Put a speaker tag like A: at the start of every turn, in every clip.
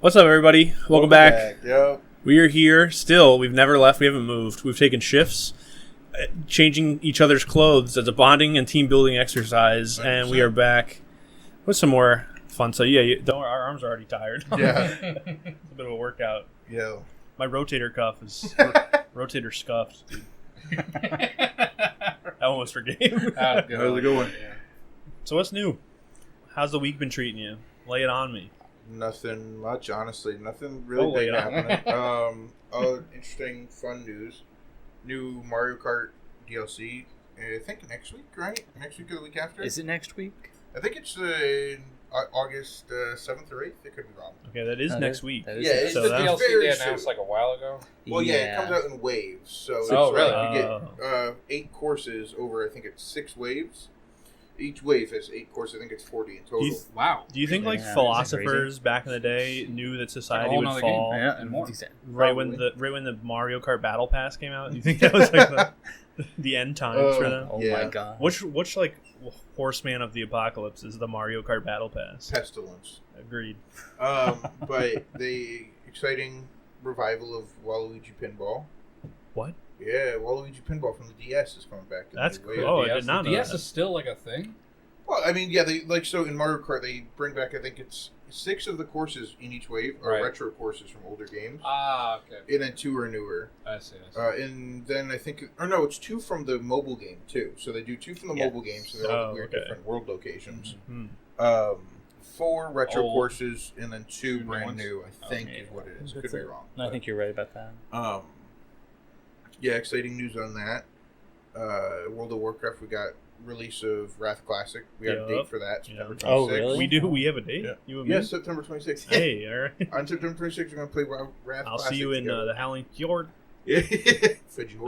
A: What's up, everybody? Welcome back.
B: Yep.
A: We are here still. We've never left. We haven't moved. We've taken shifts, changing each other's clothes as a bonding and team building exercise, 100%. And we are back with some more fun. So our arms are already tired.
B: Yeah.
A: It's a bit of a workout.
B: Yeah.
A: My rotator cuff is rotator scuffed, dude. That one was for Gabe.
B: How's it going?
A: Yeah. So what's new? How's the week been treating you? Lay it on me.
B: Nothing much, honestly. Nothing really big happening. Interesting, fun news. New Mario Kart DLC. I think next week, right? Next week or the week after?
C: Is it next week?
B: I think it's August 7th or 8th. I could be wrong.
A: Okay, that is next week.
B: Yeah, it's
D: the DLC they announced like a while ago.
B: Well, yeah, it comes out in waves. So it's
D: really?
B: You get 8 courses over, I think it's 6 waves. Each wave has 8 courses. I think it's 40 in total.
A: Do you think philosophers back in the day knew that society would fall?
C: Yeah, and more.
A: Right when the Mario Kart Battle Pass came out, do you think that was like the end times for them?
C: Oh my god!
A: Which like horseman of the apocalypse is the Mario Kart Battle Pass?
B: Pestilence.
A: Agreed.
B: But the exciting revival of Waluigi Pinball.
A: What?
B: Yeah, Waluigi Pinball from the DS is coming back.
A: That's cool. Oh, I did not know
D: DS
A: that.
D: is still like a thing?
B: Well, I mean, yeah, they so in Mario Kart they bring back, I think it's 6 of the courses in each wave are retro courses from older games.
D: Ah, okay.
B: And then 2 are newer.
D: I see.
B: And then I think, it's 2 from the mobile game too. So they do 2 from the mobile game, so they're all weird different world locations. Mm-hmm. 4 retro courses and then 2 brand new. I think is what it is. Could be wrong.
C: I think you're right about that.
B: Yeah, exciting news on that. World of Warcraft, we got release of Wrath Classic. We got a date for that, September 26th.
C: Oh, really?
A: We do. We have a date.
B: Yeah,
A: you and me?
B: September 26th.
A: Hey, all right.
B: On September 26th, we're going to play Wrath
A: I'll
B: Classic.
A: see you in the Howling Fjord.
B: Yeah.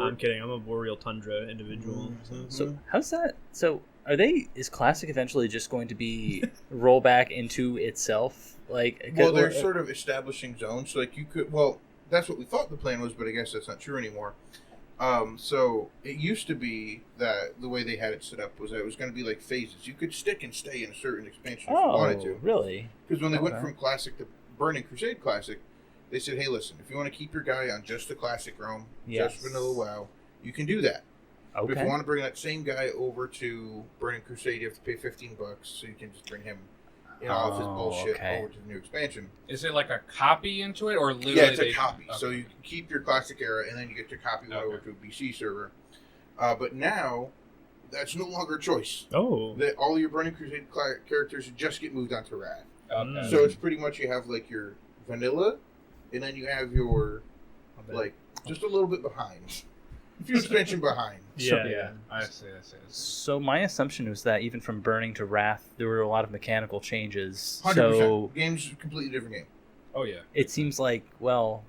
A: I'm kidding. I'm a Boreal Tundra individual.
B: Mm-hmm.
C: So how's that? So is Classic eventually just going to be roll back into itself?
B: Well, they're sort of establishing zones. So you could. Well, that's what we thought the plan was, but I guess that's not true anymore. So it used to be that the way they had it set up was that it was going to be like phases. You could stick and stay in a certain expansion if you wanted to.
C: Really?
B: Because when they went from Classic to Burning Crusade Classic, they said, hey, listen, if you want to keep your guy on just the Classic realm, just Vanilla WoW, you can do that. Okay. But if you want to bring that same guy over to Burning Crusade, you have to pay $15, so you can just bring him all of his bullshit over to the new expansion.
D: Is it like a copy into it, or literally?
B: Yeah, it's a copy. Okay. So you can keep your Classic era, and then you get your copy over to a BC server. But now, that's no longer a choice.
A: Oh.
B: All your Burning Crusade characters just get moved onto Wrath.
D: Okay.
B: So it's pretty much you have your vanilla, and then you have your just a little bit behind. A few expansion behind.
D: Yeah. I see.
C: So my assumption was that even from Burning to Wrath, there were a lot of mechanical changes.
B: 100%.
C: So
B: Game's a completely different game.
D: Oh, yeah.
C: It seems like,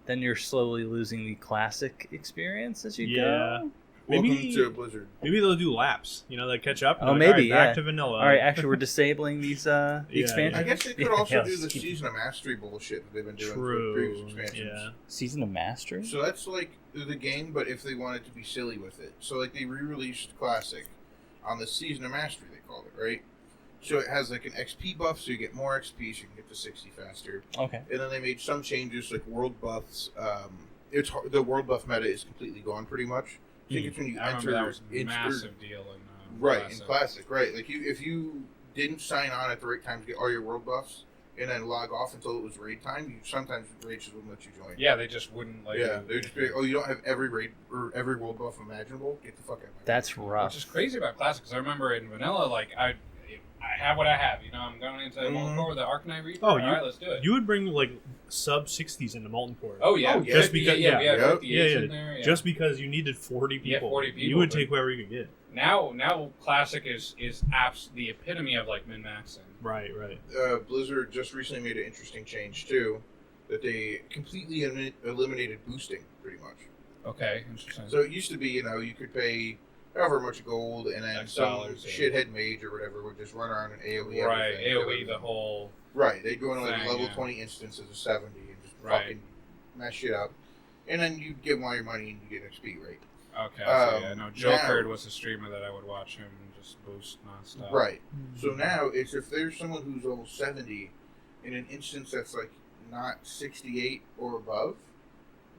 C: then you're slowly losing the Classic experience as you go.
B: Welcome to Blizzard.
A: Maybe they'll do laps. They catch up.
C: And maybe,
A: back to vanilla.
C: All right, actually, we're disabling these expansions.
B: I guess they could also do the Season of Mastery bullshit that they've been doing for previous expansions.
A: Yeah.
C: Season of Mastery?
B: So that's like the game, but if they wanted to be silly with it. So they re-released Classic on the Season of Mastery, they called it, right? So it has an XP buff, so you get more XP, so you can get to 60 faster.
C: Okay.
B: And then they made some changes, like world buffs. The world buff meta is completely gone, pretty much. I think it's when you enter,
D: that was a massive deal in
B: Classic. In Classic, right? If you didn't sign on at the right time to get all your world buffs and then log off until it was raid time, sometimes raid just wouldn't let you join.
D: Yeah, they just wouldn't let you.
B: Yeah, they'd just be like, you don't have every raid or every world buff imaginable. Get the fuck out of here.
C: That's rough.
D: Which is crazy about Classic, because I remember in Vanilla, I have what I have. I'm going into Molten Core with the Arcanite Reaper. All right, let's do it.
A: You would bring sub 60s into Molten Core.
D: Oh yeah,
A: just because
D: we had 58 in there. Yeah.
A: Just because you needed 40 people.
D: Yeah, 40 people.
A: You would take whoever you could get.
D: Now Classic is the epitome of min-maxing.
A: Right.
B: Blizzard just recently made an interesting change too, that they completely eliminated boosting pretty much.
D: Okay, interesting.
B: So it used to be, you could pay however much gold, and then some shithead mage or whatever would just run around and AoE
D: right,
B: everything.
D: AoE the whole...
B: Right, they'd go into level 20 instances of 70 and just fucking mess shit up. And then you'd give them all your money and you get XP, right?
D: Okay, I know Joker was a streamer that I would watch him just boost nonstop.
B: Right. So now, if there's someone who's level 70 in an instance that's not 68 or above,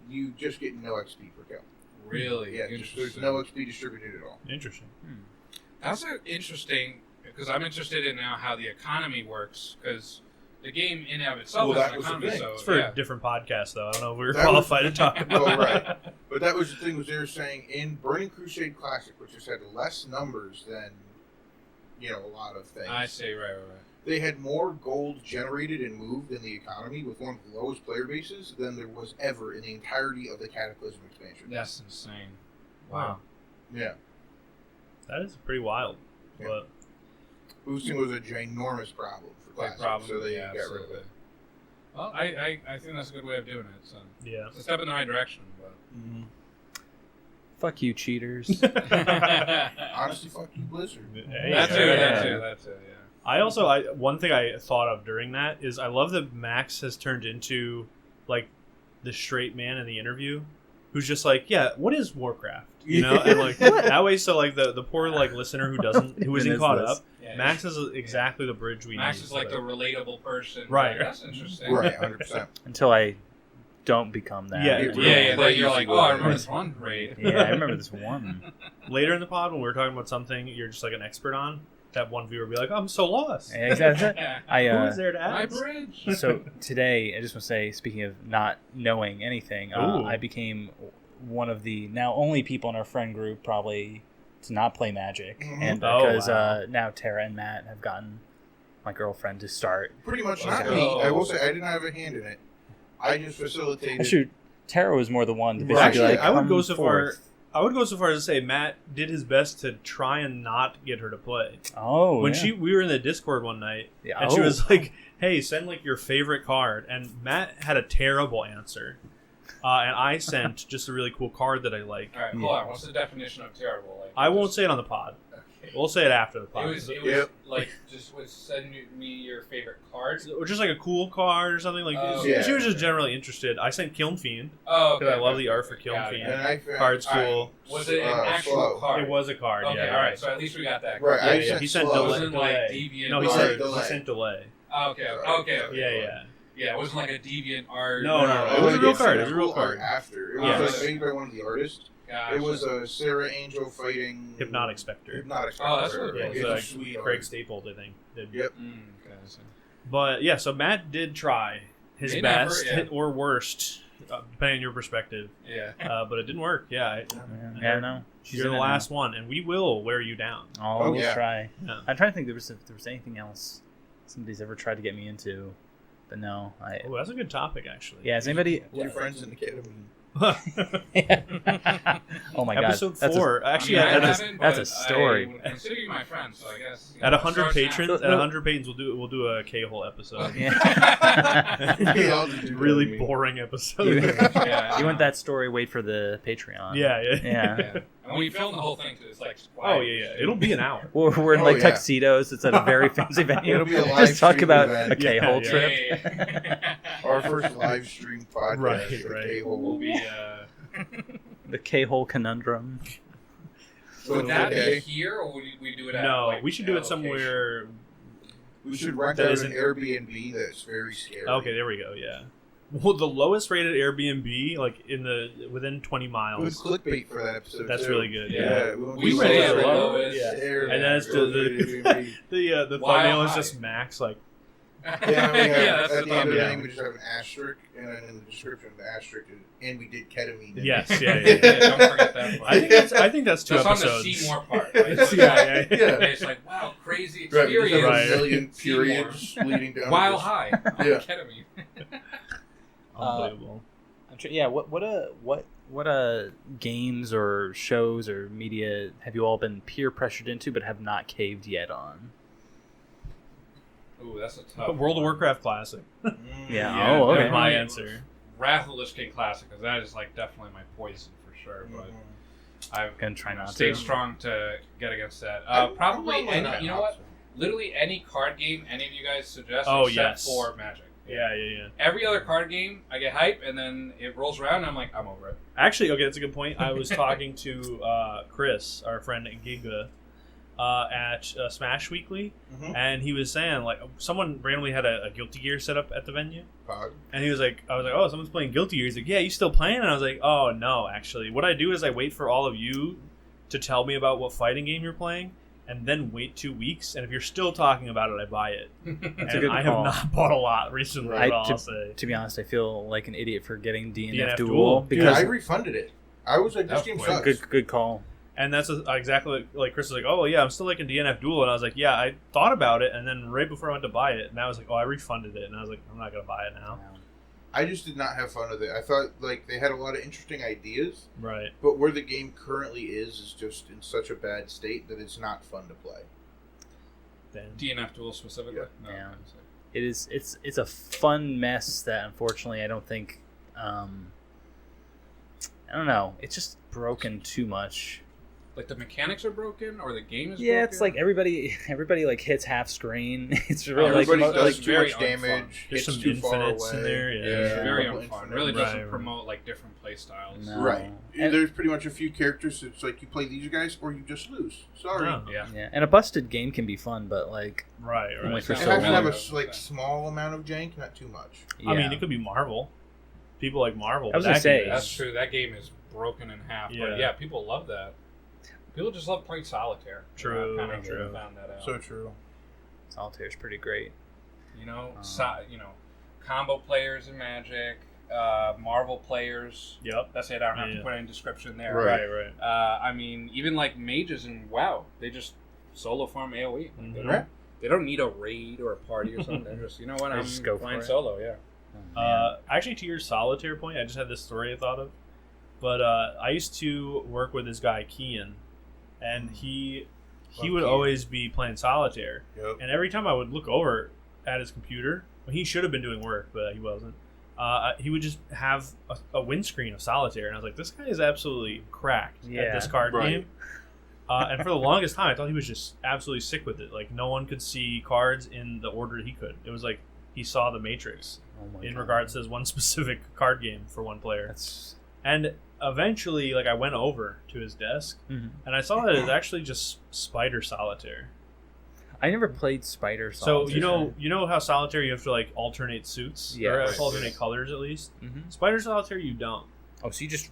B: you just get no XP per kill.
D: Really?
B: Yeah, there's no XP distributed at all.
A: Interesting.
D: That's interesting, because I'm interested in now how the economy works, because the game in and of itself is an economy. So,
A: it's for a different podcast, though. I don't know if we were qualified to talk about
B: well, right. But that was the thing, was they were saying in Burning Crusade Classic, which has had less numbers than, a lot of things.
D: I see, right.
B: They had more gold generated and moved in the economy with one of the lowest player bases than there was ever in the entirety of the Cataclysm expansion.
D: That's insane. Wow.
B: Yeah.
A: That is pretty wild.
B: Yeah.
A: But
B: boosting was a ginormous problem for Classic, so they got rid of it.
D: Well, I think that's a good way of doing it. So
A: yeah,
D: it's a step in the right direction. But
C: fuck you, cheaters.
B: Honestly, fuck you, Blizzard.
A: Hey,
D: that too. Yeah.
A: I also, one thing I thought of during that is I love that Max has turned into like the straight man in the interview, who's just like, yeah, what is Warcraft? And like that way, so like the poor like listener who isn't caught up, Max is exactly the bridge we need.
D: Max is like the relatable person.
A: Right.
D: That's interesting.
B: Right, 100%.
C: Until I don't become that.
D: Yeah. You're like, I remember this one raid.
C: Yeah, I remember this one.
A: Later in the pod, when we're talking about something you're just like an expert on, that one viewer will be like, I'm so lost.
C: Yeah, exactly.
A: Who is there to ask?
D: My bridge.
C: So today, I just want to say, speaking of not knowing anything, I became one of the now only people in our friend group probably to not play Magic. Mm-hmm. And because now Tara and Matt have gotten my girlfriend to start.
B: Pretty much not me. I will say I didn't have a hand in it. I just facilitated.
C: Actually, Tara was more the one to
A: basically
C: be like,
A: I would go so far. I would go so far as to say Matt did his best to try and not get her to play.
C: Oh,
A: when we were in the Discord one night, and she was like, "Hey, send like your favorite card," and Matt had a terrible answer, and I sent just a really cool card that I like.
D: All right, hold on. What's the definition of terrible? Like,
A: I won't say it on the pod. Okay. We'll say it after the pod.
D: It was like just send me your favorite card,
A: or just like a cool card or something like. She was just generally interested. I sent Kiln Fiend because I love the art for Kiln Fiend. Card's cool.
D: Was it an actual card?
A: It was a card.
D: Okay, all right. So at least we got that.
B: Right.
A: Yeah. He sent delay.
D: Like deviant.
A: No, he sent delay.
D: Okay. Yeah, it wasn't like a deviant art.
A: No. It was a real card. It was a real card.
B: After it was like made by one of the artists. Gotcha. It was a Sarah Angel fighting
A: Hypnotic Spectre.
B: Oh,
D: that's really cool.
A: It was sweet. Craig Staples, I think.
B: Yep.
A: But yeah, so Matt did try his best or worst, depending on your perspective.
D: Yeah.
A: But it didn't work. Yeah.
C: No.
A: You're the last one, and we will wear you down.
C: We'll try. Yeah. I'm trying to think if there was anything else somebody's ever tried to get me into, but no.
A: That's a good topic, actually.
C: Yeah. Is anybody?
B: Your friends in the ketamine.
C: Oh my god!
A: Episode 4. Actually,
C: that's a story.
D: I would consider you my friend, so I guess.
A: At 100 patrons, we'll do a K-hole episode. Really boring episode.
C: You want that story? Wait for the Patreon.
A: Yeah.
D: And we filmed the whole thing, so it's like.
A: Oh yeah. It'll be an hour.
C: We're in tuxedos. It's at a very fancy venue.
B: It'll be a live
C: just talk about
B: event.
C: a K-hole trip.
B: Our first live stream podcast.
A: Right.
D: K-hole will be.
C: The K-hole conundrum.
D: So would that be here, or would we do it at?
A: No, we should do it somewhere.
B: We should rent out an Airbnb that's very scary.
A: Okay, there we go. Yeah. Well, the lowest rated Airbnb, like within 20 miles.
B: Good clickbait for that episode.
A: That's really good.
B: Yeah.
D: We say the lowest.
A: Yeah. And then it's the thumbnail is just Max like.
B: That's at the end of the name we just have an asterisk, and then in the description the asterisk is, and we did ketamine.
A: Yes,
D: Don't forget that part.
A: I think that's 2 episodes.
D: On the Seymour part. Right? It's like, wow, crazy experience.
B: Right. A million periods leading down.
D: While high. Ketamine.
A: Unbelievable.
C: What games or shows or media have you all been peer pressured into but have not caved yet on?
D: Ooh, that's a tough
A: World of Warcraft Classic.
C: Yeah. Oh, okay.
A: That's my answer.
D: Wrath of the Lich King Classic, because that is like definitely my poison for sure. But I'm
C: gonna try not to
D: stay strong to get against that. Probably any. You know what? Literally any card game any of you guys suggest, except for Magic.
A: Yeah.
D: Every other card game, I get hype, and then it rolls around, and I'm like, I'm over it.
A: Actually, okay, that's a good point. I was talking to Chris, our friend at Giga, at Smash Weekly, and he was saying like someone randomly had a Guilty Gear set up at the venue, and he was like, I was like, oh, someone's playing Guilty Gear. He's like, yeah, you still playing? And I was like, oh no, actually, what I do is I wait for all of you to tell me about what fighting game you're playing, and then wait 2 weeks, and if you're still talking about it, I buy it. And I have not bought a lot recently. I'll say.
C: To be honest, I feel like an idiot for getting DNF
A: Duel.
C: Duel because
B: I refunded it. I was like, this game sucks.
C: Good call.
A: And that's exactly like Chris was like, oh yeah, I'm still liking DNF Duel, and I was like, yeah, I thought about it, and then right before I went to buy it, and I was like, oh, I refunded it, and I was like, I'm not gonna buy it now.
B: I just did not have fun with it. I thought like they had a lot of interesting ideas,
A: right?
B: But where the game currently is just in such a bad state that it's not fun to play.
D: DNF Duel specifically,
C: yeah. It is. It's a fun mess that unfortunately I don't think. I don't know. It's just broken too much.
D: Like the mechanics are broken, or the game is broken?
C: Yeah, it's like everybody like hits half screen. It's really
B: everybody
C: like
B: does too
D: very
B: much damage.
A: There's some
B: too far
A: infinites
B: away.
A: in there.
D: It's very unfun.
B: Infinite.
D: Really doesn't promote like different play styles.
C: No.
B: Right.
C: And
B: there's pretty much a few characters. It's like you play these guys or you just lose. Sorry.
A: No.
D: Yeah.
C: And a busted game can be fun, but like
A: Right.
C: only for
B: It
C: so
B: has to have
C: long.
B: a small amount of jank, not too much.
C: Yeah.
A: I mean, it could be Marvel. People like Marvel.
C: I was
A: but
C: gonna
A: that
C: say-
A: game
D: That's
A: is-
D: true. That game is broken in half.
A: Yeah.
D: But yeah, people love that. People just love playing solitaire.
A: True,
D: I kind of
A: true.
D: found that out.
B: So true.
C: Solitaire's pretty great.
D: You know, combo players in Magic, Marvel players.
A: Yep.
D: That's it. I don't have
A: Yeah.
D: to put any description there.
B: Right.
D: I mean, even like mages in WoW, they just solo farm AOE. Like,
A: Mhm.
D: they don't need a raid or a party or something. They're just, you know what,
C: They
D: I'm
C: just go
D: playing
C: for it.
D: solo. Yeah.
A: Actually, to your solitaire point, I just had this story I thought of. But I used to work with this guy, Kian, and he would
B: Kian.
A: always be playing solitaire.
B: Yep.
A: And every time I would look over at his computer, well, he should have been doing work, but he wasn't. He would just have a windscreen of solitaire, and I was like, this guy is absolutely cracked at this card
B: right.
A: game. And for the longest time, I thought he was just absolutely sick with it. Like, no one could see cards in the order he could. It was like he saw the Matrix in regards to this one specific card game for one player. And eventually, like, I went over to his desk, and I saw that it's actually just Spider Solitaire.
C: I never played Spider
A: So
C: Solitaire.
A: you know how Solitaire you have to like alternate suits,
C: Yeah,
A: or
C: right.
A: alternate colors at least.
C: Mhm.
A: Spider Solitaire you don't.
C: Oh, so you just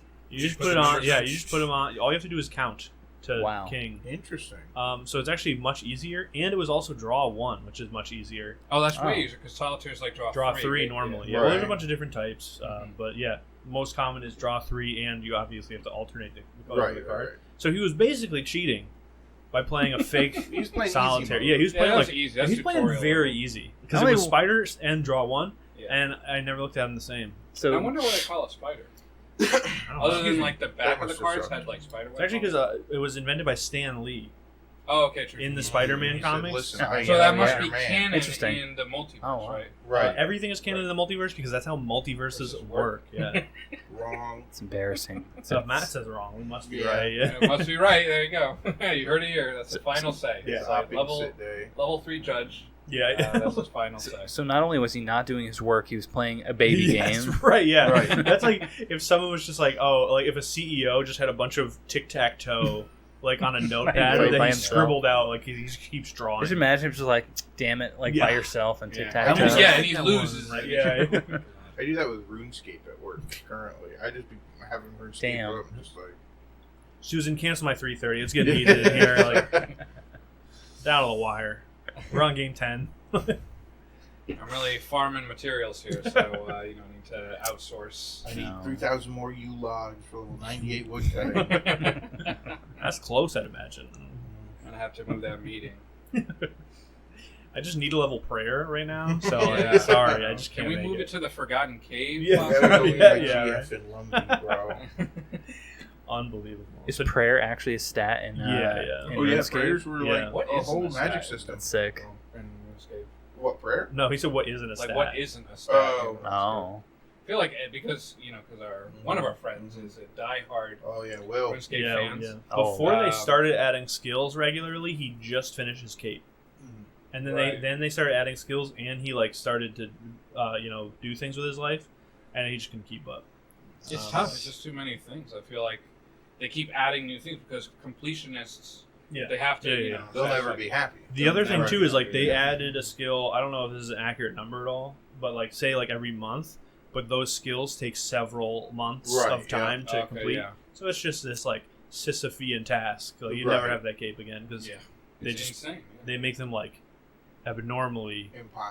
A: Put it on. Yeah, you just put them on. All you have to do is count to king.
B: Interesting.
A: So it's actually much easier, and it was also draw 1, which is much easier.
D: Oh, that's way easier because solitaire is like draw
A: three
D: right?
A: normally.
D: Yeah.
A: Yeah, well, there's a
B: Right.
A: bunch of different types, but yeah, most common is draw 3, and you obviously have to alternate the color of the card.
B: Right.
A: So he was basically cheating by playing a fake
B: He's playing
A: solitaire.
B: easy mode.
A: Yeah, he was playing
D: that's
A: like
D: easy. That's
A: he's playing
D: tutorial
A: very
D: level.
A: easy because
C: How
A: it was
C: many-
A: spiders and draw 1,
C: Yeah.
A: and I never looked at them the same.
C: so
D: I wonder why they call it spider.
A: I don't know.
D: Other than like the back
B: That
D: of the
B: must
D: cards
B: have sucked.
D: had like spider.
A: It's actually because it was invented by Stan Lee
D: Oh, okay, true.
A: in the Spider-Man
B: He said,
A: comics.
B: "Listen,
C: So
B: I
D: So
B: am
D: that must
B: your
D: be
B: man."
D: canon
C: Interesting.
D: in the multiverse,
C: Oh, wow.
D: right?
B: Right.
A: Everything is canon in the multiverse because that's how multiverses work. Yeah.
B: Wrong.
C: it's embarrassing.
A: So if Matt says wrong, we must be
B: Yeah.
A: right. Yeah.
D: It must be right. There you go. You heard it here. That's the final say.
A: Yeah.
D: It's
B: Stop
D: level
B: sit day.
D: level 3 judge.
A: Yeah.
D: That's his final say.
C: So not only was he not doing his work, he was playing a baby
A: Yes,
C: game.
A: right, yeah.
B: Right.
A: That's like if someone was just like, oh, like if a CEO just had a bunch of tic-tac-toe like on a notepad
C: Right,
A: that
C: by
A: he
C: himself.
A: scribbled out, like he just keeps drawing.
C: Just imagine him just like, damn it, like
A: Yeah.
C: by yourself and
D: Yeah.
C: tic tac toe.
B: Yeah.
D: Yeah, and he loses.
A: Right, yeah.
B: I do that with RuneScape at work currently. I just be having RuneScape
C: Damn.
B: up and just like.
A: Susan, cancel my 3:30. It's getting heated in here. Like down to the wire. We're on game 10.
D: I'm really farming materials here, so you don't need to outsource.
B: I need
C: No.
B: 3,000 more U logs for level 98 woodcutting.
A: That's close, I'd imagine.
D: I'm gonna have to move that meeting.
A: I just need a level prayer right now, so
D: Yeah.
A: sorry, I just
D: Can
A: can't
D: we
A: make
D: move it to the Forgotten Cave?
A: Yeah.
B: Gotta go
D: possibly?
B: get my
A: Yeah,
B: GF
A: right.
B: in London, bro.
A: Unbelievable.
C: Is
A: So-
C: prayer actually a stat in
A: Yeah.
C: in
B: Oh yeah,
C: RuneScape?
B: prayers were
A: Yeah.
B: like
D: What
B: a
D: is
B: whole
D: this
B: magic
D: guy?
B: system.
C: That's sick.
D: In RuneScape.
B: What prayer?
A: No, he said what isn't a stat.
D: Like, what isn't a stat?
B: Oh.
D: in RuneScape?
C: Oh.
D: I feel like because our one of our friends is a diehard
B: Oh yeah, Will.
D: RuneScape
A: Yeah,
D: fans.
A: yeah.
C: Oh.
A: Before they
D: Um,
A: started adding skills regularly, he just finished his cape, and then
D: Right.
A: they started adding skills, and he like started to do things with his life, and he just couldn't keep up.
D: It's tough. It's just too many things. I feel like they keep adding new things because completionists
A: Yeah.
D: They have to.
A: Yeah,
D: You
A: yeah.
D: know,
B: They'll
D: that's
B: never
D: like-
B: be happy.
A: The other thing too is like they added a skill. I don't know if this is an accurate number at all, but like say like every month, but those skills take several months of time to complete.
D: Yeah.
A: So it's just this like Sisyphean task. Like, you never have that cape again because they just
D: insane.
A: they make them like abnormally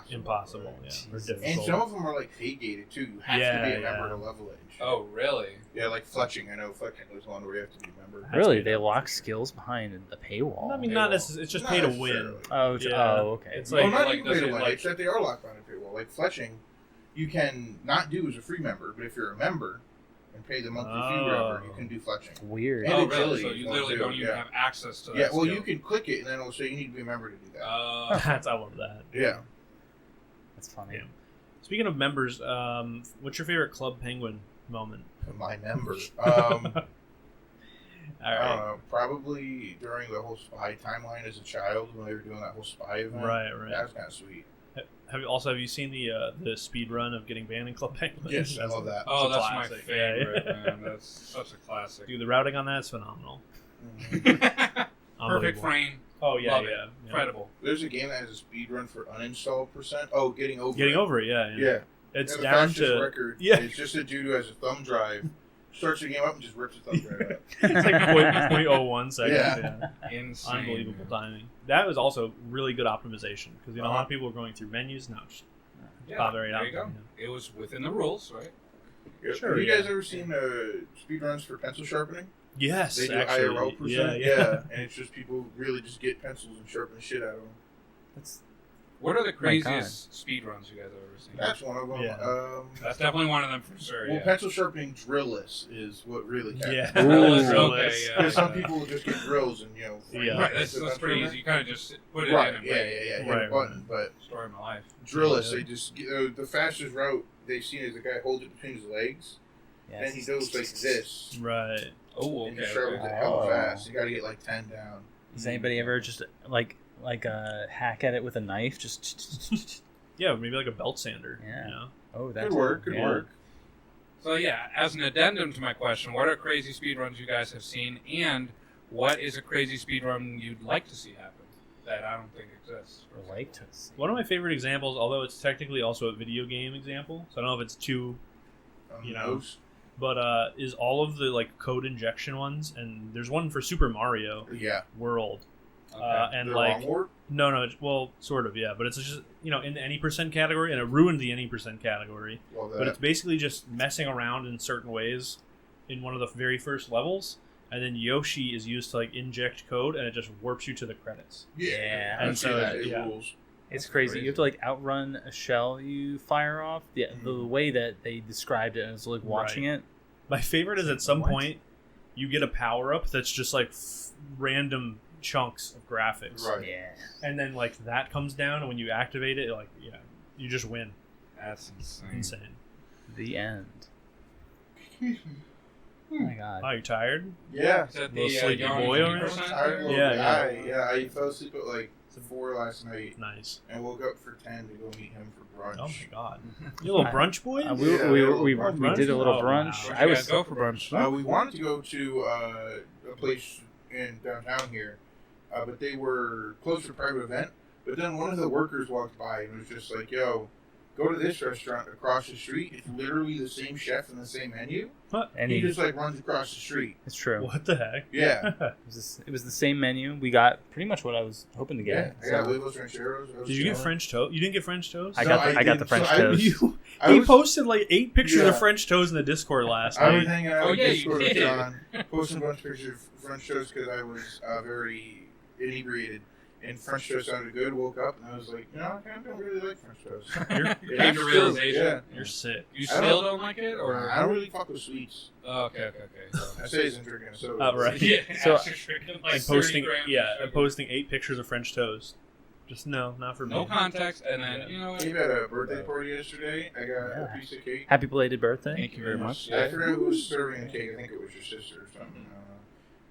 A: impossible.
B: Right.
A: Yeah, or difficult.
B: And some of them are like pay gated too. You have to be a member to level edge.
D: Oh, really?
B: Yeah, like fletching. I know fletching was one where you have to be a member.
C: Really, they lock skills behind the paywall.
A: I mean, not necessarily. It's just pay to win.
C: Oh, okay.
A: It's
B: Well,
A: like,
B: not
D: like,
B: even pay to
D: does it,
B: win.
D: like-
B: Except they are locked behind a paywall. Like fletching, you can not do as a free member, but if you're a member and pay the monthly fee, whatever, you can do fletching.
C: Weird.
B: And
D: Oh,
B: agility
D: really? So
B: is
D: you
B: one
D: literally
B: too,
D: don't even
B: yeah.
D: have access to that.
B: Yeah, well,
D: skill.
B: you can click it, and then it'll say you need to be a member to do that.
A: I love that.
B: Yeah.
C: That's funny.
A: Yeah. Speaking of members, what's your favorite Club Penguin moment?
B: My member.
A: All
B: I don't
A: right.
B: know. Probably during the whole spy timeline as a child when they were doing that whole spy event.
A: Right.
B: That was kind of sweet.
A: Have you seen the speed run of getting banned in Club Penguin?
B: Yes, I love that.
D: Oh,
A: It's a
D: that's my
A: classic.
D: favorite,
A: Yeah.
D: man. That's such a classic.
A: Dude, the routing on that is phenomenal.
D: Perfect
A: Unbelievable.
D: frame.
A: Oh yeah,
D: Love it.
A: yeah.
D: Incredible.
B: There's a game that has a speed run for uninstall %. Oh, getting over
A: Getting
B: it.
A: over it, yeah.
B: Yeah.
A: It's
B: And the
A: down
B: fastest
A: to
B: record.
A: yeah.
B: It's just a dude who has a thumb drive, starts the game up and just rips the thumb drive up.
A: It's like 0.01 seconds.
B: Yeah.
A: Yeah.
D: Insane.
A: Unbelievable timing. That was also really good optimization because a lot of people were going through menus. No, just
D: Yeah,
A: bother it
D: there
A: out.
D: you go. It was within the rules, right?
B: Yeah.
A: Sure,
B: Have you guys
A: yeah.
B: ever seen speed runs for pencil sharpening?
A: Yes,
B: They do
A: actually.
B: IRL %.
A: Yeah.
B: And it's just people really just get pencils and sharpen the shit out of them.
C: That's
D: What are the
C: God.
D: craziest speed runs you guys have ever seen?
B: That's one of them.
A: Yeah.
D: That's definitely one of them for sure.
B: Well,
D: Yeah.
B: pencil sharpening drillless is what really counts.
A: Yeah.
C: Ooh.
D: Okay, yeah.
B: Because some people will just get drills and,
A: Yeah.
D: Right, that's pretty easy. You kind of just put it
B: Right,
D: in and
B: yeah, hit
A: Right,
B: a button. But
D: story of my life.
B: drillless,
A: Yeah.
B: they just get, the fastest route they've seen is the guy holds it between his legs, and he goes like this,
A: Right.
D: Oh,
B: and
D: okay.
B: he sharpens
D: okay.
B: it hella
C: Oh.
B: fast. You got to get like 10 down.
C: Does anybody ever just like hack at it with a knife? Just
A: Yeah, maybe like a belt sander.
C: Yeah.
A: You know?
C: oh, that's
B: Good work, good
C: yeah.
B: work.
D: So yeah, as an addendum to my question, what are crazy speed runs you guys have seen, and what is a crazy speed run you'd like to see happen that I don't think exists?
C: Or like to see.
A: One of my favorite examples, although it's technically also a video game example, so I don't know if it's too, you know,
B: Nose.
A: but is all of the like code injection ones, and there's one for Super Mario
B: Yeah.
A: World,
D: Okay.
A: and
B: The
A: like
B: wrong word?
A: no, well, sort of, yeah, but it's just in the any % category, and it ruined the any % category.
B: Love
A: But
B: that.
A: it's basically just messing around in certain ways in one of the very first levels, and then Yoshi is used to like inject code, and it just warps you to the credits.
C: Yeah.
B: I
A: And
B: see
A: so,
B: that. It
A: yeah.
B: rules.
C: It's
D: That's
C: crazy.
D: crazy.
C: You have to like outrun a shell you fire off. Yeah, the way that they described it, I was like watching it.
A: My favorite is at some
C: What?
A: point you get a power up that's just like random chunks of graphics,
B: Right.
C: Yeah.
A: and then like that comes down, and when you activate it, like you just win.
D: That's insane.
A: Insane.
C: The end. Oh my god.
A: Oh, you tired?
B: Yeah.
D: Is that
A: Little
D: the
A: sleepy
D: yawning
A: boy over
D: 50%?
B: Tired little
A: Yeah,
B: guy. Yeah. I fell asleep at like 4 last night
A: Nice.
B: and woke up for 10 to go meet him for brunch.
A: Oh my god. You little brunch boy?
C: We,
B: Yeah,
C: we,
B: a
C: we,
B: little
C: we,
A: brunch.
C: did a little
A: Oh,
C: brunch.
A: wow.
C: I was
D: Guys go for brunch.
B: We wanted to go to a place in downtown here, but they were closed for a private event. But then one of the workers walked by and was just like, "Yo, go to this restaurant across the street. It's literally the same chef and the same menu.
C: and
B: He
C: he,
B: just like runs across the street.
C: it's true.
A: What the heck?
B: Yeah,
C: It was the same menu. We got pretty much what I was hoping to
B: yeah.
C: get.
B: I got
C: So
B: huevos rancheros. I was
A: Did you get
B: chilling.
A: French toast? You didn't get French toast?
C: I
B: No,
C: got the, I got the
B: did.
C: French
B: So I-
C: toast.
B: I
A: He
B: was-
A: posted like 8 pictures
B: Yeah.
A: of French toast in the Discord last
B: I was
A: night.
B: hanging out
D: Oh,
B: with
D: yeah, you
B: Discord with
D: did.
B: John, posting a bunch of pictures of French toast because I was very inebriated. And French toast sounded good. Woke up and I was like, I kind of don't really like French toast.
A: You're,
D: You
B: Yeah,
D: came to
B: it's
D: realization.
B: true.
A: you're sick.
D: You
B: I don't-
D: still don't like it, or
B: I don't really fuck with sweets.
D: Oh, okay.
B: I say he's drinking a soda.
A: Oh, right.
D: Yeah,
C: So-
D: after drinking like
A: And
D: 30
A: posting,
D: grams of
A: and
D: sugar.
A: posting 8 pictures of French toast. Just no, not for me.
D: No context, and then
A: Yeah.
D: you know what?
B: Gabe had a birthday party yesterday. I got
C: Yeah.
B: a piece of cake.
C: Happy belated birthday.
D: Thank you very much.
B: I forgot who was serving the cake. I think it was your sister or something.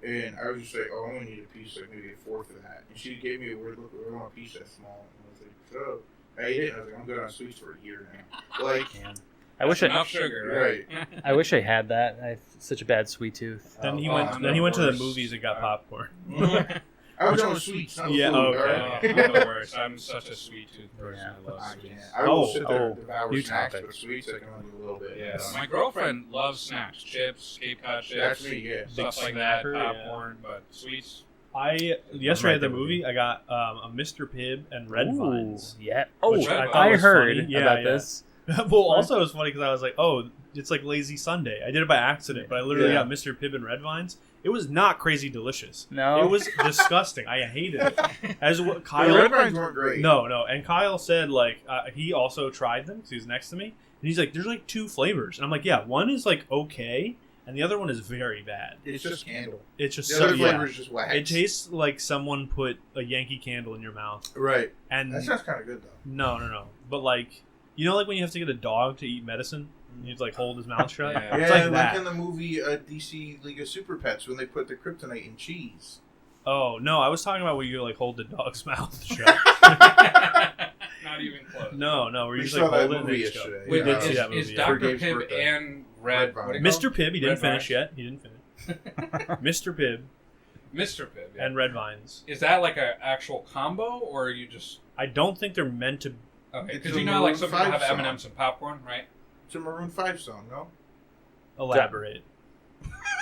B: And I was just like, I only need a piece, like maybe a fourth of that. And she gave me a weird look. I want a piece that small. And I was like, so I ate it. And I was like, I'm good on sweets for a year now. Like,
C: Man. I wish
D: enough
C: I,
D: sugar, right?
C: I wish I had that. I have such a bad sweet tooth.
A: Then he
D: Oh,
A: went.
D: I'm
A: Then
D: the
A: he went to the
D: worst.
A: movies and got popcorn.
B: I was on sweets.
A: Yeah, okay.
D: I'm the worst. I'm such a sweet tooth person.
C: Yeah.
D: I love
B: I
D: sweets.
B: can't. I will sit there and
C: oh,
B: devour
C: new
B: snacks,
C: topic.
B: but sweets I can only do a little bit.
D: Yeah, my girlfriend loves snacks, chips, Cape Cod chips,
B: That's me, yeah.
D: stuff
A: Big
D: like that,
A: snacker, yeah.
D: popcorn, but sweets.
A: Yesterday at the
C: there with
A: movie,
C: you.
A: I got a Mr. Pibb and Red Vines.
C: Yeah. Oh,
A: Which
D: I thought
C: I
A: was
C: heard
A: funny. Yeah,
C: about
A: yeah.
C: this.
A: Well, also it was funny because I was like, oh, it's like Lazy Sunday. I did it by accident, but I literally
B: Yeah.
A: got Mr. Pibb and Red Vines. It was not crazy delicious.
C: No.
A: It was disgusting. I hated it. As what
B: The
A: Kyle,
B: red vines weren't great.
A: no, and Kyle said like he also tried them because he was next to me, and he's like, "There's like 2 flavors," and I'm like, "Yeah, one is like okay, and the other one is very bad.
B: It's just candle.
A: It's just
B: The
A: so
B: other
A: yeah.
B: flavor is just wax.
A: It tastes like someone put a Yankee Candle in your mouth,
B: right.
A: and
B: That sounds kind of good though.
A: no, but like you know, like when you have to get a dog to eat medicine, and you have to like hold his mouth shut.
D: Yeah.
A: It's
B: Yeah,
A: like
B: like
A: that.
B: in the movie DC League of Super Pets when they put the kryptonite in cheese.
A: Oh no, I was talking about where you like hold the dog's mouth shut.
D: Not even close.
A: no, where
B: We
A: you just
B: saw
A: like
B: that
A: hold it and
B: movie
A: they just go.
B: yesterday.
A: We
D: Wait,
A: did
B: Yeah.
A: see that movie.
D: is
A: yeah.
B: For
D: Dr.
B: Gabe's
D: Pibb
B: birthday.
D: and Red
B: Vine.
D: what do you call
A: Mr. Pibb, he didn't
D: Red
A: finish
D: Vines?
A: yet. He didn't finish. Mr. Pibb
D: them? Mr. Pibb. Yeah.
A: and Red Vines.
D: Is that like an actual combo, or are you just
A: I don't think they're meant to.
D: okay?
B: It's
D: Because
B: a
D: you know, like
B: Maroon
D: some people
B: 5
D: have
B: song.
D: M&Ms and popcorn, right?
B: It's a Maroon 5 song, no?
A: Elaborate.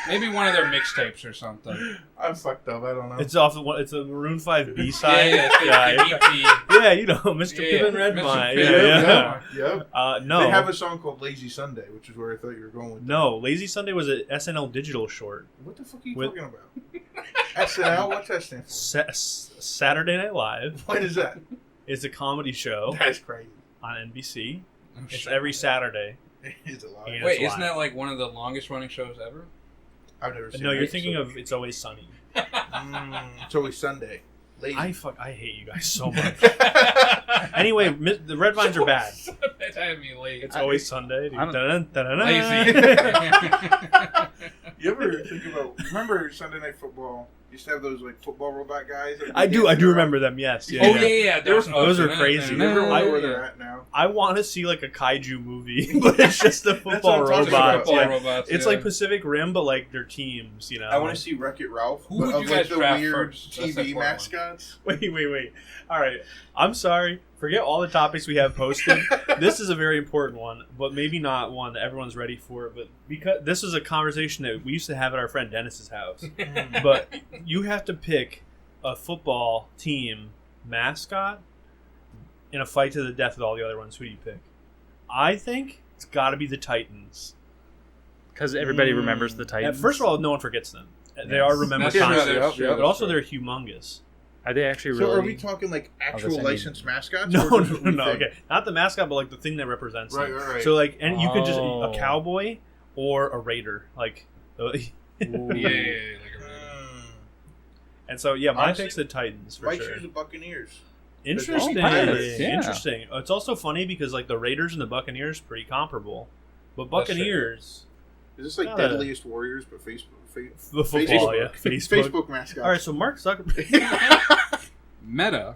D: Maybe one of their mixtapes or something.
B: I'm fucked up. I don't know.
A: It's off. It's a Maroon 5 B side.
D: yeah,
A: yeah, yeah, you know, Mr.
D: Yeah,
A: Pibb and Red
D: Mr.
A: Vine.
D: Pibb,
A: Yeah.
B: Yep.
A: No,
B: They have a song called Lazy Sunday, which is where I thought you were going with that.
A: no. Lazy Sunday was a SNL digital short.
B: What the fuck are you
A: With-
B: talking about? SNL? What's that stand for?
A: Saturday Night Live.
B: What is that?
A: It's a comedy show
B: That's crazy.
A: on NBC.
D: Oh,
A: It's
D: shit.
A: every Saturday.
B: It's a lot.
A: Yeah.
D: Wait,
A: It's
D: isn't
A: live.
D: that like one of the longest running shows ever?
B: I've never seen
A: No,
B: it.
A: you're thinking of It's Always Sunny.
B: It's always Sunday. Lazy.
A: I hate you guys so much. Anyway, the Red Vines are bad.
D: It's had me late.
A: It's Always Sunday.
C: I'm-
D: lazy.
B: You ever think about? Remember Sunday Night Football? Used to have those like football robot guys. that
A: I do
B: dancing around?
A: remember them. Yes. Yeah,
D: Oh
A: yeah.
D: yeah.
A: Those are crazy.
B: You ever wonder where
D: Yeah.
B: they're at now?
A: I want to see like a kaiju movie, but it's just the
B: what
A: football
B: I'm talking
A: robots.
B: about.
A: Yeah.
D: robots.
A: It's like Pacific Rim, but like their teams. You know.
B: I want to see Wreck-It Ralph.
D: Who
B: but
D: would
B: of,
D: you
B: like,
D: guys
B: the
D: draft
B: weird
D: first? That's the
B: TV
D: important one.
B: mascots.
A: Wait. All right. I'm sorry. Forget all the topics we have posted. This is a very important one, but maybe not one that everyone's ready for. But because this is a conversation that we used to have at our friend Dennis's house. But you have to pick a football team mascot in a fight to the death with all the other ones. Who do you pick? I think it's got to be the Titans.
C: Because everybody remembers the Titans.
A: First of all, no one forgets them. They
C: Yes.
A: are remembered
D: That's true,
A: constantly,
D: that's true,
A: but
D: that's
A: also
D: true.
A: they're humongous.
C: Are they actually
B: So
C: really?
B: are we talking like actual
C: same
B: licensed mascots?
A: No,
B: or just what we think?
A: okay, not the mascot, but like the thing that represents them.
B: Right.
A: So like, and you could just
C: Oh.
A: a cowboy or a raider, like,
C: Ooh.
D: Yeah, like a
A: and so yeah, my
B: Honestly,
A: pick's the Titans for
B: Might
A: sure.
B: choose the Buccaneers.
A: Interesting,
C: Oh, Pirates, yeah.
A: interesting. It's also funny because like the Raiders and the Buccaneers pretty comparable, but
D: That's true.
A: Buccaneers
B: Is this like
A: Not
B: Deadliest Warriors, but Facebook?
A: the football,
B: Facebook.
A: yeah, Facebook.
B: Facebook mascots.
A: All right, so Mark Zuckerberg.
D: Meta.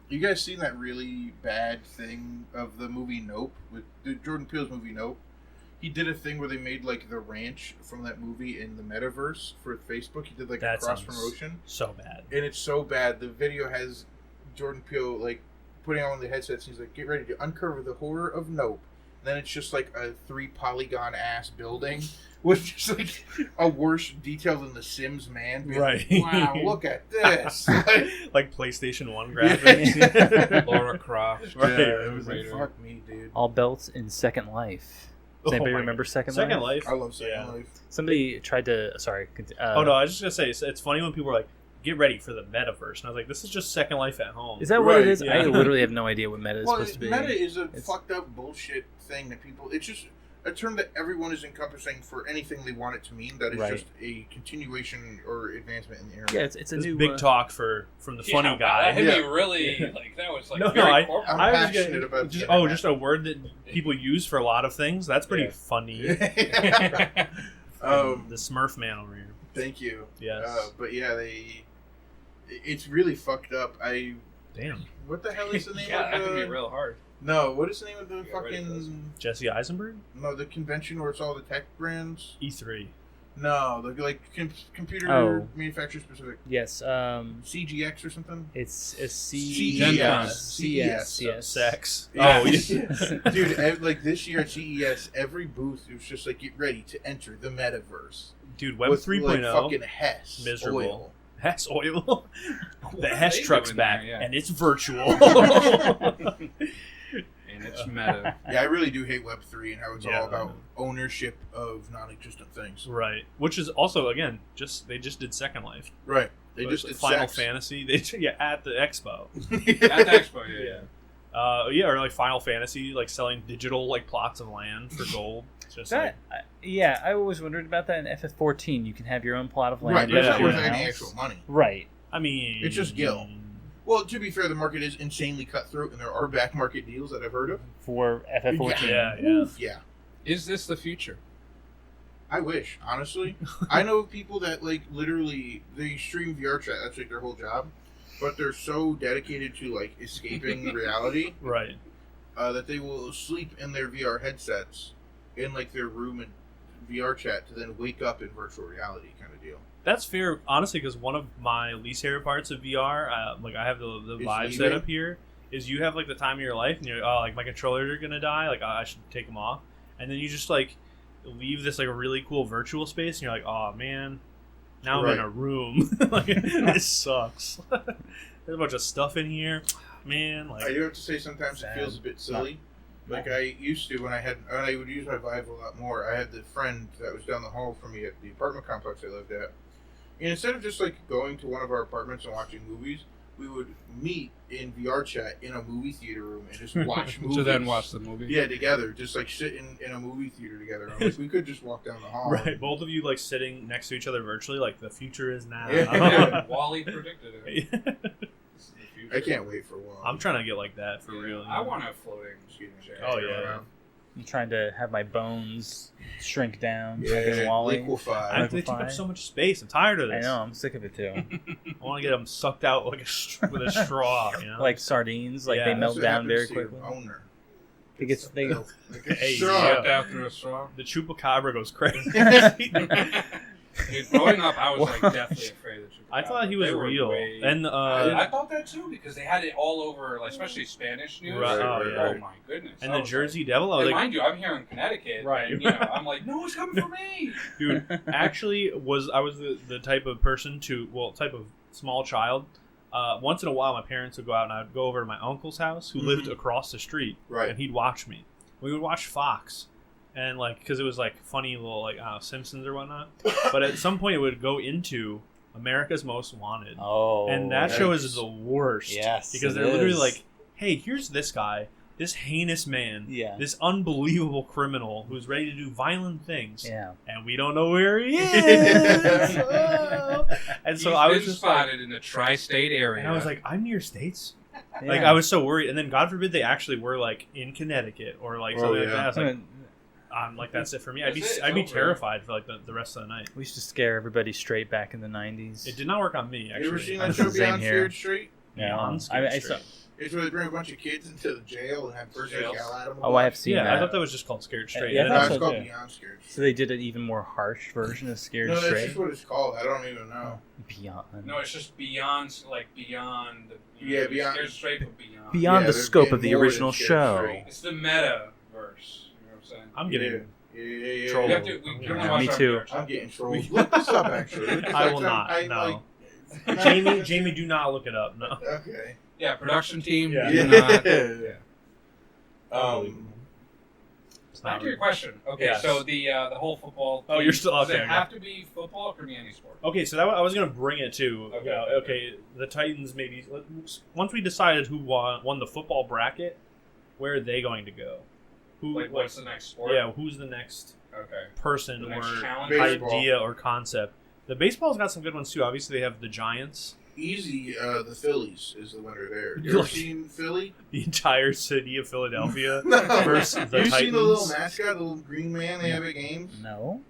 B: You guys seen that really bad thing of the movie Nope with Jordan Peele's movie Nope? He did a thing where they made like the ranch from that movie in the Metaverse for Facebook. He did like
A: That
B: a cross
A: sounds
B: promotion,
A: so bad.
B: and it's so bad. The video has Jordan Peele like putting on the headsets. And he's like, "Get ready to uncover the horror of Nope." And then it's just like a 3-polygon ass building with just like a worse detail than the Sims man. Being
A: Right.
B: Like, wow, look at this. Like,
A: Like PlayStation 1 graphics.
D: Laura Croft.
A: Right.
B: yeah, it was like,
D: Raider.
B: fuck me, dude.
C: All belts in Second Life. Does anybody
A: my
C: remember
A: God.
C: Second
A: Second
C: Life?
A: Life?
B: I love Second
A: Yeah.
B: Life.
C: Somebody tried to. Sorry.
A: Oh no, I was just gonna say it's funny when people are like, "Get ready for the metaverse," and I was like, "This is just Second Life at home."
C: Is that what
B: Right,
C: it is?
A: yeah.
C: I literally have no idea what meta is
B: Well,
C: supposed to be.
B: meta is a
C: It's-
B: fucked up bullshit thing that people. It's just a term that everyone is encompassing for anything they want it to mean. That is
C: Right.
B: just a continuation or advancement in the internet.
C: Yeah, it's a
A: This
C: new
A: big talk from the funny
D: Yeah,
A: guy.
D: That hit me
B: Yeah.
D: really like that was like
A: No,
D: very
A: I-
D: corporate.
B: I'm
A: I was
B: passionate
A: gonna,
B: about
A: just,
B: the
A: oh,
B: internet.
A: just a word that people use for a lot of things. That's pretty
D: Yeah.
A: funny.
B: the
A: Smurf man over here.
B: Thank you.
A: Yes.
B: But yeah, it's really fucked up.
A: Damn.
B: What the hell is the name
D: Yeah, that
B: of
D: could be
B: the?
D: real hard.
B: No, what is the name of the
D: Get ready for this
B: fucking?
A: Jesse Eisenberg.
B: No, the convention where it's all the tech brands.
A: E3.
B: No, like computer manufacturer specific.
C: Yes.
B: CGX or something.
C: It's a
B: CES.
C: Yes.
A: Sex.
B: Yeah.
A: Oh, yeah.
B: Dude, like this year at CES, every booth it was just like get ready to enter the metaverse.
A: Dude, Web
B: with
A: 3.0.
B: like fucking Hess
A: miserable.
B: Oil.
A: Hess oil. The Hess truck's back, and it's virtual.
D: And it's meta.
B: Yeah, I really do hate Web 3 and how it's all about ownership of non-existent things.
A: Right. Which is also, again, they just did Second Life.
B: Right. They just did
A: Final
B: sex.
A: Fantasy. At the expo.
D: At the expo, yeah.
A: Or like Final Fantasy, like selling digital like plots of land for gold. It's just
C: I always wondered about that in FF14. You can have your own plot of land.
B: Right, but it's not worth
C: your
B: any
C: house.
B: actual money.
C: Right.
A: I mean,
B: it's just gil. Well, to be fair, the market is insanely cutthroat, and there are back market deals that I've heard of
C: for FF14.
B: Yeah.
D: Is this the future?
B: I wish, honestly. I know people that like literally they stream VR chat. That's like their whole job, but they're so dedicated to like escaping reality,
A: right?
B: That they will sleep in their VR headsets in like their room and VR chat to then wake up in virtual reality, kind of deal.
A: That's fair, honestly, because one of my least favorite parts of VR, like I have the Vive set up here, is you have like the time of your life, and you're like my controllers are gonna die, like I should take them off, and then you just like leave this like a really cool virtual space, and you're like, oh man, now I'm in a room. Like this sucks. There's a bunch of stuff in here, man. Like
B: I do have to say sometimes it feels a bit silly. Like I used to when I would use my Vive a lot more. I had the friend that was down the hall from me at the apartment complex I lived at. And instead of just like going to one of our apartments and watching movies, we would meet in VR chat in a movie theater room and just watch movies.
D: To then watch the movie?
B: Yeah, together. Just like sit in a movie theater together. I'm like, we could just walk down the hall.
A: Right, both of you like sitting next to each other virtually, like the future is now.
D: Yeah. Wall-E predicted it.
B: I can't wait for Wall-E.
A: I'm trying to get like that for real.
D: I want a floating chair.
A: Oh yeah.
C: I'm trying to have my bones shrink down.
B: Yeah,
C: Wall-E.
B: liquefy.
A: They take up so much space. I'm tired of this.
C: I know. I'm sick of it too.
A: I want to get them sucked out like with a straw. You know?
C: Like sardines. Like they melt down very quickly.
B: Owner.
C: They
D: sucked out through a straw.
A: The Chupacabra goes crazy.
D: Dude, growing up, I was like definitely afraid of Chupacabra.
A: I thought he was real, and
D: I thought that too because they had it all over, like, especially Spanish news.
A: Right.
D: Oh my goodness!
A: And the Jersey Devil.
D: And mind you, I'm here in Connecticut,
A: right?
D: And, I'm like, no, it's coming for me,
A: dude. Actually, I was the type of person type of small child. Once in a while, my parents would go out, and I'd go over to my uncle's house, who lived across the street,
B: right?
A: And he'd watch me. We would watch Fox. And like, because it was like funny little like Simpsons or whatnot, but at some point it would go into America's Most Wanted.
C: Oh,
A: and that show is the worst.
C: Yes,
A: because they're literally like, "Hey, here's this guy, this heinous man, this unbelievable criminal who's ready to do violent things, and we don't know where he is." And so I was just
D: spotted in the tri-state area.
A: And I was like, "I'm near states." Like I was so worried, and then God forbid they actually were like in Connecticut or like something like that. I was like, like that's it for me. I'd be terrified for like the rest of the night.
C: We used to scare everybody straight back in the 90s.
A: It did not work on me. Actually,
B: you ever seen that show Beyond Scared Straight?
A: Beyond Scared Straight.
B: It's where they bring a bunch of kids into the jail and have person yell at them.
C: Oh, I have seen that.
A: Yeah, I thought that was just called Scared Straight.
B: It's called Beyond Scared Straight.
C: So they did an even more harsh version of Scared Straight?
B: No, that's just what it's called. I don't even know.
C: Beyond.
D: No, it's just beyond, like beyond.
B: Beyond.
D: Scared Straight, but beyond.
C: Beyond the scope of the original show.
D: It's the metaverse. You know what I'm saying?
A: I'm getting
B: trolled.
C: Me too.
B: I'm getting trolled. Look this up, actually.
A: I will not. No. Jamie, do not look it up. No.
B: Okay.
D: Yeah, production team.
B: Yeah.
D: Back to your question. Okay,
A: yes.
D: So the whole football.
A: Oh, you're still
D: does
A: okay.
D: Does it have to be football or can it be any sport?
A: Okay, so I was going to bring it to. Okay, the Titans maybe. Once we decided who won the football bracket, where are they going to go?
D: What's the next sport?
A: Yeah, who's the next person
D: the next
A: or idea or concept? The baseball's got some good ones too. Obviously, they have the Giants.
B: Easy, the Phillies is the winner there. You ever seen Philly?
A: The entire city of Philadelphia
B: No.
A: versus the Titans.
B: You seen the little mascot, the little green man they have at games?
C: No.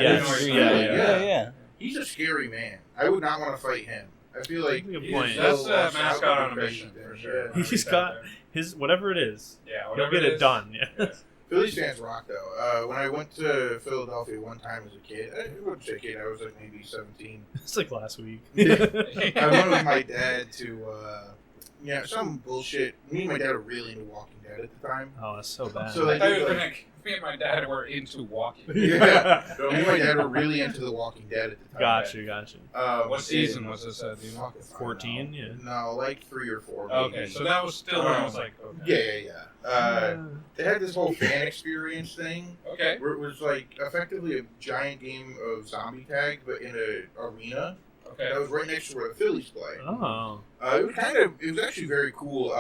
A: Yeah.
B: He's a scary man. I would not want to fight him. I feel like
D: that's a mascot on a mission for sure.
A: He's got his whatever it is.
D: Yeah,
A: he'll get it done. Yeah.
B: Phillies fans rock, though. When I went to Philadelphia one time as a kid, I wouldn't say kid, I was like maybe 17.
A: It's like last week.
B: I went with my dad to, some bullshit. Me and my dad were really into Walking Dead at the time.
A: Oh, that's so bad.
B: So they did,
D: me and my dad were into walking.
B: Yeah. So me and my dad were really into The Walking Dead at the time.
A: Gotcha.
D: What season was this at?
A: 14, yeah.
B: No, like 3 or 4.
D: Okay,
B: maybe.
D: so that was still when I was like, okay.
B: Yeah. They had this whole fan experience thing.
D: Okay.
B: Where it was like effectively a giant game of zombie tag, but in an arena.
D: Okay.
B: That was right next to where the Phillies play.
A: Oh.
B: It was actually very cool.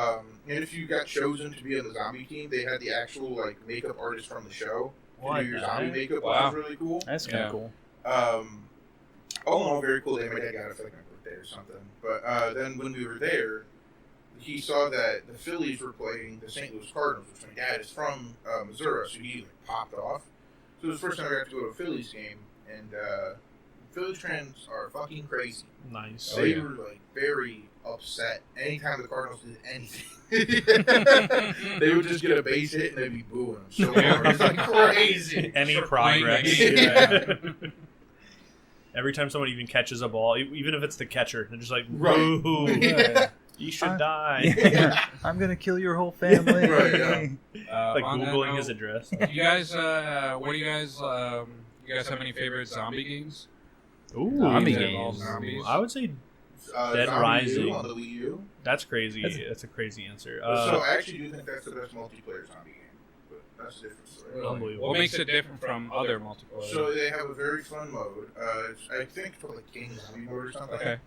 B: And if you got chosen to be on the zombie team, they had the actual like makeup artist from the show to do your zombie makeup.
D: Wow.
B: Which was really cool.
C: That's kind of cool.
B: All in all, very cool. My dad got it for like my birthday or something. But then when we were there, he saw that the Phillies were playing the St. Louis Cardinals, which my dad is from Missouri, so he like, popped off. So it was the first time I got to go to a Phillies game, and Phillies fans are fucking crazy.
A: Nice.
B: They were like very upset anytime the Cardinals did anything. They would just get a base hit and they'd be booing them so hard. It's like crazy.
A: Any progress.
B: Yeah.
A: Every time someone even catches a ball, even if it's the catcher, they're just like,
B: Right.
A: "Whoa,
C: Yeah.
A: you should die."
C: Yeah. I'm gonna kill your whole family.
B: Right,
A: Like
D: on that
A: Googling
D: note,
A: his address.
D: You guys, what do you guys? You guys have any favorite zombie games?
A: Ooh,
C: Zombie
D: Games that
C: games.
D: involve zombies?
A: I would say Dead
B: Zombie
A: Rising.
B: U on the Wii U.
A: that's crazy. That's a crazy answer.
B: So I actually do think that's the best multiplayer zombie game. But that's a different story.
A: Unbelievable.
D: What makes it different from other multiplayer?
B: So they have a very fun mode. I think it's called like King Zombie mode or something.
D: Okay.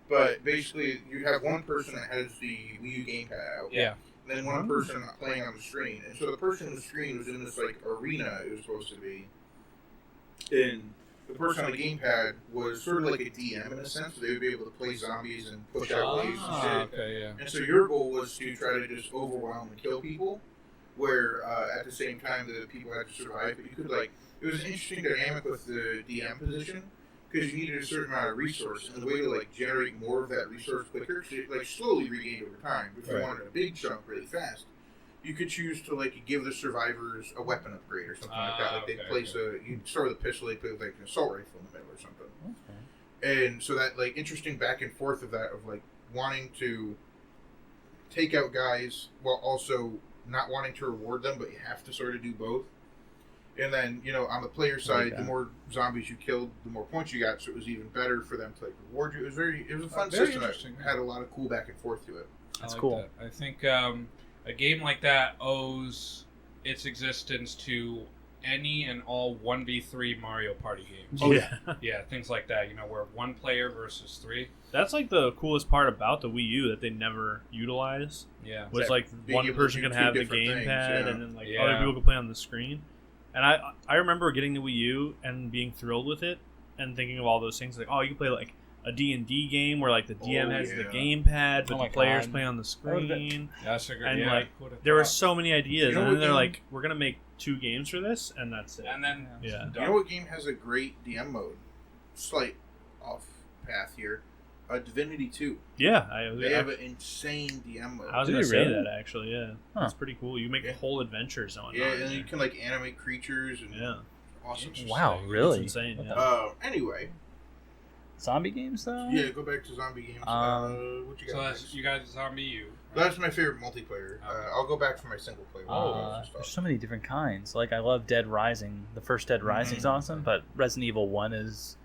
B: But basically, you have one person that has the Wii U gamepad out.
D: Yeah.
B: And then one person playing on the screen. And so the person on the screen was in this like arena it was supposed to be. And the person on the gamepad was sort of like a DM in a sense. So they would be able to play zombies and push out waves and shit.
D: Okay, yeah.
B: And so your goal was to try to just overwhelm and kill people, where at the same time the people had to survive. But you could like, it was an interesting dynamic with the DM position because you needed a certain amount of resource, and the way to like generate more of that resource quicker, so it like slowly regained over time. If you wanted a big chunk really fast, you could choose to like give the survivors a weapon upgrade or something like that. Like they'd place you'd start with a pistol, they'd put like an assault rifle in the middle or something. Okay. And so that like interesting back and forth of that of like wanting to take out guys while also not wanting to reward them, but you have to sort of do both. And then, on the player side, the more zombies you killed, the more points you got, so it was even better for them to like reward you. It was a fun system that had a lot of cool back and forth to it.
C: That's cool.
D: That. I think a game like that owes its existence to any and all 1v3 Mario Party games.
A: Oh, yeah.
D: Yeah, things like that, where one player versus 3.
A: That's like the coolest part about the Wii U that they never utilize.
D: Yeah.
A: Was like one person can have the gamepad and then like other people can play on the screen. And I remember getting the Wii U and being thrilled with it and thinking of all those things like, oh, you can play like a D&D game where like the DM has the gamepad, but the players play on the screen.
D: That's a good,
A: and like there were so many ideas, and then they're like, we're gonna make 2 games for this, and that's it.
D: And then
B: you know what game has a great DM mode? Slight off path here. Divinity 2.
A: Yeah,
B: they have an insane DM mode.
A: I was gonna say that actually. Yeah, that's pretty cool. You make a whole adventure zone.
B: Yeah, and you can like animate creatures and awesome.
C: Wow, really?
A: It's insane.
B: Anyway.
C: Zombie games, though?
B: Yeah, go back to zombie games. What you got?
D: So that's, you guys Zombie U.
B: Right? That's my favorite multiplayer. I'll go back for my single player.
C: There's so many different kinds. Like, I love Dead Rising. The first Dead Rising is awesome, but Resident Evil 1 is...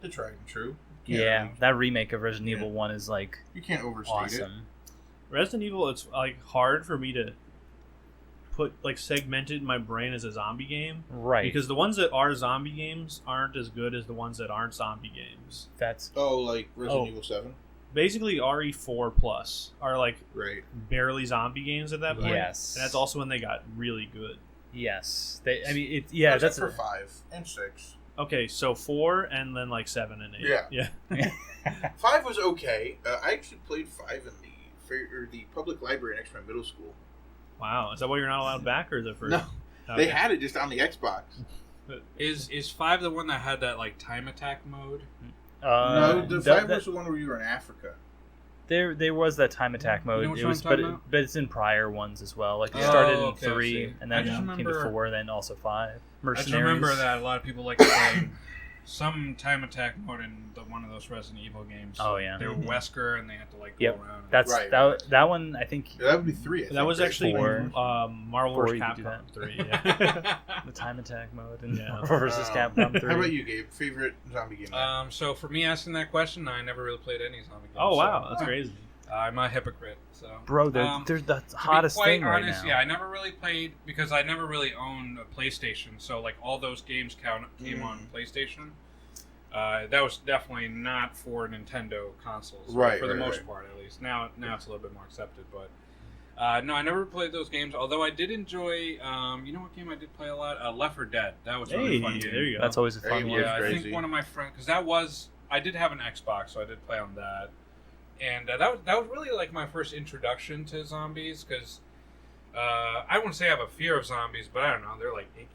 B: The tried and true.
C: That remake of Resident Evil 1 is, like,
B: you can't overstate
C: awesome.
B: It.
A: Resident Evil, it's, like, hard for me to put, like, segmented in my brain as a zombie game.
C: Right.
A: Because the ones that are zombie games aren't as good as the ones that aren't zombie games.
C: That's...
B: like Resident Evil 7?
A: Basically, RE4 Plus are, like, barely zombie games at that point.
C: Yes.
A: And that's also when they got really good.
C: Yes. That's
B: for 5 and 6.
A: Okay, so 4 and then, like, 7 and 8.
B: Yeah. 5 was okay. I actually played 5 in the public library next to my middle school.
A: Wow, is that why you're not allowed back, or is it for...
B: No, they had it just on the Xbox.
D: Is 5 the one that had that like time attack mode?
B: No, the 5 was the one where you were in Africa.
C: There was that time attack mode.
D: You know
C: It was, but it's in prior ones as well. Like it started in 3, and then came to 4, then also 5. Mercenaries.
D: I just remember that a lot of people like to play some time attack mode in one of those Resident Evil games.
C: Oh yeah,
D: they were Wesker, and they had to like
C: go
D: around.
C: That's that one. I think
B: that would be 3.
A: That was actually
C: 4.
A: Marvel vs. Capcom 3. Yeah.
C: The time attack mode and Marvel vs. Capcom 3.
B: How about you, Gabe? Favorite zombie game?
D: So for me asking that question, I never really played any zombie games.
A: Oh wow, that's crazy.
D: I'm a hypocrite. So
C: bro, they're the hottest thing right now.
D: Yeah, I never really played because I never really owned a PlayStation. So like all those games came on PlayStation. That was definitely not for Nintendo consoles,
B: right?
D: For the most part, at least. Now it's a little bit more accepted, but no, I never played those games. Although I did enjoy, you know what game I did play a lot? Left 4 Dead. That was a really fun game.
A: There you go.
C: That's always a fun one.
D: Yeah, I think one of my friends, because I did have an Xbox, so I did play on that, and that was really like my first introduction to zombies. Because I wouldn't say I have a fear of zombies, but I don't know, they're like icky.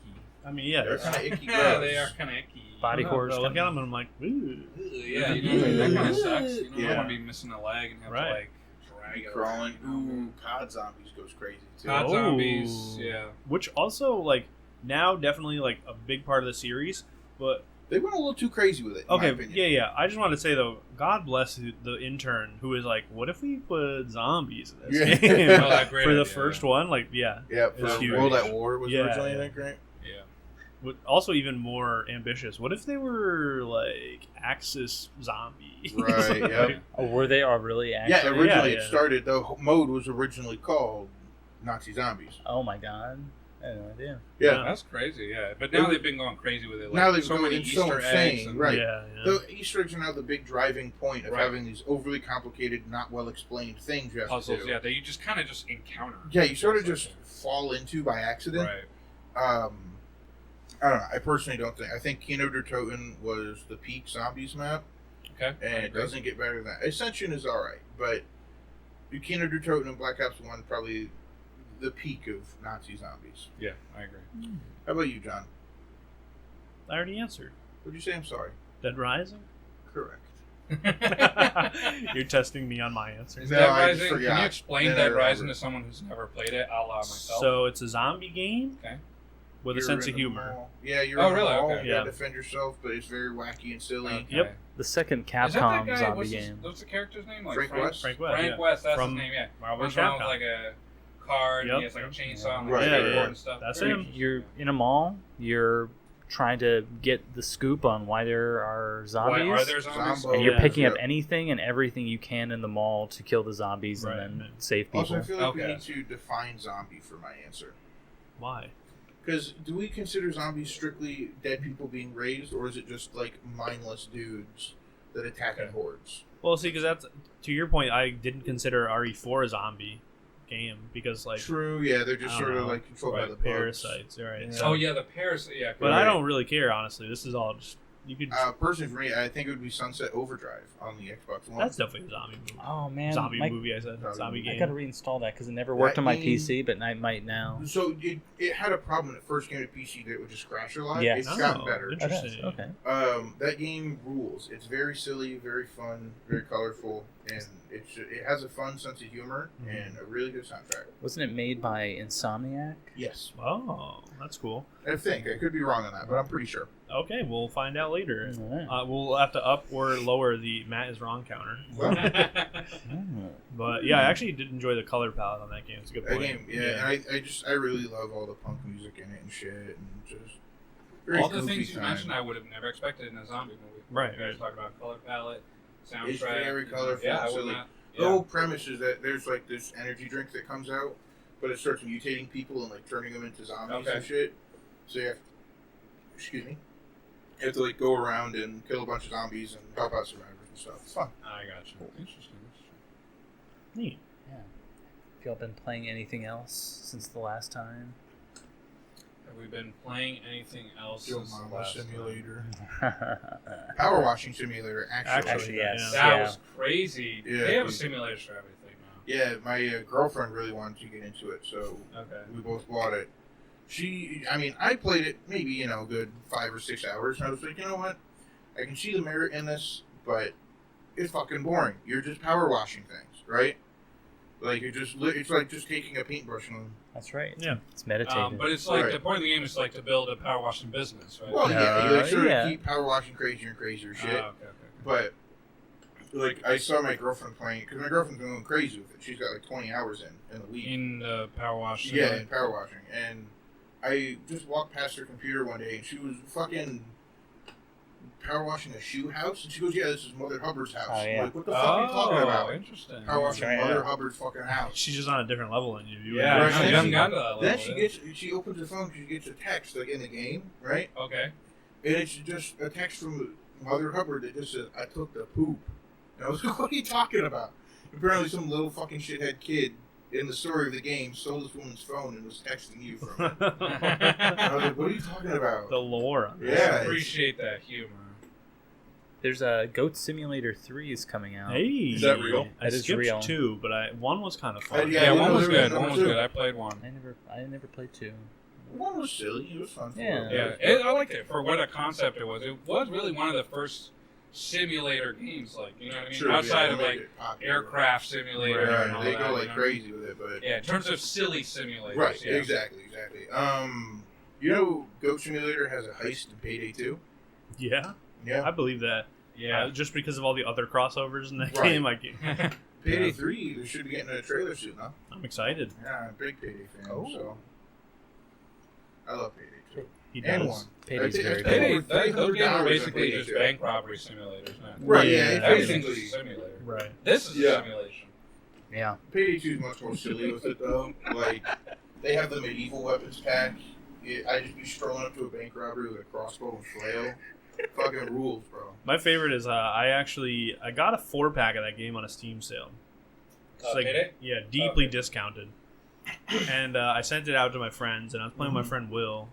A: I mean, yeah,
B: they're kind of icky.
D: Yeah, they are kind of icky.
C: Body horror.
A: I look at them and I'm like, ooh.
D: Yeah, that kind of sucks. You don't want to be missing a leg and have to like drag it
B: crawling. Ooh, COD zombies goes crazy too.
D: COD zombies, yeah.
A: Which also like now definitely like a big part of the series, but
B: they went a little too crazy with it.
A: Okay, yeah. I just want to say though, God bless the intern who was like, "What if we put zombies in this game?" For the first one, like,
B: yeah, for World at War was originally, I think, right?
A: Yeah. But also even more ambitious. What if they were like Axis zombies?
B: Right. Yeah.
C: Oh, were they really Axis?
B: Yeah. Originally, it started. The mode was originally called Nazi Zombies.
C: Oh my god. I had no idea.
B: Yeah,
D: that's crazy. Yeah, but now they've been going crazy with it. Like,
B: now they've
D: so many Easter eggs,
B: right? The Easter eggs are now the big driving point of having these overly complicated, not well explained things you have
D: puzzles.
B: To do.
D: Yeah, that you just kind of encounter.
B: Yeah, you sort of just fall into by accident.
D: Right.
B: I don't know. I personally don't think. I think Kino der Toten was the peak zombies map.
D: Okay.
B: And it doesn't get better than that. Ascension is alright, but Kino der Toten and Black Ops 1 probably the peak of Nazi zombies.
D: Yeah, I agree.
B: How about you, John?
A: I already answered.
B: What'd you say? I'm sorry.
A: Dead Rising?
B: Correct.
A: You're testing me on my answers.
B: No,
D: Dead Rising, can you explain Dead Rising to someone who's never played it, a la myself?
A: So it's a zombie game with a sense of humor.
B: Yeah, you're in the mall.
D: Okay.
B: You gotta defend yourself, but it's very wacky and silly.
D: Okay.
A: Yep.
C: The second Capcom zombie game.
D: What's the character's name?
B: Like Frank West?
A: Frank West.
D: Frank West, that's
A: From
D: his name, yeah.
A: Marvel vs.
D: Capcom.
A: Capcom.
D: Like a card, and he has like a chainsaw and
B: Right.
D: and stuff.
A: That's
D: Very
A: him.
C: You're in a mall. You're trying to get the scoop on why there are zombies.
D: Why are there zombies?
C: And you're picking up anything and everything you can in the mall to kill the zombies and then save people.
B: Also, I feel like we need to define zombie for my answer.
A: Why?
B: Because do we consider zombies strictly dead people being raised, or is it just like mindless dudes that attack in hordes?
A: Well, see, because that's to your point. I didn't consider RE4 a zombie game because, like,
B: true, yeah, they're just sort of like controlled by the
A: parasites, right?
B: Yeah.
A: So,
D: the parasites, yeah.
A: But I don't really care, honestly. This is all just you could.
B: Personally, for me, I think it would be Sunset Overdrive on the Xbox One.
A: That's definitely a zombie movie.
C: Oh man,
A: zombie movie. I said zombie game.
C: I gotta reinstall that because it never worked on my PC, but I might now.
B: So it had a problem when it first came to PC that it would just crash a lot.
C: Yeah.
B: It's gotten better.
A: Interesting.
C: Okay.
B: That game rules. It's very silly, very fun, very colorful, and it has a fun sense of humor and a really good soundtrack.
C: Wasn't it made by Insomniac?
B: Yes.
A: Oh, that's cool.
B: I think I could be wrong on that, but I'm pretty sure.
A: Okay, we'll find out later.
C: Right.
A: We'll have to up or lower the Matt is wrong counter.
B: Well,
A: but yeah, I actually did enjoy the color palette on that game. It's a good point.
B: That game, yeah. And I really love all the punk music in it and shit, and just very
D: all the things you
B: time.
D: mentioned, I would have never expected in a zombie movie.
A: Right.
D: You guys talk about color palette, soundtrack.
B: It's very colorful.
D: Yeah,
B: and silly. The whole premise is that there's like this energy drink that comes out, but it starts mutating people and like turning them into zombies and shit. So you have, you have to like go around and kill a bunch of zombies and help out survivors and stuff. It's fun.
D: I got you. Interesting.
A: Neat.
C: Yeah. Have y'all been playing anything else since the last time?
D: Have we been playing anything else
B: Joe
D: since the
B: Mama
D: last
B: Simulator. Power washing simulator, actually.
C: yes.
D: That was crazy.
B: Yeah,
D: they have simulators for everything now.
B: Yeah, my girlfriend really wanted to get into it, so we both bought it. I played it maybe, a good 5 or 6 hours, and I was like, you know what? I can see the merit in this, but it's fucking boring. You're just power washing things, right? Like it's like just taking a paintbrush and.
C: That's right.
A: Yeah,
C: it's meditative.
D: But it's like the point of the game is like to build a power washing business, right?
B: Well, yeah, you like sort of keep power washing crazier and crazier shit.
D: Okay.
B: But like I saw my girlfriend playing because my girlfriend's been going crazy with it. She's got like 20 hours in the week.
D: In power washing.
B: Yeah, in power washing, and I just walked past her computer one day and she was fucking power washing a shoe house, and she goes, "Yeah, this is Mother Hubbard's house."
C: Oh, yeah.
B: I'm like, what the fuck are you talking about?
D: Interesting.
B: Power washing Mother Hubbard's fucking house.
A: She's just on a different level than you.
D: Yeah,
B: Right.
D: she hasn't gotten to that level.
B: Then she opens her phone, she gets a text like in the game, right?
D: Okay.
B: And it's just a text from Mother Hubbard that just says, "I took the poop." And I was like, "What are you talking about?" Apparently, some little fucking shithead kid in the story of the game stole this woman's phone and was texting you from it. And I was like, "What are you talking about?"
A: The lore.
B: Yeah,
D: I appreciate that humor.
C: There's a Goat Simulator 3 is coming out.
A: Hey,
B: Is that real?
A: I
C: That is
A: skipped
C: real.
A: 2, but one was kind of fun.
D: Yeah, one was good.
B: Number
D: One was
B: two.
D: good. I played one.
C: I never played 2.
B: One was silly. It was fun.
C: Yeah.
D: I liked it for what a concept it was. It was really one of the first simulator games, like, you know what I mean?
B: Sure,
D: Outside
B: yeah,
D: of
B: they
D: like
B: make it popular.
D: aircraft simulator
B: Right,
D: and all
B: they
D: that.
B: go
D: you
B: like
D: know?
B: crazy with it, but
D: Yeah, in terms of silly simulators.
B: right,
D: yeah.
B: exactly. You know, Goat Simulator has a heist in Payday 2.
A: Yeah,
B: Yeah,
A: I believe that.
D: Yeah.
A: Just because of all the other crossovers in that
B: Right.
A: game,
B: Payday 3. They should be getting a trailer soon, huh?
A: I'm excited.
B: Yeah, I'm a big Payday fan.
C: Oh.
B: So I love Payday 2
A: He
B: and
A: does.
B: 1.
C: Payday's
B: I
C: very
B: think
C: good.
D: Payday,
B: over
D: those games are
B: $300
D: basically
B: on
D: just
B: Payday
D: bank robbery simulators, man.
B: Right,
A: Yeah,
B: yeah, it's
D: Everything's
B: basically
D: just a simulator.
A: Right.
D: This is
B: Yeah.
D: a simulation.
C: Yeah.
B: Payday 2 is much more silly with it though. Like they have the medieval weapons pack. I just be strolling up to a bank robbery with a crossbow and flail. Fucking rules, bro.
A: My favorite is I got a 4-pack of that game on a Steam sale. It's
D: Payday?
A: yeah, deeply
D: Okay.
A: discounted. And I sent it out to my friends, and I was playing with my friend Will.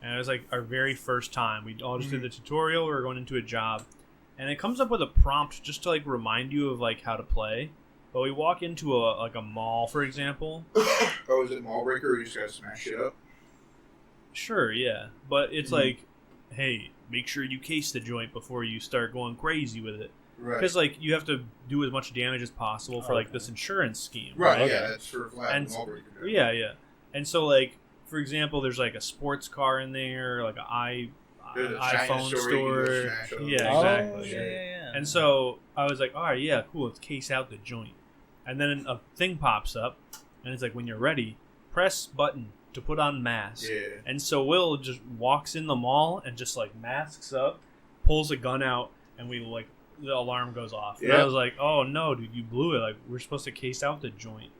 A: And it was like our very first time. We all just did the tutorial. We were going into a job, and it comes up with a prompt just to like remind you of like how to play. But we walk into a mall, for example.
B: Oh, is it Mall Breaker or you just gotta smash it up?
A: Sure, yeah, but it's like, hey, make sure you case the joint before you start going crazy with it.
B: Right.
A: Because like you have to do as much damage as possible for like this insurance scheme.
B: Right,
C: Okay.
B: yeah, that's for Vlad
A: And
B: Mall Breaker.
A: Yeah. And so like, for example, there's like a sports car in there, like
B: There's a China
A: iPhone
B: store
A: store.
B: you can go smash up.
A: Yeah,
C: Oh,
A: exactly.
C: yeah.
A: And so I was like, all right, yeah, cool, let's case out the joint. And then a thing pops up, and it's like, when you're ready, press button to put on mask.
B: Yeah.
A: And so Will just walks in the mall and just like masks up, pulls a gun out, and we like the alarm goes off. And
B: Yeah.
A: I was like, oh no, dude, you blew it. Like we're supposed to case out the joint.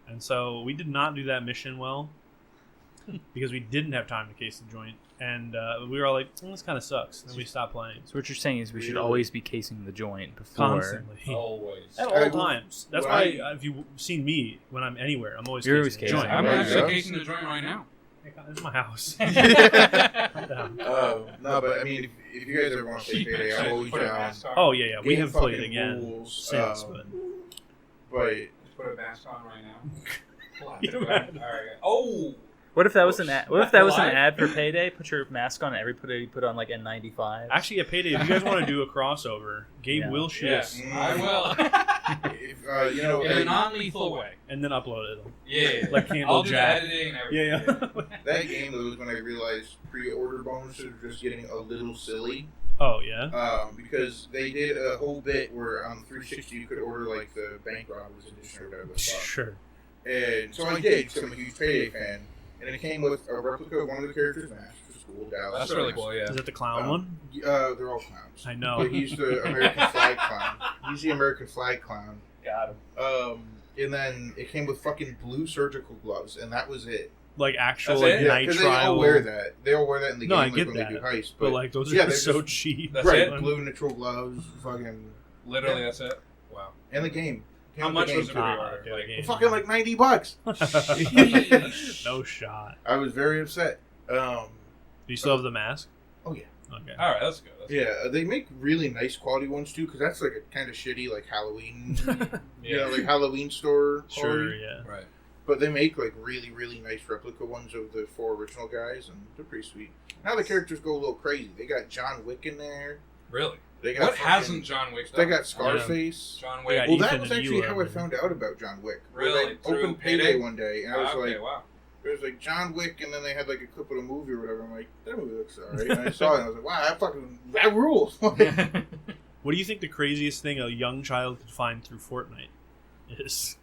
A: And so we did not do that mission well because we didn't have time to case the joint. And we were all like, this kind of sucks. And we stopped playing.
C: So what you're saying is we should
B: Really?
C: always be casing the joint before.
A: Constantly.
D: Always.
A: At
B: I
A: all
B: will-
A: times. That's
B: well,
A: why
B: I-
A: if you've seen me when I'm anywhere, I'm always
C: You're
A: casing
C: always
A: the
C: casing.
A: joint.
D: I'm
B: There you
D: actually
B: go.
D: casing the joint right now.
A: This is my house.
B: No, but I mean, if you guys ever want to play Payday, I'm always
D: Put a
B: down.
D: mask on.
A: Oh yeah. We
B: Game
A: have played
B: fucking
A: again
B: rules,
A: since,
B: but
D: Just put a mask on right now.
A: You
D: All right. Oh!
C: What if that was an ad? What if that was an
D: Live?
C: ad for Payday? Put your mask on. Everybody put on like N95.
A: actually at Payday, if you guys want to do a crossover, Gabe
C: Yeah.
A: will shoot
D: Yes,
A: us
D: I will.
B: if, you know,
D: In a non-lethal way.
A: and then upload it.
D: Yeah.
A: Like Candle
D: I'll do the
A: Jack.
D: editing and everything.
A: Yeah.
B: that game though was when I realized pre-order bonuses are just getting a little silly.
A: Oh yeah.
B: Because they did a whole bit where on the 360 you could order like the bank robbers edition or whatever the fuck.
A: Sure.
B: And so I did because I'm a huge Payday fan. And it came with a replica of one of the characters' masks, which is cool. Dallas.
D: That's really cool, yeah.
A: Is it the clown one?
B: They're all clowns.
A: I know.
B: But he's the American flag clown. He's the American flag clown.
C: Got him.
B: And then it came with fucking blue surgical gloves, and that was it.
A: Like actual
D: That's it?
A: like,
B: Yeah,
A: night
B: because they all
A: trial.
B: wear that. They all wear that in the
A: No,
B: game
A: I
B: like,
A: get
B: when
A: that.
B: they do heists.
A: But like those are
B: yeah, they're
A: so
B: just-
A: cheap.
D: That's
B: right,
D: it?
B: blue neutral gloves, fucking,
D: Literally, that's it. Wow.
B: and the game.
D: How
B: And the
D: much
B: game
D: was it
B: too.
D: pre-order?
A: dude,
D: Like,
A: game.
B: Fucking like $90.
A: No shot.
B: I was very upset.
A: Do you still have the mask?
B: Oh yeah.
A: Okay.
D: all right, that's good. That's good.
B: Yeah, they make really nice quality ones too, because that's like a kind of shitty like Halloween, you know, like Halloween store
A: Sure.
B: quality.
A: Yeah.
D: Right.
B: But they make like really, really nice replica ones of the 4 original guys, and they're pretty sweet. Now the characters go a little crazy. They got John Wick in there.
D: Really?
B: What
D: hasn't John Wick done?
B: They got Scarface.
D: John Wick.
B: Well, that was actually how I found out about John Wick.
D: Really?
B: They opened Payday one day, and I was like,
D: wow.
B: It was like John Wick, and then they had like a clip of the movie or whatever. I'm like, that movie looks alright. And I saw it, and I was like, wow, that rules.
A: What do you think the craziest thing a young child could find through Fortnite is?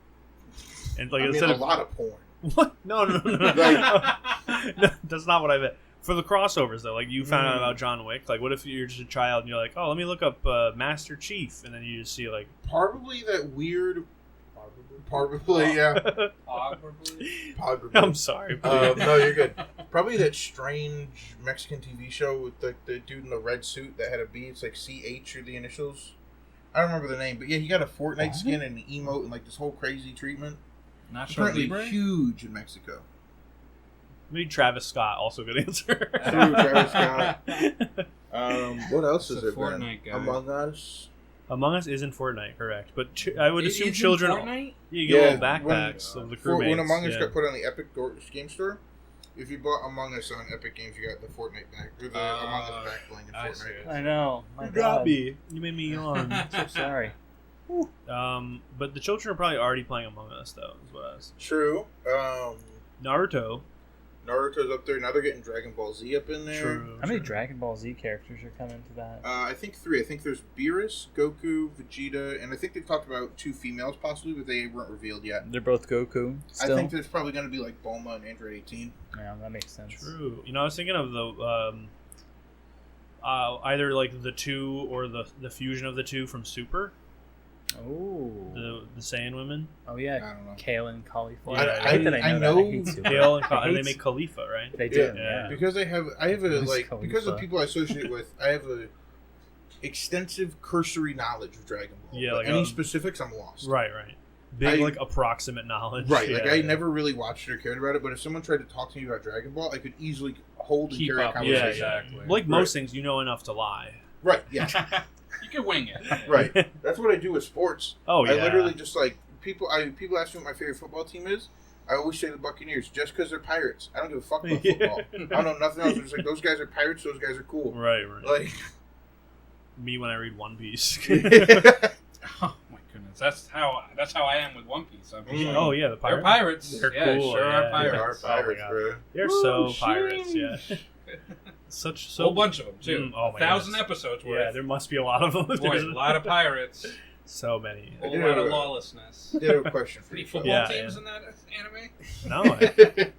A: And like,
B: a lot of porn.
A: What? No. No, that's not what I meant. For the crossovers, though, like you found out about John Wick. Like, what if you're just a child and you're like, oh, let me look up Master Chief, and then you just see like
B: probably that weird. Probably, yeah.
A: I'm sorry.
B: No, you're good. Probably that strange Mexican TV show with the dude in the red suit that had a B. It's like CH or the initials. I don't remember the name, but yeah, he got a Fortnite skin and an emote and like this whole crazy treatment. Apparently huge in Mexico.
A: Maybe Travis Scott, also good answer.
B: True, Travis Scott. What else is there
D: Fortnite
B: been? Among Us.
A: Among Us isn't Fortnite, correct? But I would assume children.
D: Fortnite?
A: You get little backpacks of the crewmates.
B: When Among Us got put on the Epic Game Store, if you bought Among Us on Epic Games, you got the Fortnite back or the Among Us back bling in Fortnite.
C: I know.
A: You got me. You made me yawn.
C: So sorry.
A: But the children are probably already playing Among Us, though. Is what I was.
B: True. Naruto's up there. Now they're getting Dragon Ball Z up in there.
A: True.
C: How many Dragon Ball Z characters are coming to that?
B: I think 3. I think there's Beerus, Goku, Vegeta, and I think they've talked about 2 females possibly, but they weren't revealed yet.
C: They're both Goku still?
B: I think there's probably going to be like Bulma and Android 18.
C: Yeah, that makes sense.
A: True. You know, I was thinking of the either like the 2 or the fusion of the 2 from Super.
C: Oh,
A: the Saiyan women.
C: Oh yeah,
B: I don't know.
C: Kale and cauliflower.
B: I know
A: Kale and they make Khalifa, right?
C: They do.
A: Yeah.
B: Because I have because of people I associate with, I have a extensive cursory knowledge of Dragon Ball.
A: Yeah,
B: but
A: like
B: any specifics, I'm lost.
A: Right. Big like approximate knowledge.
B: Right, like I never really watched it or cared about it, but if someone tried to talk to me about Dragon Ball, I could easily hold and carry a conversation.
A: Yeah, exactly. Like most things, you know enough to lie.
B: Right. Yeah.
D: You can wing it.
B: Right. That's what I do with sports.
A: Oh, yeah.
B: I literally just like people ask me what my favorite football team is. I always say the Buccaneers just because they're Pirates. I don't give a fuck about football. I don't know nothing else. I'm just like, those guys are Pirates, those guys are cool.
A: Right.
B: Like
A: me when I read One Piece.
D: Oh my goodness. That's how I am with One Piece. I'm just like,
A: oh yeah, the pirates.
D: They're pirates.
A: They're
D: cool.
A: Sure
D: are pirates.
B: They are pirates, bro.
A: They're so pirates, yeah. A
D: whole bunch of them too. 1,000 episodes worth.
A: Yeah, there must be a lot of them.
D: Boy, a lot of pirates.
A: So many.
D: A whole lot of lawlessness.
B: I did have a question for
D: Any
B: you.
D: football teams in that anime?
A: No.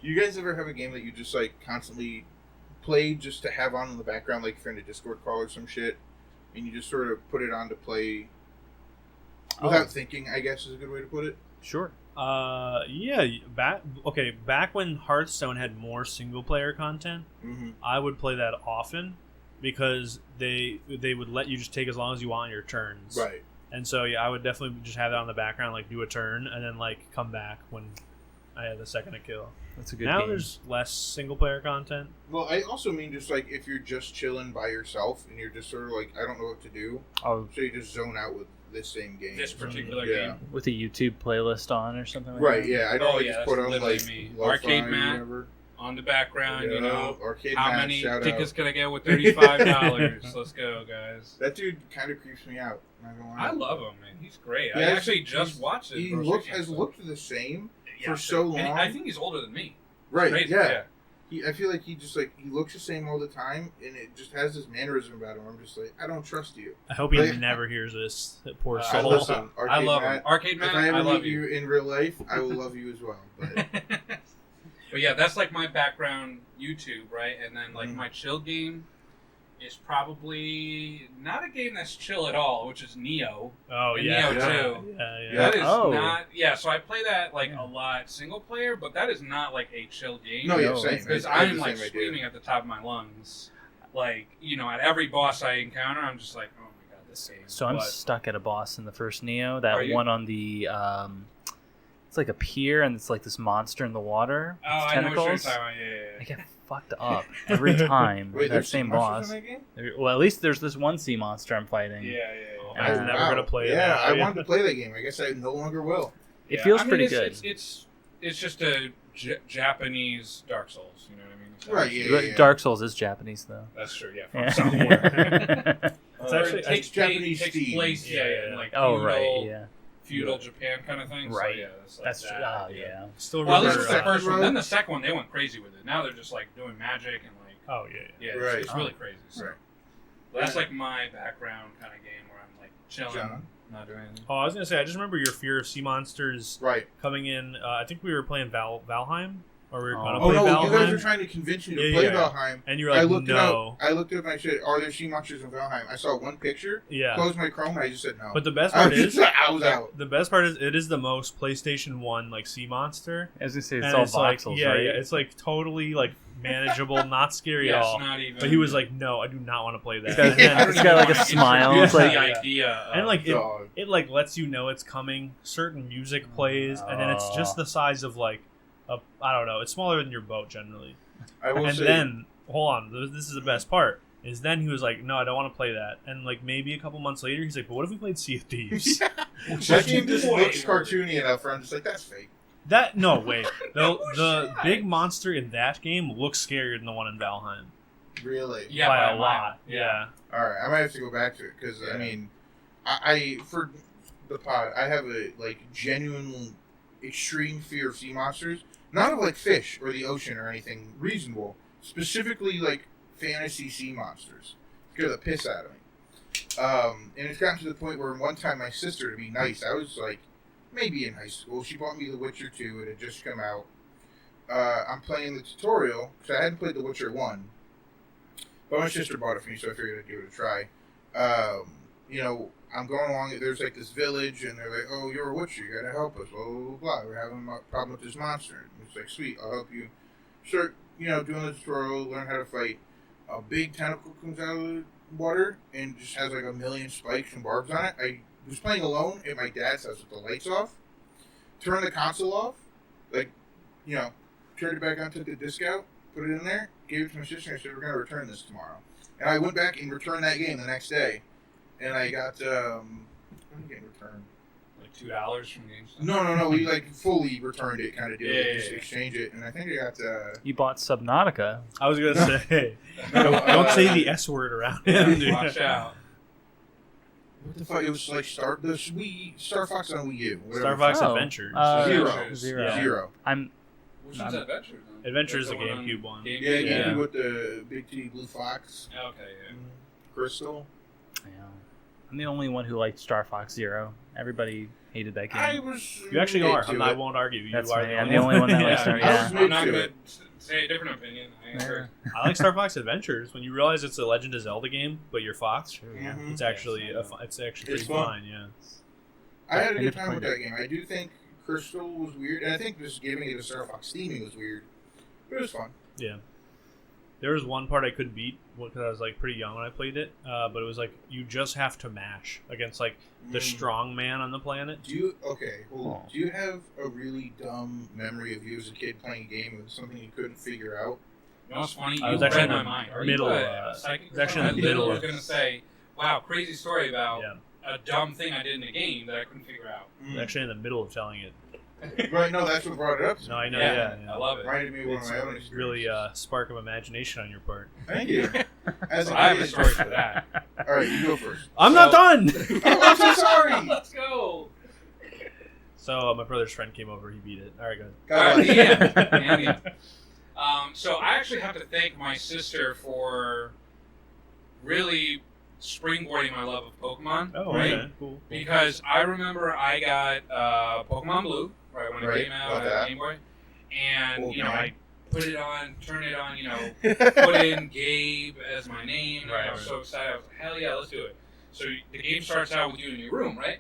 B: You guys ever have a game that you just like constantly play just to have on in the background, like if you're in a Discord call or some shit, and you just sort of put it on to play without thinking, I guess is a good way to put it?
C: Sure.
A: Yeah. Back when Hearthstone had more single player content, I would play that often because they would let you just take as long as you want on your turns.
B: Right.
A: And so yeah, I would definitely just have that on the background, like do a turn and then like come back when I had the second to kill.
C: That's a good
A: Now
C: game.
A: there's less single player content.
B: Well, I also mean just like if you're just chilling by yourself and you're just sort of like, I don't know what to do, so you just zone out with this same game.
D: This particular game.
C: With a YouTube playlist on or something like
B: right,
C: that?
B: yeah. I don't just put on like
D: me.
B: lo-fi
D: Arcade
B: or
D: Matt
B: whatever.
D: On the background, you know.
B: Arcade
D: how
B: Matt,
D: many
B: shout
D: tickets
B: out.
D: can I get with $35? Let's go, guys.
B: That dude kind of creeps me out. Not gonna lie.
D: I love him, man. He's great.
B: Yeah,
D: I actually just watched it.
B: He has looked the same for so long.
D: And I think he's older than me.
B: Right,
D: Crazy,
B: yeah. I feel like he just like he looks the same all the time, and it just has this mannerism about him. I'm just like, I don't trust you.
A: I hope he never hears this. That poor soul.
B: Listen,
D: I love him. Arcade Matt,
B: if I ever
D: I love
B: meet you in real life, I will love you as well. But
D: but yeah, that's like my background YouTube, right? And then like my chill game is probably not a game that's chill at all, which is Neo.
A: Oh
D: and
A: yeah,
D: Neo 2.
A: Yeah.
D: That is not. Yeah, so I play that like a lot single player, but that is not like a chill game.
B: No, yeah, same.
D: Because I'm like screaming at the top of my lungs, like at every boss I encounter, I'm just like, oh my god, this game.
C: So I'm stuck at a boss in the first Neo. That one on the it's like a pier, and it's like this monster in the water.
D: Oh, I know what you're talking about. Yeah.
C: I get fucked up every time.
B: Wait,
C: that same boss.
B: In that game?
C: Well, at least there's this one sea monster I'm fighting.
D: Yeah.
A: I was never gonna play that.
B: Yeah, I wanted to play that game. I guess I no longer will.
C: It feels pretty good.
D: It's just a Japanese Dark Souls. You know what I mean? So
B: Right. Yeah.
C: Dark Souls is Japanese though.
D: That's true. Yeah. From somewhere.
A: It's actually
D: it takes
B: Japanese
D: takes
B: theme.
D: place. Yeah. Like feudal Japan kind of thing.
C: Right.
D: So, yeah, that's like
C: That's true.
D: that.
C: Oh yeah.
A: Still
D: Well, at
A: remember.
D: least it's the first one. Then the second one, they went crazy with it. Now they're just like doing magic and like.
A: Oh yeah.
D: Yeah. It's really crazy. So.
B: Right.
D: That's like my background kind of game where I'm like chilling,
B: John?
D: not doing anything.
A: Oh, I was gonna say, I just remember your fear of sea monsters
B: Right.
A: coming in. I think we were playing Valheim, or we were gonna
B: Oh
A: play
B: no!
A: Valheim.
B: You guys were trying to convince me to play Valheim.
A: And you were like,
B: I looked
A: no.
B: it up. I looked it up and I said, "Are there sea monsters in Valheim?" I saw one picture.
A: Yeah.
B: Closed my Chrome and I just said no.
A: But the best part is,
B: I was out.
A: the best part is, it is the most PlayStation 1 like sea monster.
C: As you say, it's
A: And
C: all
A: it's like,
C: voxels,
A: yeah,
C: right?
A: yeah, it's like totally like manageable, not scary at all.
D: Not even.
A: But he was like, no, I do not want to play that.
C: Because
A: And then-
C: it's got like a smile. It's like
D: the idea. Of,
A: and like
B: Dog.
A: it like lets you know it's coming. Certain music plays, and then it's just the size of like I don't know. It's smaller than your boat generally.
B: I will
A: And
B: say,
A: then hold on, this is the best part. Is then he was like, no, I don't want to play that. And like maybe a couple months later, he's like, but what if we played Sea of Thieves?
B: that game just looks cartoony enough for I'm just like, that's fake.
A: That no wait, the big monster in that game looks scarier than the one in Valheim
B: Really?
D: Yeah,
A: by
D: by
A: a
D: a
A: lot.
D: mile.
A: Yeah.
B: All right, I might have to go back to it because I mean, I for the pod, I have a like genuine extreme fear of sea monsters. Not of like fish or the ocean or anything reasonable. Specifically like fantasy sea monsters. Scare the piss out of me. And it's gotten to the point where one time my sister, to be nice, I was like maybe in high school. She bought me The Witcher 2. It had just come out. I'm playing the tutorial because I hadn't played The Witcher 1. But my sister bought it for me, so I figured I'd give it a try. You know, I'm going along. There's like this village, and they're like, "Oh, you're a witcher. You gotta help us." Blah blah blah. Blah. We're having a problem with this monster. And it's like, "Sweet, I'll help you." Start, you know, doing the tutorial, learn how to fight. A big tentacle comes out of the water and just has like a million spikes and barbs on it. I was playing alone at my dad's house with the lights off. Turned the console off, like, you know, turned it back on, took the disc out, put it in there, gave it to my sister, and I said, "We're gonna return this tomorrow." And I went back and returned that game the next day. And I got, what did I get returned?
D: Like $2 from GameStop.
B: No. We like fully returned it, kind of deal.
D: Yeah.
B: Just exchange it. And I think I got,
C: you bought Subnautica.
A: I was gonna say,
B: No,
A: don't say the S word around him. dude.
D: Watch out.
B: what the fuck? It was like Star Fox on Wii U.
A: Star
B: Whatever.
A: Fox
C: Oh.
A: Adventures.
B: Zero.
A: Yeah.
B: Zero.
D: Which one's Adventure? Then?
A: Adventure is the
D: Like one
A: GameCube one.
B: Yeah, you
A: Yeah.
B: do with the big T blue fox.
D: Okay, yeah.
B: Crystal.
C: Yeah. I'm the only one who liked Star Fox Zero. Everybody hated that game.
B: I was.
A: You actually are.
B: into
A: I
B: it.
A: won't argue. You
C: That's
A: are
C: me. I'm the only one that likes Star.
B: I
C: Yeah.
B: was
D: I'm not
B: to
D: going
B: it.
D: to say a different opinion. I agree.
A: I like Star Fox Adventures. When you realize it's a Legend of Zelda game, but you're Fox,
C: True,
B: yeah.
C: yeah.
A: it's actually it's actually
B: It's
A: pretty
B: fun.
A: fun. Yeah.
B: I had a
C: I
B: good
C: never
B: time with
C: played
B: that game. I do think Crystal was weird, and I think just giving it a Star Fox theming was weird. But it was fun.
A: Yeah. There was one part I couldn't beat because I was like pretty young when I played it, but it was like you just have to mash against like the strong man on the planet.
B: Do you hold on.
C: Oh.
B: Do you have a really dumb memory of you as a kid playing a game with something you couldn't figure out?
D: You know what's funny?
A: I
D: You
A: was actually
D: read
A: in
D: my
A: the
D: mind. Are
A: middle,
D: you a psychic?
A: it was actually in
D: I
A: the
D: literally
A: middle
D: was
A: of-
D: going to say, wow, crazy story about
A: Yeah.
D: a dumb thing I did in a game that I couldn't figure out.
A: I was actually in the middle of telling it.
B: Right, no, that's what brought it up.
A: No, I know.
D: Yeah,
A: Yeah.
D: I love it.
B: Reminded me of one of
A: It's
B: my own
A: it's really
B: experiences.
A: spark of imagination on your part.
B: Thank you. As
D: So
B: a
D: I have a
B: kid-
D: story for that.
B: All right, you go first.
A: I'm not
D: So-
A: done.
B: Oh, I'm so sorry.
D: Let's go.
A: So my brother's friend came over. He beat it. All right, go
B: God bless you.
D: Yeah. So I actually have to thank my sister for really springboarding my love of Pokemon.
A: Oh,
D: right?
A: okay, cool.
D: Because I remember I got Pokemon Blue right when it
B: Right,
D: came out
B: love
D: on
B: that.
D: Game Boy, and
B: Cool
D: you know
B: guy.
D: I put it on, turn it on, you know, put in Gabe as my name. And I was
A: Right.
D: so excited. I was like, hell yeah, let's do it. So the game starts out with you in your room, right?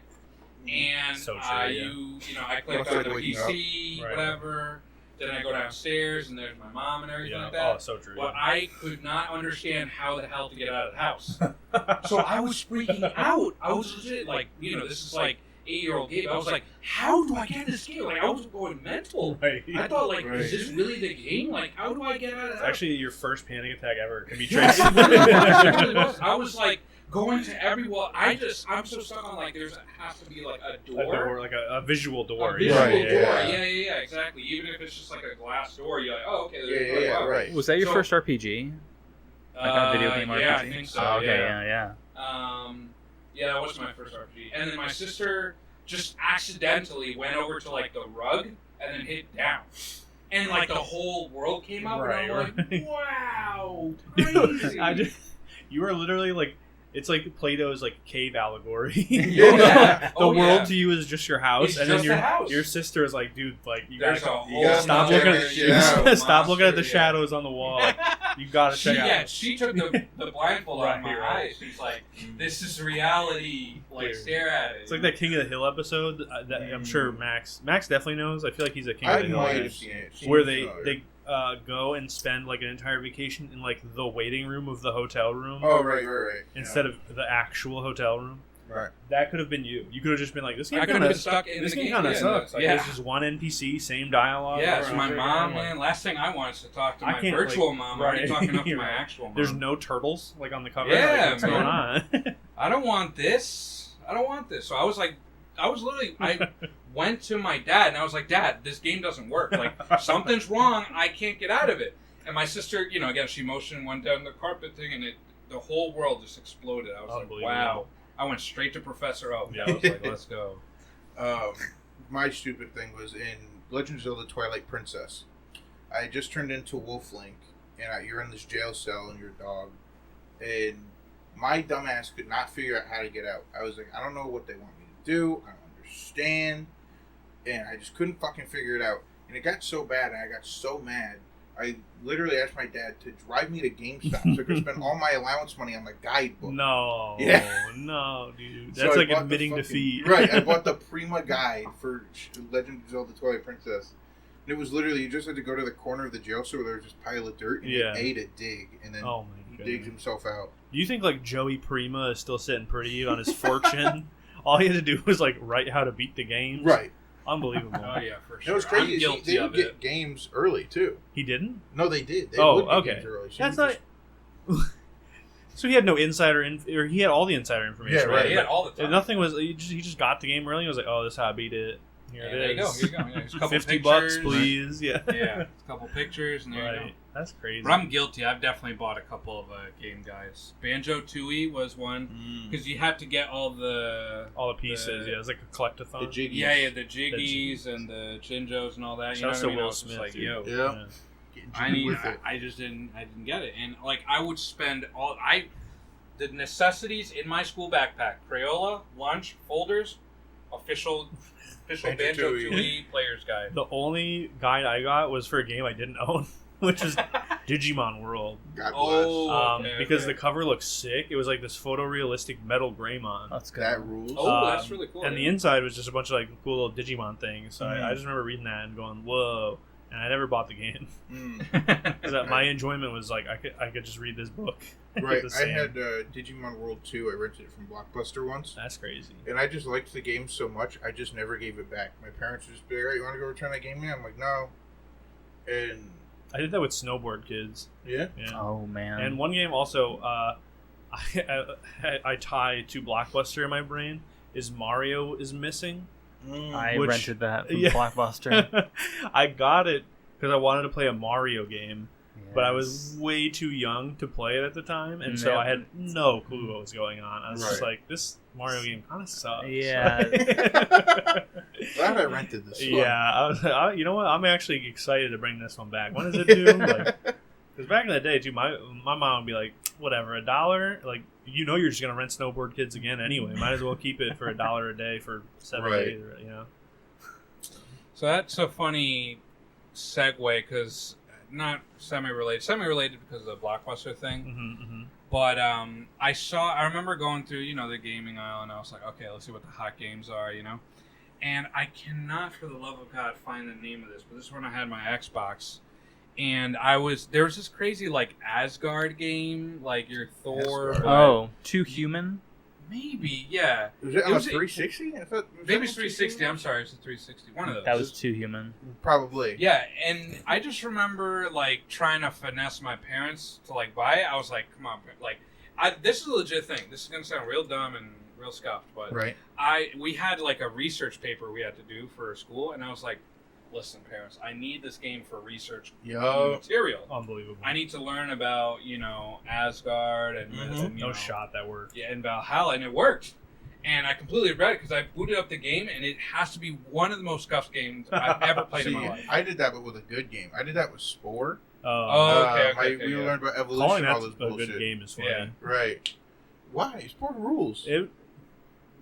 D: And
A: So true, yeah.
D: you know, I click
B: Looks
D: on
B: like
D: the
B: waking
D: PC,
A: up. Right.
D: whatever. Then I go downstairs and there's my mom and everything
A: Yeah.
D: like that.
A: Oh, so true.
D: But I could not understand how the hell to get out of the house. So I was freaking out. I was legit like, you know, this is like 8-year-old Gabe. I was like, how do I get this game? Like, I was going mental.
A: Right.
D: I thought, like,
B: Right.
D: is this really the game? Like, how do I get out of the
A: It's
D: house?
A: actually your first panic attack ever. It can be
D: Yeah,
A: traced.
D: it really was. I was like going to everyone. I'm so stuck on like has to be like a door,
A: like a visual door.
D: A visual door. Yeah, exactly. Even if it's just like a glass door, you're like, oh, okay.
B: Right.
C: Was that your first RPG? Like a video game RPG?
D: Yeah, I think so.
C: Oh, okay, yeah.
D: Yeah, that was my first RPG. And then my sister just accidentally went over to like the rug and then hit down. And like the whole world came up, and I'm like, wow, crazy.
A: You are literally like, it's like Plato's like cave allegory.
D: Yeah.
A: The world to you is just your house,
D: it's
A: and
D: just
A: then
D: the house.
A: your sister is like, dude, like you
D: There's
A: gotta stop looking at the shadows on the wall. Like, you gotta check out.
D: Yeah, she took the blindfold off my eyes. She's like, this is reality. Like, stare at it.
A: It's like that King of the Hill episode that I'm sure Max definitely knows. I feel like he's a King of the Hill.
B: I might have seen it.
A: Where they go and spend like an entire vacation in like the waiting room of the hotel room.
B: Oh, right.
A: Instead of the actual hotel room.
B: Right.
A: That could have been you. You could have just been like, this game
D: kind of stuck in
A: this
D: the
A: game kind of sucks. Like,
D: yeah.
A: There's just one NPC, same dialogue.
D: Yeah, so my mom, man, last thing I want is to talk to my virtual mom. I'm already talking up to my actual mom.
A: There's no turtles like on the cover.
D: Yeah,
A: like, what's going on?
D: I don't want this. So I I went to my dad and I was like, Dad, this game doesn't work. Like, something's wrong. I can't get out of it. And my sister, again, she motioned, went down the carpet thing, and the whole world just exploded. I was like, wow. I went straight to Professor Oak. Yeah, I was like, let's go.
B: My stupid thing was in Legend of Zelda Twilight Princess. I just turned into Wolflink, and you're in this jail cell and your dog, and my dumbass could not figure out how to get out. I was like, I don't know what they want me to do. I don't understand. And I just couldn't fucking figure it out. And it got so bad, and I got so mad, I literally asked my dad to drive me to GameStop so I could spend all my allowance money on the guidebook.
A: No, dude. That's
B: so
A: like admitting defeat.
B: Right, I bought the Prima guide for Legend of Zelda Twilight Princess. And it was literally, you just had to go to the corner of the jail cell where there was just a pile of dirt, and he A to dig, and then he digs himself out.
A: Do you think like Joey Prima is still sitting pretty on his fortune? All he had to do was like write how to beat the game.
B: Right.
A: Unbelievable.
D: Oh yeah, for sure.
B: It was crazy. They would get games early too.
A: He didn't?
B: No, they did. They would get
A: okay.
B: Games early. So
A: that's not. So he had no insider or he had all the insider information.
B: Yeah, right.
D: He had all the time.
A: Nothing was. He just got the game early. And was like, oh, this is how I beat it. Here it is.
D: There you go. Yeah,
A: $50,
D: pictures,
A: please. Yeah.
D: Yeah, a couple pictures, and there you go.
A: That's crazy.
D: But I'm guilty. I've definitely bought a couple of game guides. Banjo-Tooie was one because you had to get all the
A: pieces. Yeah, it was like a collectathon.
B: The jiggies.
D: Yeah, the jiggies and the Jinjos and all that. You know what I mean?
A: Will Smith,
D: like,
A: yo.
B: Yeah.
D: I just didn't get it, and like I would spend the necessities in my school backpack: Crayola, lunch, folders, official Banjo-Tooie player's guide.
A: The only guide I got was for a game I didn't own, which is Digimon World.
B: God bless.
A: Because the cover looks sick. It was like this photorealistic metal Greymon.
C: That's good.
B: That rules.
D: Oh, that's really cool.
A: And the inside was just a bunch of like cool little Digimon things. So I just remember reading that and going, whoa. And I never bought the game. Because my enjoyment was like, I could just read this book.
B: Right. I had Digimon World 2. I rented it from Blockbuster once.
A: That's crazy.
B: And I just liked the game so much, I just never gave it back. My parents would just be like, all right, you want to go return that game? I'm like, no. And
A: I did that with Snowboard Kids.
B: Yeah?
C: Oh, man.
A: And one game also I tie to Blockbuster in my brain is Mario is Missing.
C: I rented that from Blockbuster.
A: I got it because I wanted to play a Mario game, but I was way too young to play it at the time, and so I had no clue what was going on. I was just like, this Mario game kind of sucks.
C: Yeah.
B: Glad I rented this one.
A: Yeah, you know what? I'm actually excited to bring this one back. When does it do? Because back in the day, too, my mom would be like, whatever, $1? Like, you're just going to rent Snowboard Kids again anyway. Might as well keep it for $1 a day for 7 days, you know?
D: So that's a funny segue, because not semi-related because of the Blockbuster thing. But I remember going through, the gaming aisle, and I was like, okay, let's see what the hot games are, And I cannot, for the love of God, find the name of this, but this is when I had my Xbox. And there was this crazy like Asgard game, like your Thor.
C: Oh, Too Human?
D: Maybe, yeah.
B: Was it on 360?
D: Maybe it's 360. I'm sorry, it's a 360. One of those.
C: That was Too Human.
B: Probably.
D: Yeah, and I just remember like trying to finesse my parents to like buy it. I was like, come on, like this is a legit thing. This is gonna sound real dumb and real scuffed, but we had like a research paper we had to do for school, and I was like, listen, parents, I need this game for research material.
A: Unbelievable.
D: I need to learn about, Asgard and
A: no shot that worked.
D: Yeah, and Valhalla, and it worked. And I completely regret it because I booted up the game, and it has to be one of the most scuffed games I've ever played in my life.
B: I did that, but with a good game. I did that with Spore.
D: Okay,
B: we learned about evolution.
A: Calling
B: all
A: that
B: this
A: a
B: bullshit.
A: good game is funny.
D: Yeah.
B: Right. Why? Spore rules.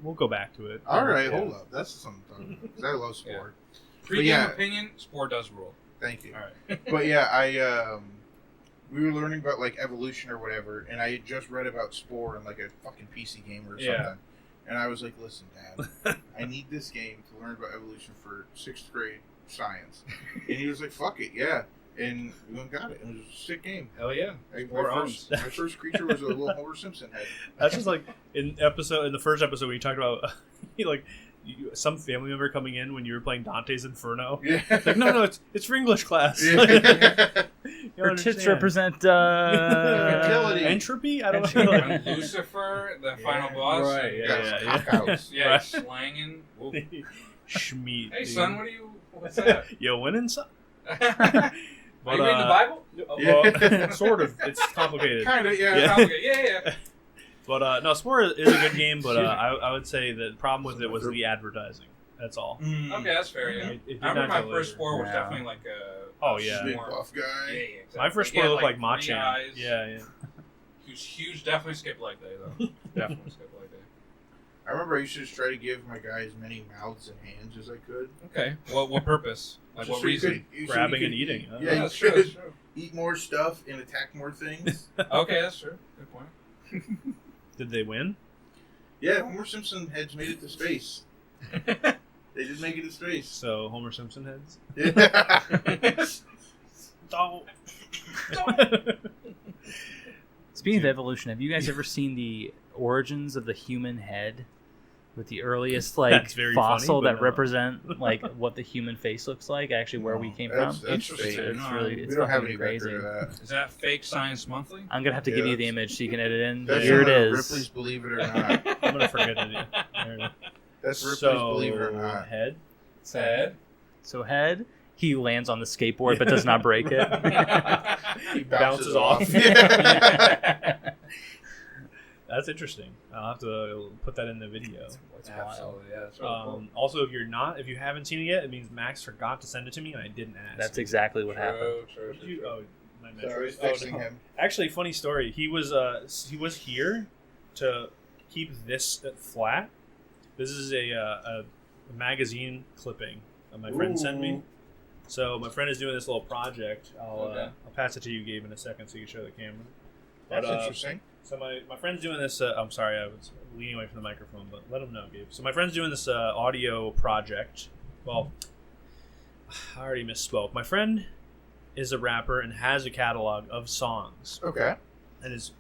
A: We'll go back to it.
B: All right, hold up. That's something. Because I love Spore.
D: Pre-game opinion, Spore does rule.
B: Thank you.
D: All right.
B: But yeah, we were learning about like evolution or whatever, and I had just read about Spore in like a fucking PC gamer or something. And I was like, listen, Dad, I need this game to learn about evolution for 6th grade science. And he was like, fuck it, yeah. And we went and got it. It was a sick game.
D: Hell yeah.
B: My first creature was a little Homer Simpson head.
A: That's just like in the first episode when you talked about some family member coming in when you were playing Dante's Inferno.
B: Yeah.
A: Like, no, it's for English class.
B: Yeah.
C: Her tits represent
B: fertility.
A: Entropy? I don't know.
D: And Lucifer, the final boss.
A: Right, yeah.
D: Yeah, slanging.
A: Schmeat.
D: Hey, son, what's that?
A: Yo, winning, son?
D: Are you reading the Bible?
A: Well, sort of. It's complicated.
B: Kind of, yeah.
D: Complicated. Yeah.
A: But no, Spore is a good game, but I would say the problem with it was the advertising. That's all.
D: Okay, that's fair, yeah. I remember my first Spore was definitely like a
B: big buff guy.
D: Yeah, exactly.
A: My first Spore looked like Machin. Yeah.
D: He was huge. Definitely skipped leg day, though. Definitely skipped leg day.
B: I remember I used to just try to give my guy as many mouths and hands as I could.
D: Okay. What purpose? Like what reason?
A: Grabbing and eating.
B: Yeah,
D: that's true.
B: Eat more stuff and attack more things.
D: Okay, that's true. Good point.
A: Did they win?
B: Yeah, Homer Simpson heads made it to space. They did make it to space.
A: So, Homer Simpson heads?
B: Yeah.
C: Speaking of evolution, have you guys ever seen the origins of the human head? With the earliest fossil that represent like what the human face looks like, actually where we came from.
D: Interesting.
B: We don't have any crazy. That.
D: Is that Fake Science Monthly?
C: I'm gonna have to give you the image so you can edit in.
B: That's
C: Here it is.
B: Ripley's Believe It or Not.
A: I'm gonna forget it.
B: That's Ripley's Believe It or Not.
A: Head.
C: So head. He lands on the skateboard but does not break it.
B: He bounces off.
A: That's interesting. I'll have to put that in the video.
D: Absolutely, yeah. That's really cool.
A: Also, if you haven't seen it yet, it means Max forgot to send it to me and I didn't ask.
C: That's exactly what happened.
A: True.
B: Sorry, texting him.
A: Actually, funny story. He was here to keep this flat. This is a magazine clipping that my friend sent me. So my friend is doing this little project. I'll pass it to you, Gabe, in a second so you can show the camera.
B: That's interesting.
A: So my friend's doing this. I'm sorry, I was leaning away from the microphone, but let him know, Gabe. So my friend's doing this audio project. Well, I already misspoke. My friend is a rapper and has a catalog of songs.
B: Okay.
A: And is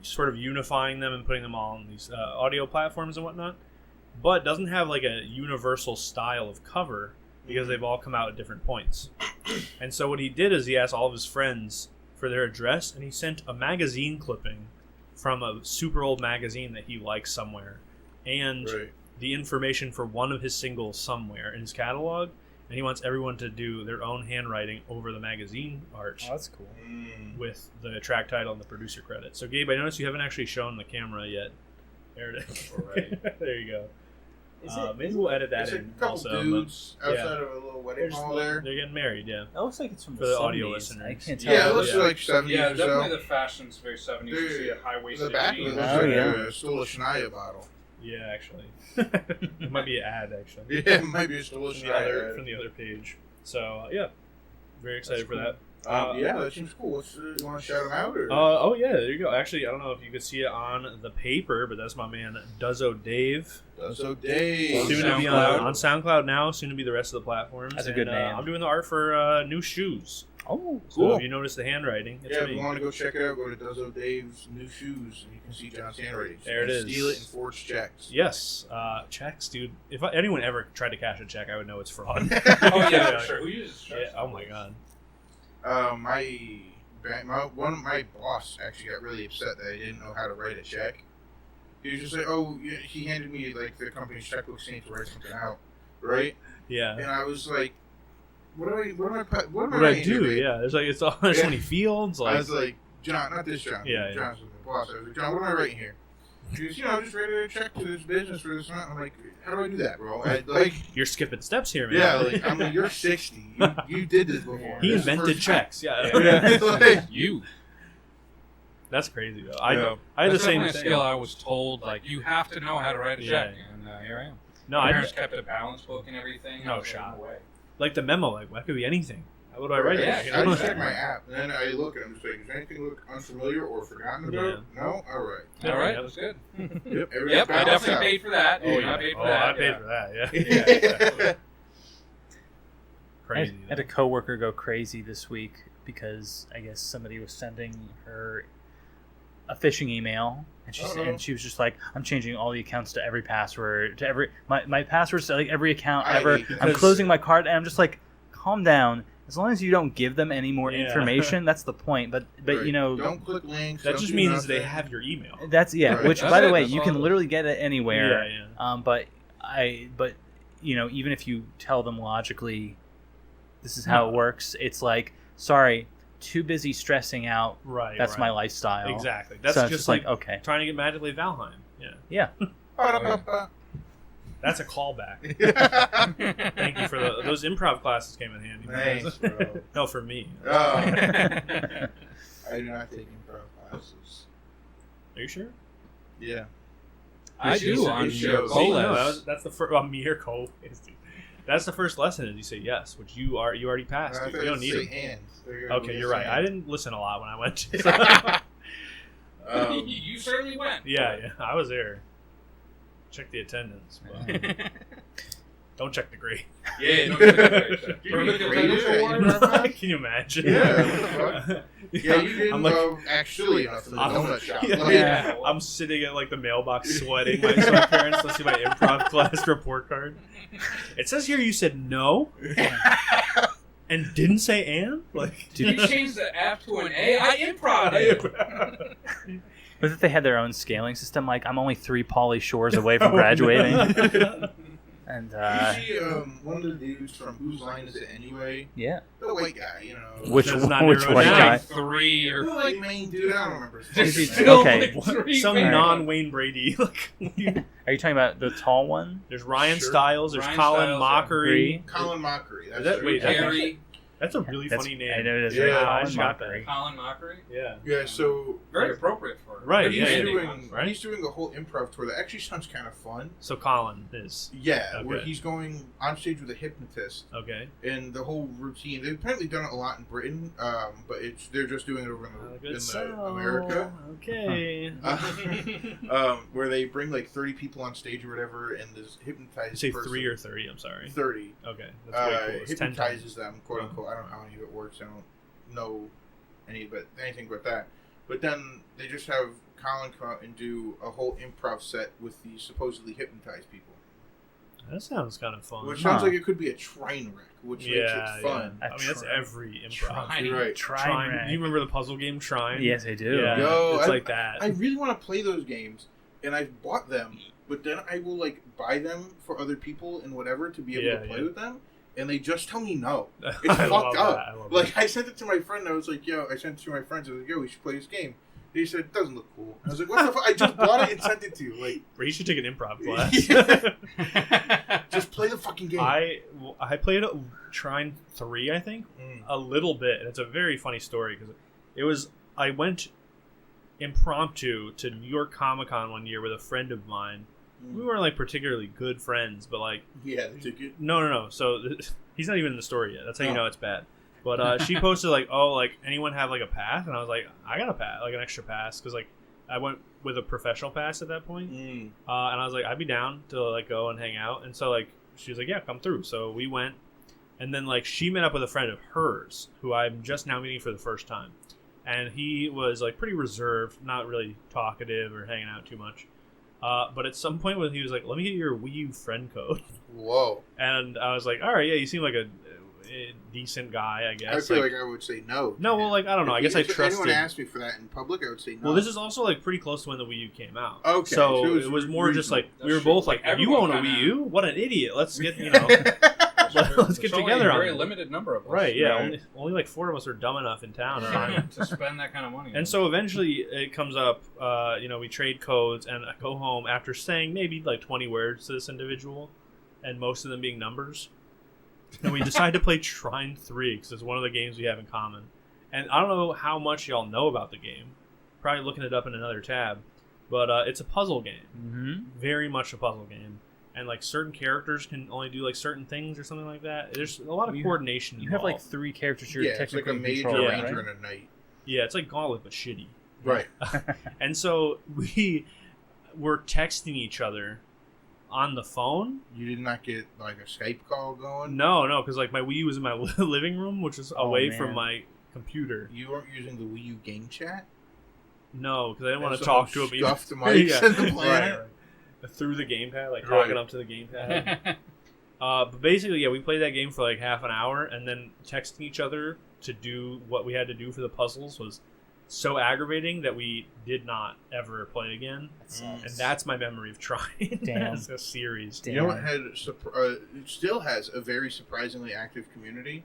A: sort of unifying them and putting them all on these audio platforms and whatnot, but doesn't have like a universal style of cover because they've all come out at different points. And so what he did is he asked all of his friends for their address, and he sent a magazine clipping from a super old magazine that he likes somewhere, and the information for one of his singles somewhere in his catalog, and he wants everyone to do their own handwriting over the magazine art.
C: Oh, that's cool.
A: With the track title and the producer credit. So Gabe, I noticed you haven't actually shown the camera yet. There it is.
B: Right.
A: There you go. Maybe we'll edit that in.
B: A couple dudes outside of a little wedding hall there.
A: They're getting married, yeah.
C: That looks like it's from
A: for the audio listeners.
C: I can't tell.
B: Yeah, it looks like 70s
D: Yeah,
B: or so.
D: definitely the fashion's very 70s. You see a high-waisted
B: The back of it
D: jeans.
B: looks like a Stola Shania bottle.
A: Yeah, actually. It might be an ad, actually.
B: Yeah, it might be a Stola Shania
A: from the other page. So, yeah. Very excited for that.
B: Yeah, that seems cool. You want to shout him out? Or?
A: Oh, yeah, there you go. Actually, I don't know if you could see it on the paper, but that's my man, Duzzo Dave.
B: Duzzo Dave.
A: Soon to be on SoundCloud now, soon to be the rest of the platforms.
C: That's a good name.
A: I'm doing the art for New Shoes.
C: Oh,
A: cool. So if you notice the handwriting, it's
B: if
A: me.
B: you want to go check it out, go to Duzzo Dave's New Shoes, and you can see John's handwriting. So
A: there it is.
B: Steal it and forge checks.
A: Yes. Checks, dude. If anyone ever tried to cash a check, I would know it's fraud.
D: Oh, yeah, for sure. Who uses checks?
A: Yeah, oh, my God.
B: My my boss actually got really upset that I didn't know how to write a check. He was just like, "Oh," he handed me like the company's checkbook saying to write something out, right?
A: Yeah.
B: And I was like, "What do I
A: do?" Yeah, there's like so many fields. Like,
B: I was like, "John, not this John.
A: Yeah,
B: John's the boss." I was like, "John, what am I writing here?" He goes, just write a check to this business for this amount. I'm like, "How do I do that, bro?"
A: You're skipping steps here, man.
B: Yeah, like I'm like, you're 60. You did this before.
A: He
B: This
A: invented checks. Yeah.
D: You.
A: That's crazy though. I
D: That's
A: had the same
D: a
A: thing.
D: skill. I was told like you have to know how to write a check, and here I am.
A: No,
D: My
A: I
D: parents kept a balance book and everything.
A: No
D: I was
A: shot.
D: away.
A: Like the memo. Like that could be anything. How do I write
B: Yeah,
A: it?
B: I just check my app, and then I look and I'm just like, does anything look unfamiliar or forgotten about?
A: Yeah.
B: No? All right.
D: All right, that's good.
B: Yep,
D: Yep, I definitely paid for that.
A: Oh,
D: I paid for
A: I
D: that.
A: paid for that. Yeah.
B: Yeah.
A: Crazy.
C: I had a coworker go crazy this week because I guess somebody was sending her a phishing email, and she was just like, "I'm changing all the accounts to every password, to every my passwords to like every account ever. I'm closing my card," and I'm just like, "Calm down. As long as you don't give them any more information, that's the point." But
B: Right.
C: you know,
B: don't click links.
A: That
B: don't
A: just
B: do
A: means
B: nothing.
A: they have your email.
C: that's
B: Right.
C: Which,
D: That's
C: by the
D: it,
C: way,
D: that's
C: you
D: all
C: can
D: it is.
C: literally get it anywhere.
A: Yeah.
C: But you know, even if you tell them logically, this is how it works. It's like, sorry, too busy stressing out.
A: Right.
C: That's
A: right.
C: my lifestyle.
A: Exactly. That's
C: So it's
A: just
C: like, okay,
A: trying to get magically Valheim. Yeah.
C: yeah.
A: That's a callback. Thank you for those improv classes came in handy.
B: Thanks, bro.
A: No, for me.
B: Oh. I do not take improv classes.
A: Are you sure?
B: Yeah.
D: I do on
B: It
D: your
B: shows.
D: colas.
A: That's the first. On me or Cole. That's the first lesson. Is you say yes, which you already passed.
B: I
A: You
B: thought
A: don't
B: it
A: need
B: was
A: it.
B: hands.
A: Okay, you're right. I didn't listen a lot when I went.
D: You certainly went.
A: Yeah, I was there. Check the attendance. But don't check the grade.
D: Yeah, no,
B: Perfect
D: attendance award?
A: Can you imagine?
B: Yeah. Yeah, you did
A: I'm like,
B: actually enough in the donut shop.
A: yeah, I'm sitting at like the mailbox sweating. My parents let's see my improv class report card. It says here you said no and didn't say and. Like,
D: Did you change the F to an A? I improv it.
C: But if they had their own scaling system, like I'm only 3 Pauly Shores away from graduating. And
B: you see one of the dudes from Whose Line Is It Anyway?
C: yeah,
B: The white guy, you know.
C: which
A: That's not
C: which
A: narrowed
C: white
A: down.
C: guy?
D: 3 or
B: The like main dude, I don't remember.
C: Is he-
D: Still
C: okay.
D: like 3
A: Some
D: man.
A: non-Wayne Brady. Like,
C: Are you talking about the tall one?
A: there's Ryan
B: Sure.
A: Stiles. There's
D: Ryan
A: Colin
D: Stiles,
A: Mockery.
B: Colin Mockery. That's
A: that-
B: it.
A: wait, that-
D: Gary,
A: That's a really funny name.
C: I know it is.
B: Yeah,
C: right?
A: I
C: Colin
A: just got
C: Mockery.
D: Colin Mockery.
A: Yeah.
B: Yeah, so
D: Very appropriate for it.
A: Right,
B: he's
A: yeah,
B: doing
A: right.
B: he's doing a whole improv tour that actually sounds kind of fun.
A: So Colin is
B: Yeah, where
A: Okay.
B: he's going on stage with a hypnotist,
A: okay.
B: and the whole routine. They've apparently done it a lot in Britain, but they're just doing it over in America.
A: Okay.
B: Where they bring like 30 people on stage or whatever, and this hypnotized
A: You say
B: person,
A: 3 or 30. I'm sorry.
B: 30
A: Okay, that's way cool. It's 10 times.
B: hypnotizes them, quote unquote. I don't know how any of it works. I don't know anything but that. But then they just have Colin come out and do a whole improv set with the supposedly hypnotized people,
A: That sounds kind of fun.
B: which sounds like it could be a train wreck, which makes
A: yeah,
B: it fun.
A: yeah. I mean, that's every improv.
D: Trine.
B: You're right.
C: Trine.
A: You remember the puzzle game Trine?
C: Yes, I do.
A: Yeah,
B: Yo,
A: it's
B: I-
A: like that.
B: I really want to play those games, and I've bought them, but then I will like buy them for other people and whatever to be able to play with them, and they just tell me no. It's
A: I love
B: fucked
A: that.
B: up.
A: I love
B: Like
A: that.
B: I sent it to my friend. I was like, "Yo," I sent it to my friends. I was like, "Yo, we should play this game." He said, "It doesn't look cool." I was like, "What the fuck?" I just bought it and sent it to you. Like,
A: Or you should take an improv class.
B: just play the fucking game.
A: I played Trine 3, I think, a little bit, and it's a very funny story because I went impromptu to New York Comic Con one year with a friend of mine. We weren't like particularly good friends, but like
B: Yeah, they took it.
A: no. So he's not even in the story yet. That's how you know it's bad. But she posted like, oh, like anyone have like a pass? And I was like, I got a pass, like an extra pass, because like I went with a professional pass at that point. And I was like, I'd be down to like go and hang out. And so like she was like, yeah, come through. So we went, and then like she met up with a friend of hers who I'm just now meeting for the first time, and he was like pretty reserved, not really talkative or hanging out too much. But at some point when he was like, let me get your Wii U friend code.
B: Whoa.
A: And I was like, all right, yeah, you seem like decent guy, I guess.
B: I feel like I would say no.
A: No, well, like, I don't know. I guess I trusted.
B: If anyone asked me for that in public, I would say no.
A: Well, this is also, like, pretty close to when the Wii U came out.
B: Okay.
A: So it was more just, like, we were both like, you own a Wii U? What an idiot. Let's get, let's get together on it.
D: A very limited number of us.
A: Right, yeah. Right. Only like 4 of us are dumb enough in town
D: to spend that kind of money.
A: And so eventually it comes up, we trade codes, and I go home after saying maybe like 20 words to this individual, and most of them being numbers. And we decide to play Trine 3 because it's one of the games we have in common. And I don't know how much y'all know about the game. Probably looking it up in another tab. But it's a puzzle game. Mm-hmm. Very much a puzzle game. And like certain characters can only do like certain things or something like that. There's a lot of coordination.
C: You have like 3 characters you're technically
B: it's like a major ranger and a knight.
A: Yeah, it's like Gauntlet but shitty.
B: Right.
A: And so we were texting each other on the phone.
B: You did not get like a Skype call going?
A: No, because like my Wii U was in my living room, which was away from my computer.
B: You weren't using the Wii U game chat?
A: No, because I didn't want to talk to him.
B: Scuffed mics in the planet.
A: Right. Through the gamepad, like talking up to the gamepad. But basically, yeah, we played that game for like half an hour, and then texting each other to do what we had to do for the puzzles was so aggravating that we did not ever play again. And that's my memory of Trine as a series.
B: You know what it still has a very surprisingly active community?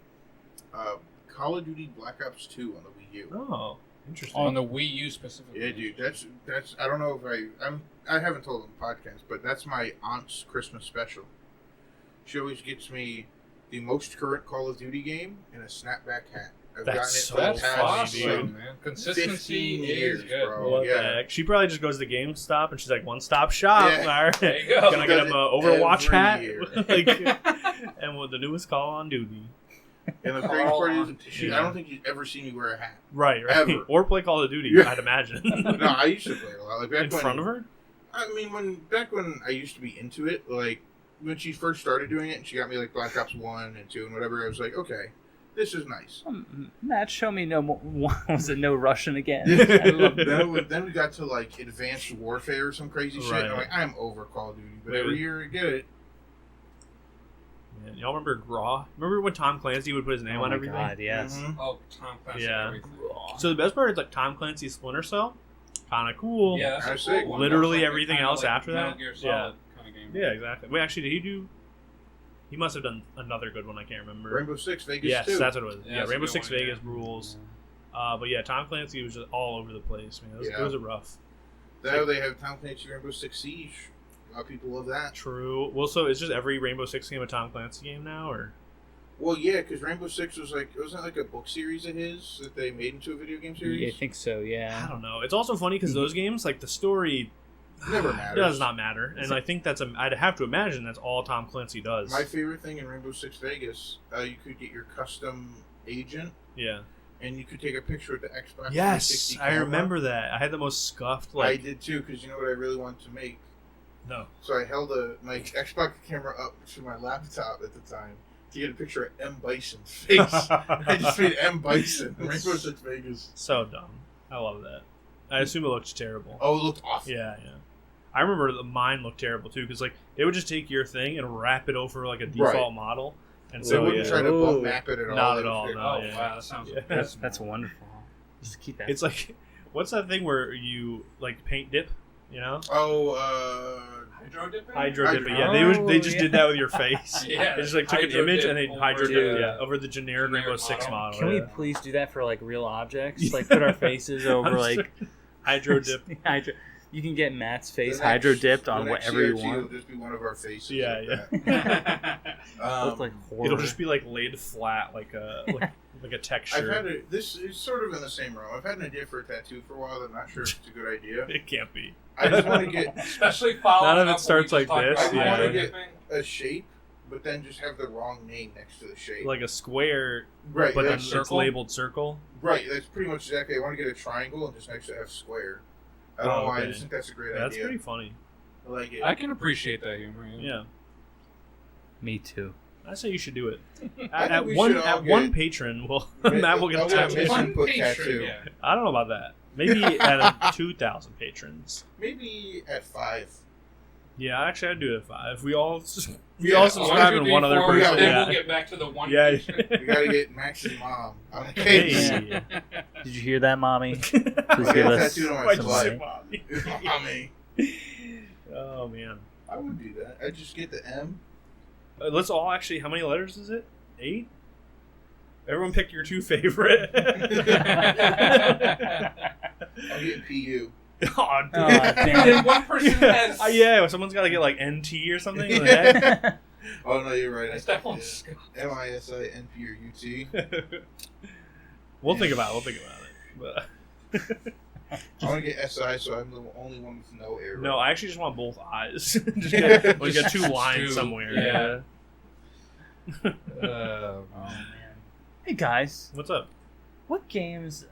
B: Call of Duty Black Ops 2 on the Wii U.
A: Oh, interesting.
D: On the Wii U specifically.
B: Yeah, dude. That's. I don't know if I haven't told them podcast, but that's my aunt's Christmas special. She always gets me the most current Call of Duty game and a snapback hat. I've gotten it for the past
D: awesome, man. Consistency
B: 15 years,
D: good.
B: bro. Yeah.
A: She probably just goes to GameStop and she's like, one-stop shop.
B: Yeah.
A: All right.
D: There you go.
A: Can I get him an Overwatch hat?
B: Year.
A: And with the newest Call on Duty.
B: And the crazy part is, I don't think you've ever seen me wear a hat.
A: Right.
B: Ever.
A: Or play Call of Duty, I'd imagine.
B: No, I used to play a lot. Like back
A: in front of her?
B: I mean, back when I used to be into it, like, when she first started doing it, and she got me, like, Black Ops 1 and 2 and whatever, I was like, okay, this is nice.
C: Matt, show me was it no Russian again?
B: I love that. Then we got to, like, Advanced Warfare or some crazy shit, and I'm like, I'm over Call of Duty, but every year I get it.
A: Man, y'all remember Graw? Remember when Tom Clancy would put his name on everything?
C: Oh, my God, yes.
B: Mm-hmm.
D: Oh, Tom Clancy.
A: Yeah. So the best part is, like, Tom Clancy's Splinter Cell. Kind of cool.
D: Yeah, that's
B: cool
D: one.
A: Literally
D: Like
A: everything else
D: like
A: after
D: Metal
A: that.
D: Gear Solid kind of game.
A: Yeah, exactly. Wait, actually, did he do? He must have done another good one. I can't remember.
B: Rainbow Six Vegas.
A: Yes,
B: 2.
A: that's what it was.
D: Yeah,
A: Rainbow Six Vegas rules. But yeah, Tom Clancy was just all over the place. Man, it was a rough.
B: Now they have Tom Clancy Rainbow Six Siege. A lot of people love that.
A: True. Well, so it's just every Rainbow Six game a Tom Clancy game now, or?
B: Well, yeah, because Rainbow Six was like, wasn't it like a book series of his that they made into a video game series?
C: Yeah, I think so, yeah.
A: I don't know. It's also funny because those games, like, the story
B: never matters.
A: Does not matter. And I think I'd have to imagine that's all Tom Clancy does.
B: My favorite thing in Rainbow Six Vegas, you could get your custom agent.
A: Yeah.
B: And you could take a picture of the Xbox
A: 360 camera. I remember that. I had the most scuffed, like...
B: I did too, because you know what I really wanted to make?
A: No.
B: So I held my Xbox camera up to my laptop at the time to get a picture of M. Bison's face. I just made M. Bison in Rainbow Six Vegas.
A: So dumb. I love that. I assume it looked terrible.
B: Oh, it looked awful.
A: Yeah. I remember mine looked terrible too, because like they would just take your thing and wrap it over like a default model, and
B: so they wouldn't try to bump map it at all.
A: Not at all. No,
D: wow, that sounds.
C: That's wonderful. Just keep that.
A: It's like, what's that thing where you like paint dip? You know?
B: Oh,
D: hydro dipping.
A: Hydro dipping. Yeah, they just did that with your face.
D: Yeah,
A: they just like took an image and they hydro dipped over the generic Rainbow Six model.
C: Can we please do that for like real objects? Like put our faces over like
A: hydro dip.
C: You can get Matt's face hydro dipped on whatever you want.
B: It'll just be one of our faces.
A: Yeah.
C: Looks like horror.
A: It'll just be like laid flat, like a texture.
B: This is sort of in the same realm. I've had an idea for a tattoo for a while. I'm not sure if it's a good idea.
A: It can't be.
B: I just want to get,
D: especially following.
A: None of it starts like this.
B: I want to get a shape, but then just have the wrong name next to the shape.
A: Like a square,
B: right?
A: But then it's labeled circle.
B: Right. That's pretty much exactly. I want to get a triangle and just next to have square. I don't know why. I just think that's a great idea.
A: That's pretty funny.
B: I like it.
D: I can appreciate that humor.
A: Yeah.
C: Me too.
A: I say you should do it. At one patron, Matt will get a tattoo.
B: Misinput tattoo.
D: Yeah.
A: I don't know about that. Maybe at 2,000 patrons.
B: Maybe at 5.
A: Yeah, actually, I'd do it at 5. We all
B: Yeah,
A: subscribe and one other
D: 4,
A: person.
D: Then
A: Yeah.
D: we'll get back to the one.
A: Yeah.
B: We gotta get Max's mom on the case.
A: Hey.
C: Did you hear that, Mommy? Please
B: I'll
C: give
B: get
C: us
B: tattooed on my
A: Why'd
C: some
A: you
B: butt.
A: say
C: money.
A: mommy?
B: Mommy.
A: Oh man.
B: I would do that. I'd just get the M.
A: Let's all actually. How many letters is it? 8. Everyone pick your 2 favorite.
B: I'll get PU.
A: Oh, dude.
D: Then one person has.
A: Yeah, someone's got to get like NT or something. on the
B: Yeah.
A: head.
B: Oh no, you're right.
D: That's definitely
B: MISINP or UT.
A: We'll think about it. But
B: I want to get SI, so I'm the only one with no error.
A: no, I actually just want both eyes. We get 2 lines
D: 2,
A: somewhere.
D: yeah.
C: Oh man. Hey guys,
A: What's up?
C: what games?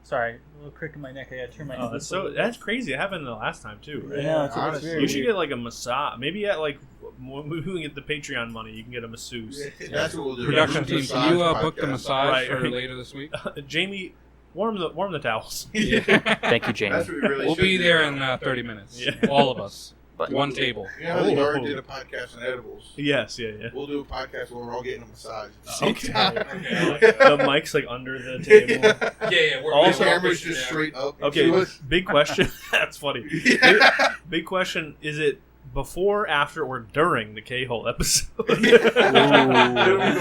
C: Sorry, a little crick in my neck. I gotta turn my.
A: Oh, that's crazy. It happened the last time too, right?
C: Yeah,
B: honestly.
C: it's very
A: You should
C: weird.
A: get like a massage. Maybe at like when we get the Patreon money, you can get a masseuse.
B: That's what we'll do.
D: Production team, can you book the
B: Podcast.
D: massage
A: Right.
D: for later this week?
A: Jamie, warm the towels.
C: Thank you, Jamie.
B: That's what we really
D: We'll
B: should
D: be
B: do.
D: there in 30 minutes.
A: Yeah.
D: All of us.
C: But-
D: One table.
B: You know how the Yard did a podcast on edibles?
A: Yes, yeah.
B: We'll do a podcast where we're all getting a massage.
A: Okay.
D: Okay.
A: The mic's like under the table.
D: Yeah. We're
A: Also-
B: The camera's just straight up.
A: Okay,
B: to us.
A: big question. That's funny.
B: Yeah.
A: Big question: is it before, after, or during the K-hole episode?
B: It'll be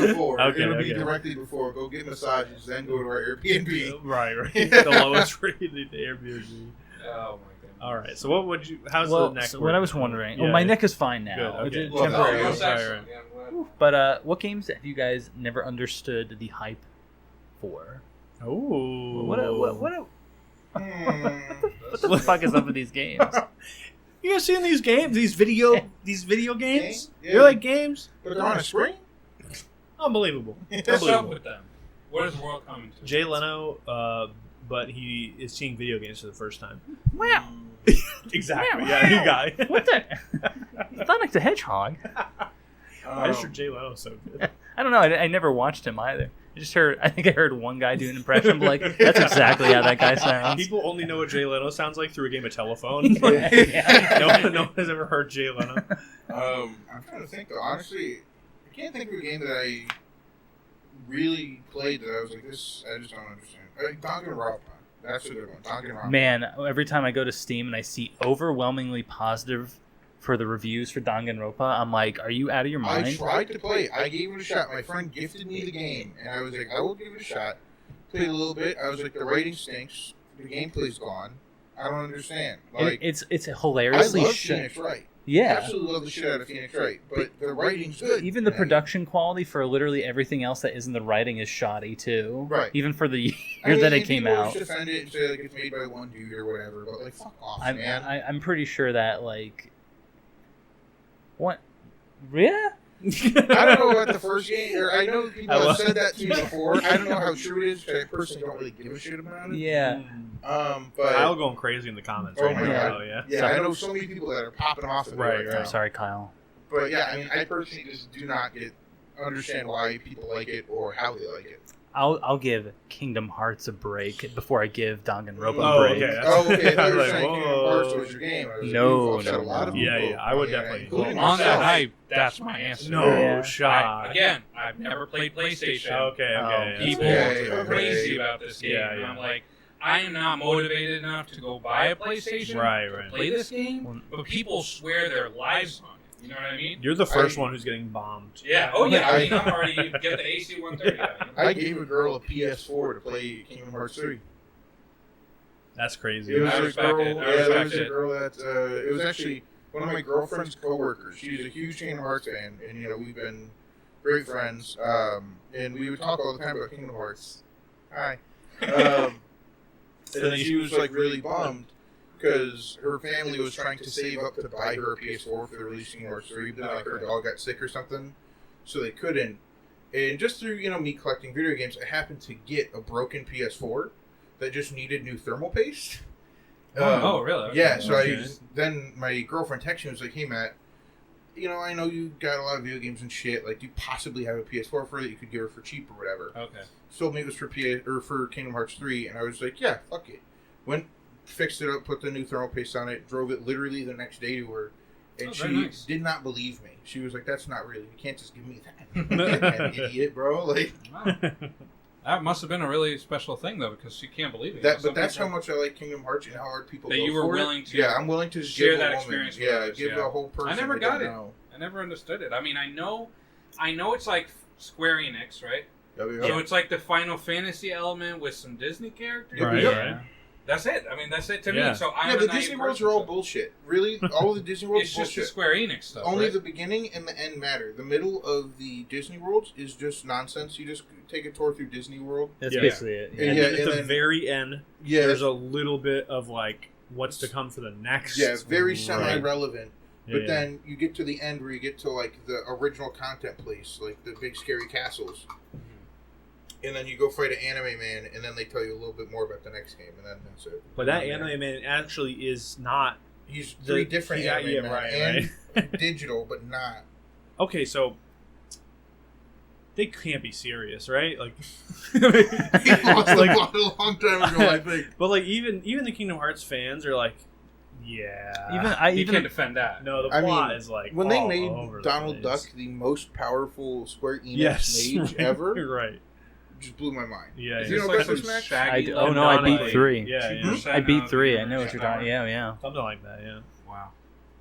B: before.
A: Okay,
B: It'll be
A: okay.
B: directly before. Go get massages, then go to our Airbnb.
A: right. The lowest rated Airbnb.
D: Oh my god.
A: All right. So what would you? How's
C: well,
A: the neck?
C: so what I was wondering.
A: Yeah,
C: well, my
A: yeah.
C: neck is fine now.
A: Good, okay.
C: It's
B: Well,
C: temporary.
B: no,
D: that's
A: Right,
D: excellent.
A: right.
D: Yeah, I'm glad.
C: But what games have you guys never understood the hype for?
A: Oh.
C: What the fuck is up with these games?
A: You guys seen these games? These video games?
B: Yeah.
A: They're like games.
B: But they're on a screen?
A: Unbelievable.
D: What's up
A: Unbelievable.
D: with them? What is the world coming to?
A: Jay Leno, but he is seeing video games for the first time.
C: Wow.
A: Exactly.
C: Wow.
A: Yeah, you got it.
C: What the? Sonic the Hedgehog.
A: I just heard Jay Leno so good.
C: I don't know. I never watched him either. I think I heard one guy do an impression, but like that's exactly how that guy sounds.
A: People only know what Jay Leno sounds like through a game of telephone.
C: Yeah.
A: No one has ever heard Jay Leno.
B: I'm trying to think, though. Honestly, I can't think of a game that I really played that I was like, this, I just don't understand. Danganronpa. That's a good one. Danganronpa.
C: Man, every time I go to Steam and I see overwhelmingly positive for the reviews for Danganronpa, I'm like, are you out of your mind?
B: I tried to play it. I gave it a shot. My friend gifted me the game, and I was like, I will give it a shot. Played a little bit. I was like, the writing stinks. The gameplay's gone. I don't understand. Like,
C: It's
B: I
C: hilariously
B: love
C: shit.
B: Phoenix Wright.
C: Yeah.
B: Absolutely love the shit out of Phoenix Wright, but the writing's good.
C: Even the
B: And-
C: production quality for literally everything else that isn't the writing is shoddy too.
B: Right.
C: Even for the year
B: I mean,
C: that it
B: and
C: came
B: people
C: out.
B: defend it and say like it's made by one dude or whatever, but like fuck off, man.
C: I'm pretty sure that like what? Yeah.
B: I don't know about the first game. Or I know people
A: I
B: have
A: love-
B: said that to me before. I don't know how true it is because I personally don't really give a shit about it.
C: Yeah.
B: But
A: Kyle going crazy in the comments
B: Oh
A: right
B: my
A: now.
B: God.
A: Yeah.
B: yeah, I know so many people that are popping off of it
A: Right,
B: right
A: right.
B: now.
C: Sorry, Kyle.
B: But yeah, I mean, I personally just do not understand why people like it or how they like it.
C: I'll give Kingdom Hearts a break before I give Danganronpa
A: Oh,
C: a break.
A: okay.
B: Oh, okay. I thought you were
A: Like,
B: saying
A: whoa.
B: Kingdom Hearts was your game. I was like,
C: No,
B: you've upset
C: no,
B: a lot of
C: no.
B: people.
A: Yeah, I would
B: yeah,
A: definitely-
B: including
D: On that
B: myself.
D: hype, that's my answer.
A: No
C: Yeah.
A: shot.
D: Again, I've never played PlayStation.
A: Okay.
C: Oh,
D: People
B: Okay,
D: are
B: okay.
D: crazy about this game.
A: Yeah,
D: And
A: yeah.
D: I'm like, I am not motivated enough to go buy a PlayStation
A: Right,
D: to
A: right.
D: play this game, but people swear their lives on it. You know what I mean?
A: You're the first
B: I-
A: one who's getting bombed.
D: Yeah. Oh yeah. I mean, I'm already get the AC 130 out.
B: I gave a girl a PS4 to play Kingdom Hearts 3.
A: That's crazy.
B: It was
D: I
B: a
D: respect
B: girl.
D: it. I
B: Yeah, there
D: respect
B: was a
D: it.
B: girl that it was actually one of my girlfriend's coworkers. She's a huge Kingdom Hearts fan, and you know we've been great friends. And we would talk all the time about Kingdom Hearts. Hi. And then she was like really bummed because her family was trying to save up to buy her a PS4 for the release of Kingdom Hearts 3, but then like her dog got sick or something, so they couldn't. And just through me collecting video games, I happened to get a broken PS4 that just needed new thermal paste.
D: Oh, really? Okay.
B: Yeah, so
D: Okay.
B: then my girlfriend texted me and was like, hey, Matt, I know you got a lot of video games and shit. Like, do you possibly have a PS4 for it that you could give her for cheap or whatever?
D: Okay.
B: She told me it was for Kingdom Hearts 3, and I was like, yeah, fuck it. Went, fixed it up, put the new thermal paste on it, drove it literally the next day to her, And she did not believe me. She was like, "That's not real. You can't just give me that." Idiot, bro. Like,
D: wow. That must have been a really special thing, though, because she can't believe it.
B: But that's how much I like Kingdom Hearts and how hard people
D: that
B: go
D: you were
B: for
D: willing
B: it.
D: to.
B: Yeah, I'm willing to
D: share
B: give
D: that
B: a
D: experience.
B: Woman,
D: with others,
B: give a whole person.
D: I never got it.
B: Know.
D: I never understood it. I mean, I know it's like Square Enix, right?
B: Yeah.
D: So it's like the Final Fantasy element with some Disney characters.
A: Right.
C: Yeah.
D: That's it. I mean, that's it to me. So
B: the Disney worlds are all bullshit. Really, all of the Disney worlds
D: it's
B: are bullshit.
D: just the Square Enix stuff.
B: Only
D: right?
B: the beginning and the end matter. The middle of the Disney worlds is just nonsense. You just take a tour through Disney World.
C: That's basically it.
A: And then at the very end, there's a little bit of like what's to come for the next.
B: Yeah, very semi-relevant.
A: Yeah,
B: but then you get to the end where you get to like the original content place, like the big scary castles. And then you go fight an anime man, and then they tell you a little bit more about the next game, and then that's it.
A: But that anime man actually is not.
B: He's three different anime man,
A: right.
B: digital, but not.
A: Okay, so they can't be serious, right? Like
B: he lost the plot a long time ago, I think.
A: But like even the Kingdom Hearts fans are like, yeah.
D: You can't defend that.
A: No, the plot is like
B: when they made
A: over
B: Donald Duck the most powerful Square Enix mage ever.
A: You're right.
B: Just blew my mind.
A: Yeah,
B: you know
D: like
B: Best Match?
C: I beat 3.
A: Yeah.
C: I beat 3. I know what you're talking. Yeah.
A: Something like that. Yeah.
D: Wow.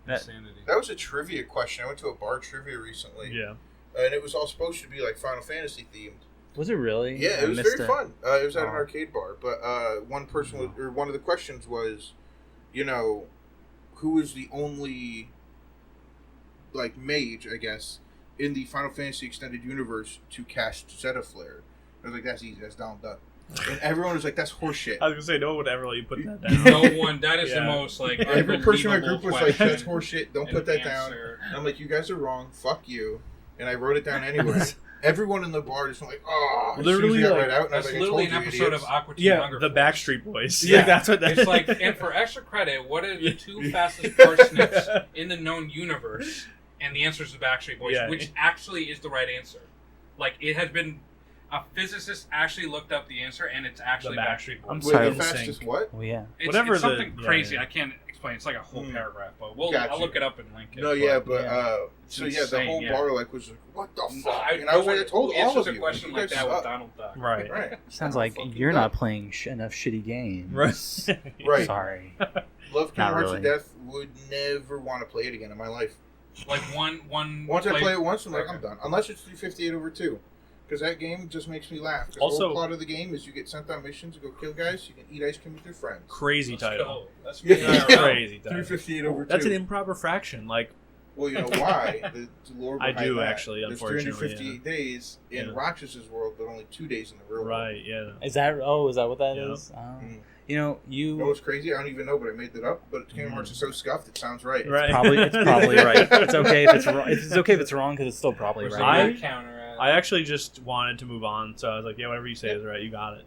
B: That was a trivia question. I went to a bar trivia recently.
A: Yeah.
B: And it was all supposed to be like Final Fantasy themed.
C: Was it really?
B: Yeah, it was very fun. It was at an arcade bar, but one of the questions was, who is the only like mage, I guess, in the Final Fantasy Extended Universe to cast Zeta Flare? I was like, that's easy. That's Donald Duck. And everyone was like, that's horseshit.
A: I was gonna say, no one would ever let you put that down.
D: No one. That is the most like.
B: Every person in my group was like, that's horseshit. Don't put that
D: answer.
B: down. And I'm like, you guys are wrong. Fuck you. And I wrote it down anyway. Everyone in the bar just went like, oh.
A: Literally,
B: right out. And
D: that's
B: I was like,
D: literally
B: I told
D: an episode of Aqua Teen Hunger
A: the
D: Force.
A: Backstreet Boys.
D: Yeah,
A: that's what that
D: it's like. And for extra credit, what are the 2 fastest parsnips in the known universe? And the answer is the Backstreet Boys, which actually is the right answer. Like it has been. A physicist actually looked up the answer, and it's actually Backstreet Boys.
C: I'm sorry.
B: The fastest what?
C: Oh, yeah.
D: It's something crazy. I can't explain. It's like a whole paragraph, but I'll look it up and link it.
B: No, the whole bar like was like, what the fuck? And I was like, I told all of you.
D: A question like that with Donald Duck.
A: Right.
C: Sounds like you're not playing enough shitty games.
B: Right.
C: Sorry.
B: Love Kingdom Hearts to death. Would never want to play it again in my life.
D: Like one.
B: Once I play it once, I'm like, I'm done. Unless it's 358/2. Because that game just makes me laugh. Also, the whole plot of the game is you get sent on missions to go kill guys. You can eat ice cream with your friends.
A: Crazy title.
D: That's
A: crazy title.
B: 358/2.
A: That's an improper fraction. Like,
B: well, you know why? The lore behind
A: I do
B: that.
A: actually.
B: There's
A: Unfortunately,
B: 358 days in Roxas's world, but only 2 days in the real world.
A: Right. Yeah.
C: Is that what that is? You know
B: what's crazy? I don't even know, but I made that up. But Kingdom Hearts is so scuffed, it sounds right.
A: Right.
C: It's probably right. It's okay if it's wrong. It's okay if it's wrong because it's still probably right.
A: I actually just wanted to move on, so I was like, yeah, whatever you say is right. You got it.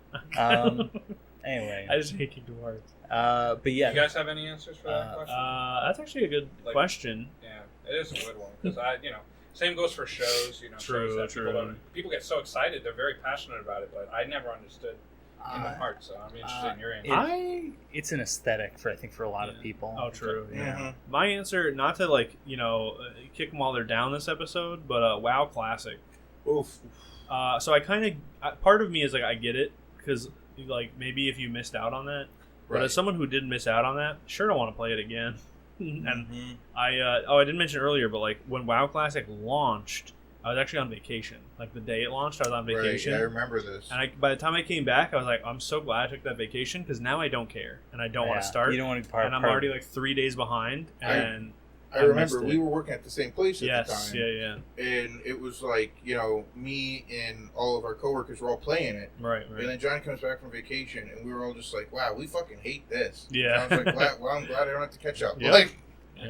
C: Anyway.
A: I just hate Kingdom Hearts.
C: But yeah.
D: You guys have any answers for that question?
A: That's actually a good question.
D: Yeah, it is a good one because same goes for shows. Shows that people get so excited; they're very passionate about it. But I never understood Kingdom Hearts, so I'm interested in your answer.
C: It's an aesthetic for a lot of people.
A: Oh, true. Yeah. Mm-hmm. My answer, not to kick them while they're down this episode, but WoW Classic.
B: Oof.
A: So I kind of part of me is like I get it because maybe if you missed out on that, but as someone who did miss out on that, sure don't want to play it again. And I didn't mention earlier, but when WoW Classic launched, I was actually on vacation. Like the day it launched, I was on vacation.
B: Right, I remember this.
A: And by the time I came back, I was like, I'm so glad I took that vacation because now I don't care and I don't want to start.
C: You don't want to be part.
A: And I'm already 3 days behind. And
B: I remember we were working at the same place at the time.
A: Yeah.
B: And it was me and all of our coworkers were all playing it.
A: Right.
B: And then John comes back from vacation, and we were all just like, wow, we fucking hate this.
A: Yeah.
B: And I was like, I'm glad I don't have to catch up.
A: Yep.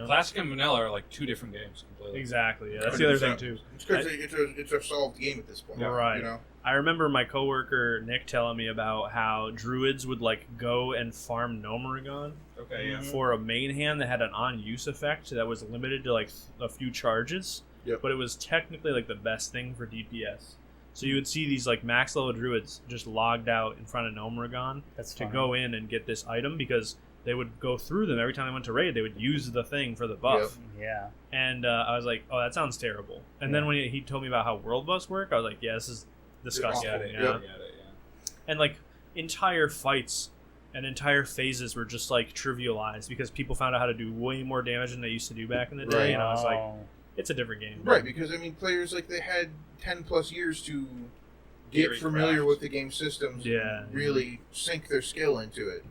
D: Classic and vanilla are 2 different games completely.
A: Exactly. Yeah, that's the other thing too.
B: It's because it's a solved game at this point.
A: Yeah, right.
B: You know?
A: I remember my coworker Nick telling me about how druids would go and farm Gnomeregan for a main hand that had an on-use effect that was limited to a few charges.
B: Yep.
A: But it was technically the best thing for DPS. So you would see these max level druids just logged out in front of Gnomeregan to go in and get this item because they would go through them every time I went to raid. They would use the thing for the buff.
C: Yep. Yeah.
A: And I was like, oh, that sounds terrible. And then when he told me about how world buffs work, I was like, yeah, this is disgusting.
B: Yeah.
A: And like entire fights and entire phases were just like trivialized because people found out how to do way more damage than they used to do back in the day.
B: Right.
A: And I was like, it's a different game.
B: Right, because I mean, players like they had 10 plus years to get familiar with the game systems and really sink their skill into it.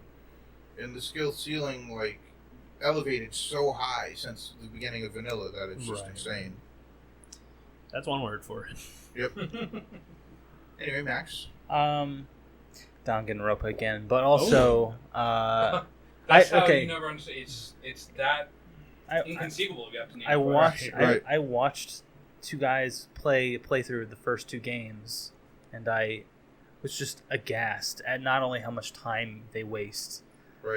B: And the skill ceiling like elevated so high since the beginning of vanilla that it's just insane.
A: That's one word for it.
B: Yep. Anyway, Max.
C: Danganronpa again, but also
D: that's how you never understand. It's that inconceivable. You have to name
C: I watched two guys play through the first two games, and I was just aghast at not only how much time they waste,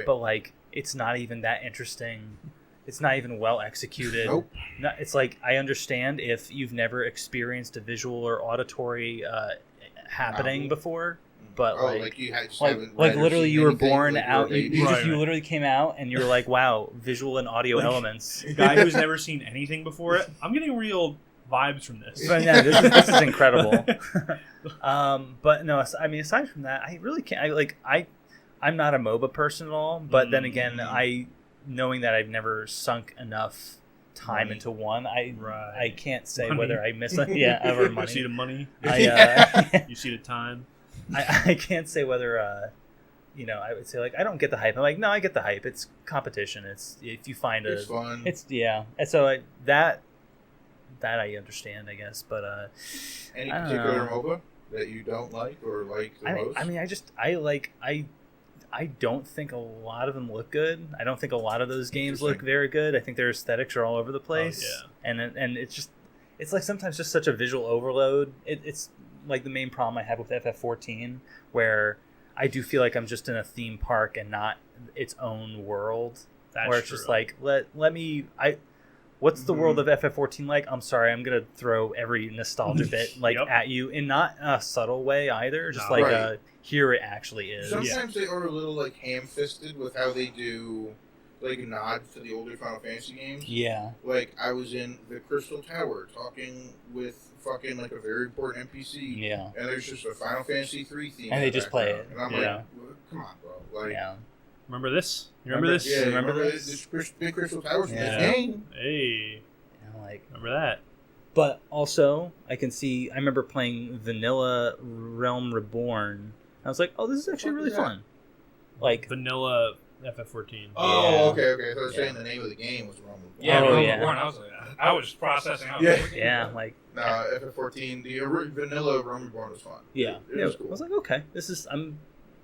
C: but like it's not even that interesting. It's not even well executed.
B: Nope.
C: It's like I understand if you've never experienced a visual or auditory happening before. But like literally, you were born out. You literally came out, and you were like, "Wow, visual and audio elements."
A: A guy who's never seen anything before it. I'm getting real vibes from this.
C: But yeah, this is incredible. But no, I mean, aside from that, I really can't. I'm not a MOBA person at all. But then again, knowing that I've never sunk enough time into one, I can't say whether I miss it. Yeah, ever money.
A: You see the money. You see the time.
C: I can't say whether I would say like I don't get the hype. I'm like, no, I get the hype. It's competition. It's if you find
B: it's fun.
C: It's and so that I understand, I guess. But
B: any particular MOBA that you don't like or like the most?
C: I mean, I don't think a lot of them look good. I don't think a lot of those games look very good. I think their aesthetics are all over the place. And it's like sometimes just such a visual overload. It's like the main problem I have with FF14, where I do feel like I'm just in a theme park and not its own world. Where it's just like what's the world of FF14 like? I'm sorry, I'm gonna throw every nostalgia bit at you in not a subtle way either. Just here it actually is.
B: Sometimes they are a little like ham-fisted with how they do like nods to the older Final Fantasy games.
C: Yeah.
B: Like I was in the Crystal Tower talking with fucking like a very important NPC.
C: Yeah.
B: And there's just a Final Fantasy 3 theme.
C: And they just play it.
B: And I'm like, well, come on, bro. Like,
A: remember this? You remember this?
B: Yeah, remember this big Crystal Towers from this game?
A: Hey. Remember that?
C: But also, I remember playing Vanilla Realm Reborn. I was like, oh, this is actually really fun. Like
A: Vanilla FF14.
B: Oh, okay. I thought you were saying the name of the game was Realm Reborn.
D: Yeah, Realm Reborn. I was just processing.
B: No, FF14, the Vanilla Realm Reborn was fun.
C: Yeah.
B: It was cool.
C: I was like, okay, this is.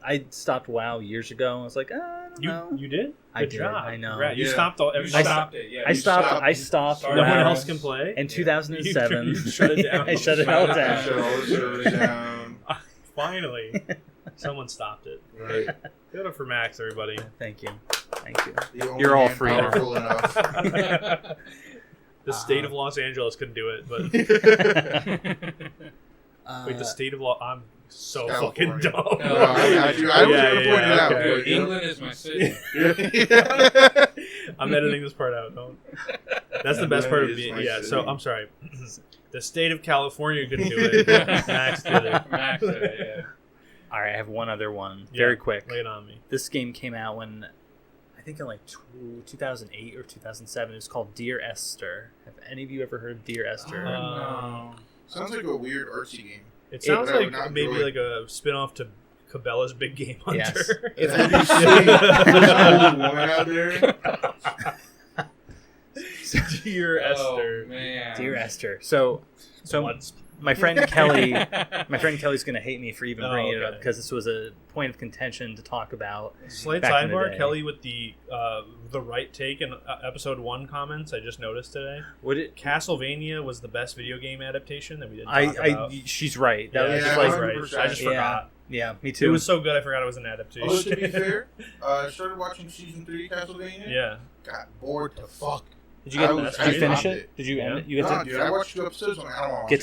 C: I stopped WoW years ago. I was like, I don't know.
A: You did? Good job.
C: I know.
A: Right. You stopped everything.
D: You stopped it. Yeah.
C: I stopped.
A: No one else can play.
C: In 2007,
A: you shut it down.
C: I shut it all down.
B: Shut all the servers down.
A: Finally, someone stopped it.
B: Right.
A: Good up for Max, everybody.
C: Thank you.
B: You're
C: all free.
B: Powerful enough.
A: The state of Los Angeles couldn't do it, but wait, the state of I'm so fucking dumb.
B: I was going to point it out.
D: England is my city.
A: I'm editing this part out. Don't. That's the best part of me. Yeah. So I'm sorry. The state of California couldn't do it. Max did it.
D: Max did it. Yeah.
C: All right, I have one other one. Very quick.
A: Lay it on me.
C: This game came out when I think in like 2008 or 2007. It's called Dear Esther. Have any of you ever heard of Dear Esther?
D: No.
B: Sounds like a weird artsy game.
A: It sounds like maybe like a spin-off to Cabela's Big Game Hunter.
B: Yes. Have you seen this old woman out there?
A: Dear Esther.
D: Man.
C: Dear Esther. So my friend Kelly's going to hate me for even bringing it up because this was a point of contention to talk about.
A: Slight sidebar, Kelly with the right take in episode 1 comments I just noticed today. Castlevania was the best video game adaptation that we didn't talk about.
C: She's right. That was
A: just right. I just forgot.
C: Yeah, me too.
A: It was so good I forgot it was an adaptation.
B: Oh, to be fair, I started watching season 3 Castlevania.
A: Yeah.
B: Got bored to fuck.
C: Did you finish it? Did you end it? You
B: dude, I watched 2 episodes. And I don't want to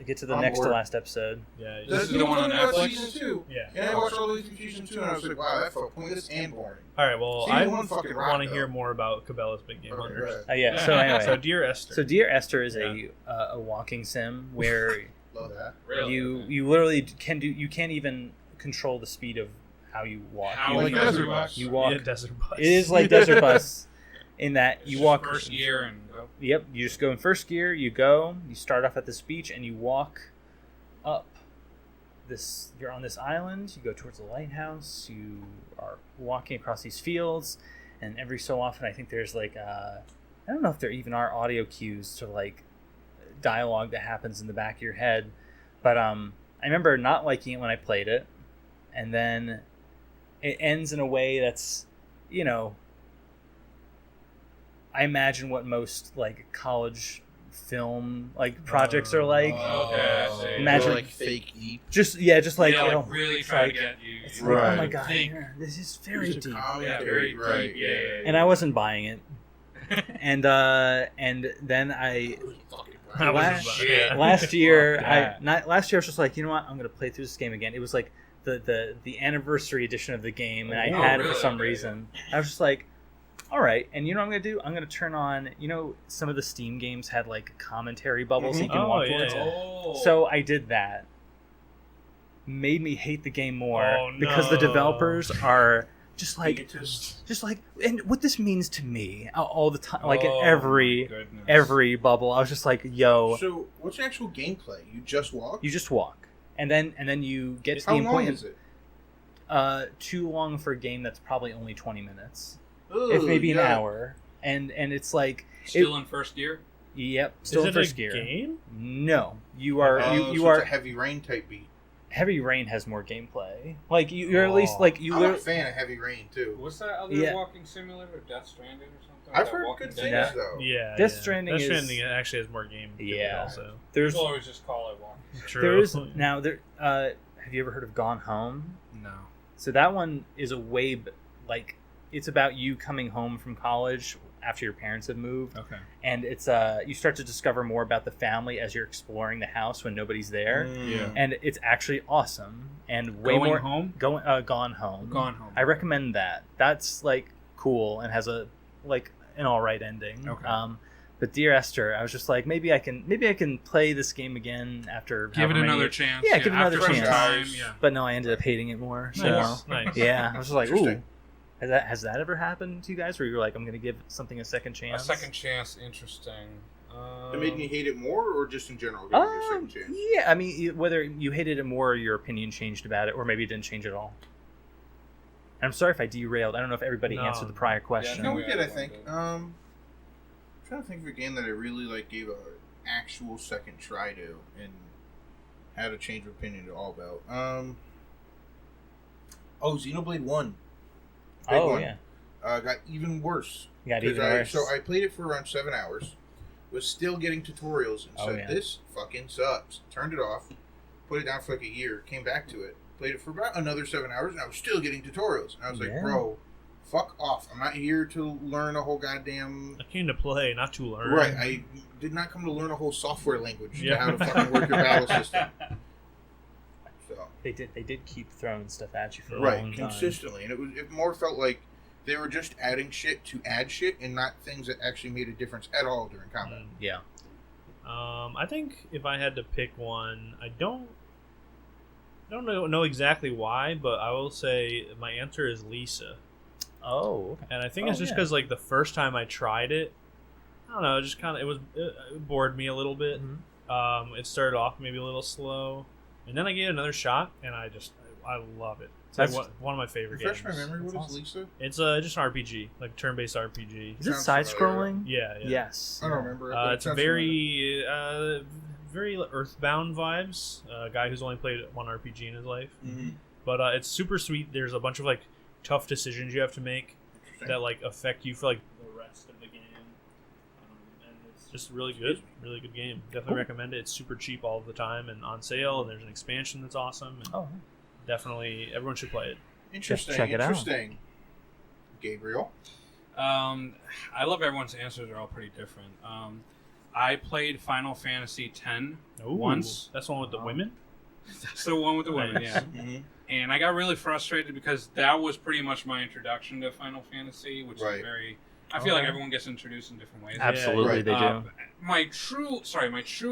C: get to the next to last episode.
A: Yeah,
D: this is the one on Netflix.
B: Season 2.
A: Yeah.
B: And I watched all the way through season 2, and I was like, wow, that felt pointless and boring.
A: All right, well,
B: Season
A: I
B: 1 fucking rocked,
A: want to hear more about Cabela's Big Game Hunters.
C: Yeah. So anyway,
A: so Dear Esther.
C: So Dear Esther is a walking sim where
B: Love that.
D: Really?
C: you literally can't even control the speed of how you walk.
B: Like Desert Bus.
C: You walk.
A: Yeah, Desert Bus.
C: It is like Desert Bus in that you walk
D: first gear and go.
C: Yep, you just go in first gear. You start off at this beach and you walk up this. You're on this island. You go towards the lighthouse. You are walking across these fields, and every so often, I think there's like I don't know if there even are audio cues to like dialogue that happens in the back of your head, but I remember not liking it when I played it, and then it ends in a way that's, you know, I imagine what most like college film like projects are like.
D: Okay.
C: Imagine
B: like fake deep.
C: just like,
D: yeah,
C: you know,
D: really
C: it's
D: try
C: like,
D: to get you.
C: it's
B: Right.
C: like, oh my god,
D: Think.
C: this is very deep.
D: Yeah, very
B: right.
D: deep. Yeah.
C: And I wasn't buying it, and then I.
A: I wasn't
D: Shit.
C: Last year,
A: Yeah.
C: last year I was just like, you know what, I'm gonna play through this game again. It was like the anniversary edition of the game, and I
D: Oh,
C: had it
D: really?
C: for some
D: Okay.
C: reason. I was just like, all right, and you know what I'm gonna do? I'm gonna turn on. You know, some of the Steam games had like commentary bubbles you can
A: Oh,
C: walk
A: yeah.
C: towards.
D: Oh.
C: So I did that. Made me hate the game more
A: Oh,
C: because the
A: no.
C: developers are just like,
B: Egotist.
C: and what this means to me all the time, like in
D: Oh,
C: every
D: my goodness.
C: bubble, I was just like, yo.
B: So, what's the actual gameplay? You just walk?
C: You just walk, and then you get to
B: How
C: the
B: long
C: appointment.
B: is it?
C: Too long for a game that's probably only 20 minutes,
B: Ugh,
C: if maybe an
B: yeah.
C: hour. And it's like,
D: Still in first gear.
C: yep, still
A: Is
C: in
A: it
C: first
A: a
C: gear.
A: game?
C: No, you are
B: Oh,
C: you
B: so
C: are.
B: It's a heavy rain type beat.
C: Heavy Rain has more gameplay. Like you're at least like you.
B: I'm a
C: Literally,
B: fan of Heavy Rain too.
D: What's that other
C: Yeah.
D: walking simulator? Death Stranding or something?
B: I've
D: That
B: heard
D: Walking
B: good
D: Dead
B: things
D: guy?
B: though.
A: Yeah.
C: Death
A: yeah.
C: Stranding
A: Death
C: is-
A: Stranding actually has more game.
C: Yeah.
A: Also.
C: there's
D: People always just call it walking.
A: True.
C: there is now there. Have you ever heard of Gone Home?
D: No.
C: So that one is a like it's about you coming home from college after your parents have moved.
A: Okay.
C: And it's you start to discover more about the family as you're exploring the house when nobody's there,
B: Yeah.
C: and it's actually awesome and way
D: Going
C: more
D: home.
C: Gone Home.
D: Gone home.
C: I recommend that. That's like cool and has a like an all right ending.
D: Okay.
C: But Dear Esther, I was just like, maybe I can play this game again after
D: Give
C: however
D: it
C: many-
D: another chance.
C: Yeah, give it another
D: after some
C: chance.
D: Time, yeah.
C: But no, I ended up hating it more. So
A: Nice. Nice.
C: yeah, I was just like, ooh.
B: Interesting.
C: Has that ever happened to you guys where you're like, I'm gonna give something a second
D: A
C: chance?
D: second chance. Interesting.
B: It made me hate it more, or just in general, giving it a second chance?
C: Yeah, I mean, whether you hated it more or your opinion changed about it, or maybe it didn't change at all. And I'm sorry if I derailed. I don't know if everybody
A: No.
C: answered the prior question.
B: No,
D: Yeah,
B: we did. I
D: everyone
B: think.
D: did.
B: I'm trying to think of a game that I really like gave a actual second try to and had a change of opinion to all about. Xenoblade 1. Big one.
C: Yeah.
B: Got even worse.
C: Got
B: 'Cause
C: even worse.
B: So I played it for around 7 hours. Was still getting tutorials and
C: Oh,
B: said,
C: yeah.
B: this fucking sucks. Turned it off. Put it down for like a year. Came back to it. Played it for about another 7 hours and I was still getting tutorials. And I was like,
C: Yeah.
B: bro, fuck off. I'm not here to learn a whole goddamn...
A: I came to play, not to learn.
B: Right. I did not come to learn a whole software language
A: Yeah.
B: to how to fucking work your battle system. So,
C: They did keep throwing stuff at you for a
B: right.
C: long time.
B: Consistently. And it more felt like they were just adding shit to add shit and not things that actually made a difference at all during combat.
C: Yeah.
A: I think if I had to pick one, I don't know exactly why, but I will say my answer is Lisa.
C: Oh. Okay.
A: And I think
C: Oh,
A: it's just
C: yeah.
A: because like the first time I tried it, I don't know, it just kind of it bored me a little bit.
C: Mm-hmm.
A: It started off maybe a little slow, and then I gave it another shot, and I love it. It's like
C: That's-
A: one of my favorite
B: Refresh
A: games.
B: my memory. What
C: That's
B: is Lisa?
A: It's just an RPG, like turn-based RPG.
C: Is it
B: Sounds
C: side
B: familiar.
C: scrolling?
A: Yeah.
C: Yes.
B: I don't remember. but it
A: It's
B: sounds
A: very Earthbound vibes. A guy who's only played one RPG in his life,
B: familiar.
A: but it's super sweet. There's a bunch of like tough decisions you have to make that like affect you for like the rest of the game, and it's just really good game. Definitely
C: Cool.
A: recommend it. It's super cheap all the time and on sale, and there's an expansion that's awesome. And
C: Oh.
A: definitely everyone should play it.
B: Interesting.
C: Check it out.
B: Interesting. Gabriel.
D: I love everyone's answers. They're all pretty different. I played Final Fantasy X once.
A: That's the one with the women?
D: That's the one with the women, yeah.
B: Mm-hmm.
D: And I got really frustrated because that was pretty much my introduction to Final Fantasy, which is very... I feel like everyone gets introduced in different ways.
C: Absolutely, they do.
D: My true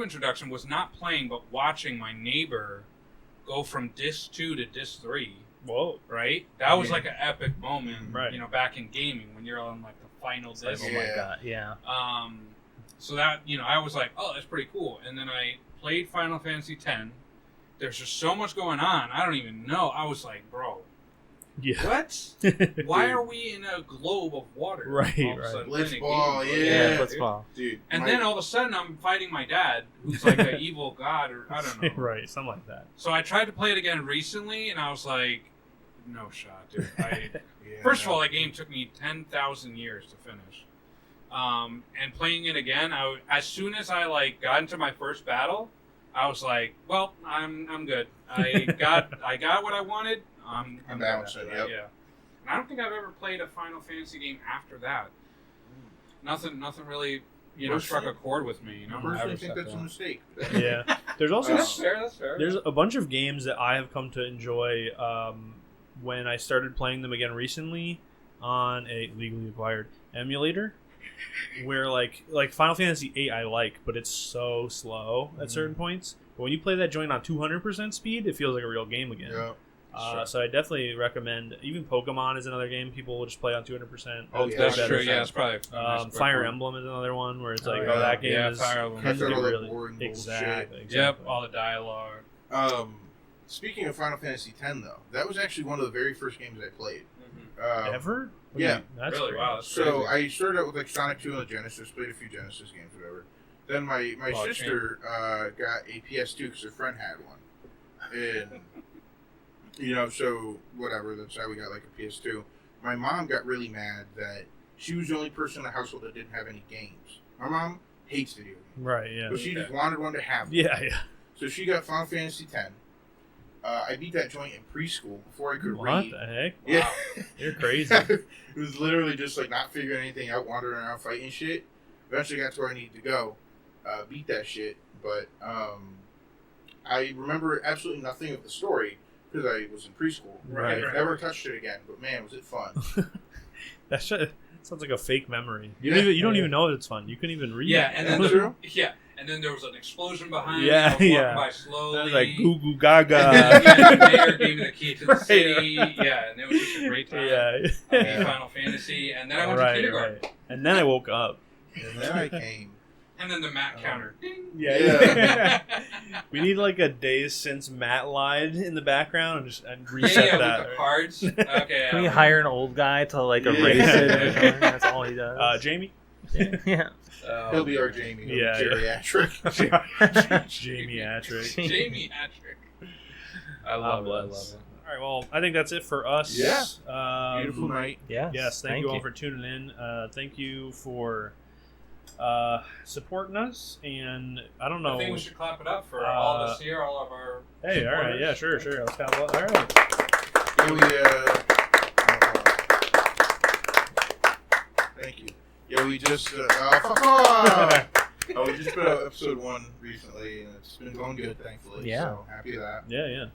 D: introduction was not playing, but watching my neighbor go from disc 2 to disc 3.
A: Whoa!
D: Right, that was like an epic moment.
A: Right.
D: You know, back in gaming when you're on like the final disc.
C: Oh my god! Yeah.
D: So that I was like, oh, that's pretty cool. And then I played Final Fantasy X. There's just so much going on. I don't even know. I was like, bro.
A: Yeah.
D: What? Why are we in a globe of water?
A: Right.
B: Blitzball,
C: Blitzball.
B: Dude.
D: And then all of a sudden I'm fighting my dad, who's like an evil god, or I don't know.
A: Right, something like that.
D: So I tried to play it again recently, and I was like, no shot, dude. First of all, that game took me 10,000 years to finish. And playing it again, as soon as I got into my first battle, I was like, well, I'm good. I got what I wanted. I'm
B: balanced. Yep.
D: Yeah. And I don't think I've ever played a Final Fantasy game after that. Nothing really, struck a chord with me.
B: I personally think that's a mistake.
A: Yeah. There's also
D: that's fair.
A: There's a bunch of games that I have come to enjoy when I started playing them again recently on a legally acquired emulator. Where like Final Fantasy VIII I like, but it's so slow at certain points. But when you play that joint on 200% speed, it feels like a real game again.
B: Yeah.
A: So I definitely recommend. Even Pokemon is another game people will just play on 200%.
B: Oh,
A: It's
B: yeah,
D: That's
A: better.
D: true. Yeah, it's probably.
A: Fire Emblem is another one where it's like,
B: yeah.
A: that game
D: Yeah,
A: is
D: Fire Emblem.
B: Cuts out all that
A: really
B: boring
A: exactly.
D: Yep, all the dialogue.
B: Speaking of Final Fantasy X, though, that was actually one of the very first games I played.
A: Ever?
B: Yeah.
A: That's
D: Really?
A: great.
D: Wow. That's
B: So
D: crazy.
B: I started out with Sonic 2 on the Genesis, played a few Genesis games, whatever. Then my sister got a PS2 because her friend had one, and so whatever. That's how we got a PS2. My mom got really mad that she was the only person in the household that didn't have any games. My mom hates video games,
A: Right, yeah.
B: but she just wanted one to have. One.
A: Yeah.
B: So she got Final Fantasy X. I beat that joint in preschool before I could
A: What
B: read.
A: the heck?
B: Yeah.
A: You're crazy.
B: It was literally just not figuring anything out, wandering around fighting shit. Eventually got to where I needed to go, beat that shit. But I remember absolutely nothing of the story because I was in preschool.
A: Right.
B: I never touched it again. But man, was it fun!
A: That sounds like a fake memory. You
B: Yeah.
A: don't even know it's fun. You couldn't even read.
D: Yeah,
A: it.
D: and then
B: True.
D: and then there was an explosion behind.
A: Yeah,
D: me.
A: yeah.
D: By slowly.
A: That was like goo goo gaga.
D: The mayor gave me the key to the city. Yeah, and it was just a great time.
A: Yeah.
D: Final Fantasy, and then I went to kindergarten.
A: Right. And then I woke up.
B: And then I came.
D: And then the Matt counter. Ding.
A: Yeah. We need a days since Matt lied in the background and reset that.
D: With the cards. Okay.
C: Can we hire an old guy to erase it? That's all he does.
A: Jamie.
C: Yeah.
B: He'll be our Jamie.
A: Yeah,
B: geriatric.
A: Jamie Atrick.
D: Jamie Atrick. I love it.
A: All right, well, I think that's it for us.
B: Yeah.
A: Beautiful
B: Beautiful night.
A: Yes, thank you all for tuning in. Thank you for supporting us. And I don't know.
D: I think we should clap it up for all of us here, all of our.
A: Hey, all right, yeah, sure. Let's clap it up. All right.
B: Yeah, thank you. Yeah, we just fuck off. We just put out episode 1 recently, and it's been going good, thankfully.
C: Yeah.
B: So happy with that.
A: Yeah.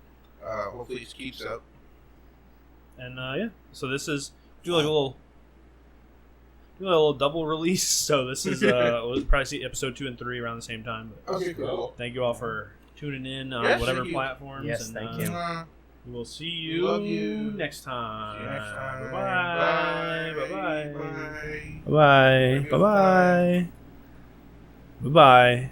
B: Hopefully it keeps up.
A: And so this is do a little double release. So this is we'll probably see episode 2 and 3 around the same time. But
B: Okay, cool.
A: thank you all for tuning in on
B: Yes,
A: whatever
B: thank you.
A: platforms.
C: Yes,
A: and,
C: thank you.
A: We will see
B: We love
A: you
B: you.
A: next time.
B: See you next time.
A: Bye-bye.
B: Bye.
A: Bye-bye. Bye-bye. Bye-bye. Bye-bye.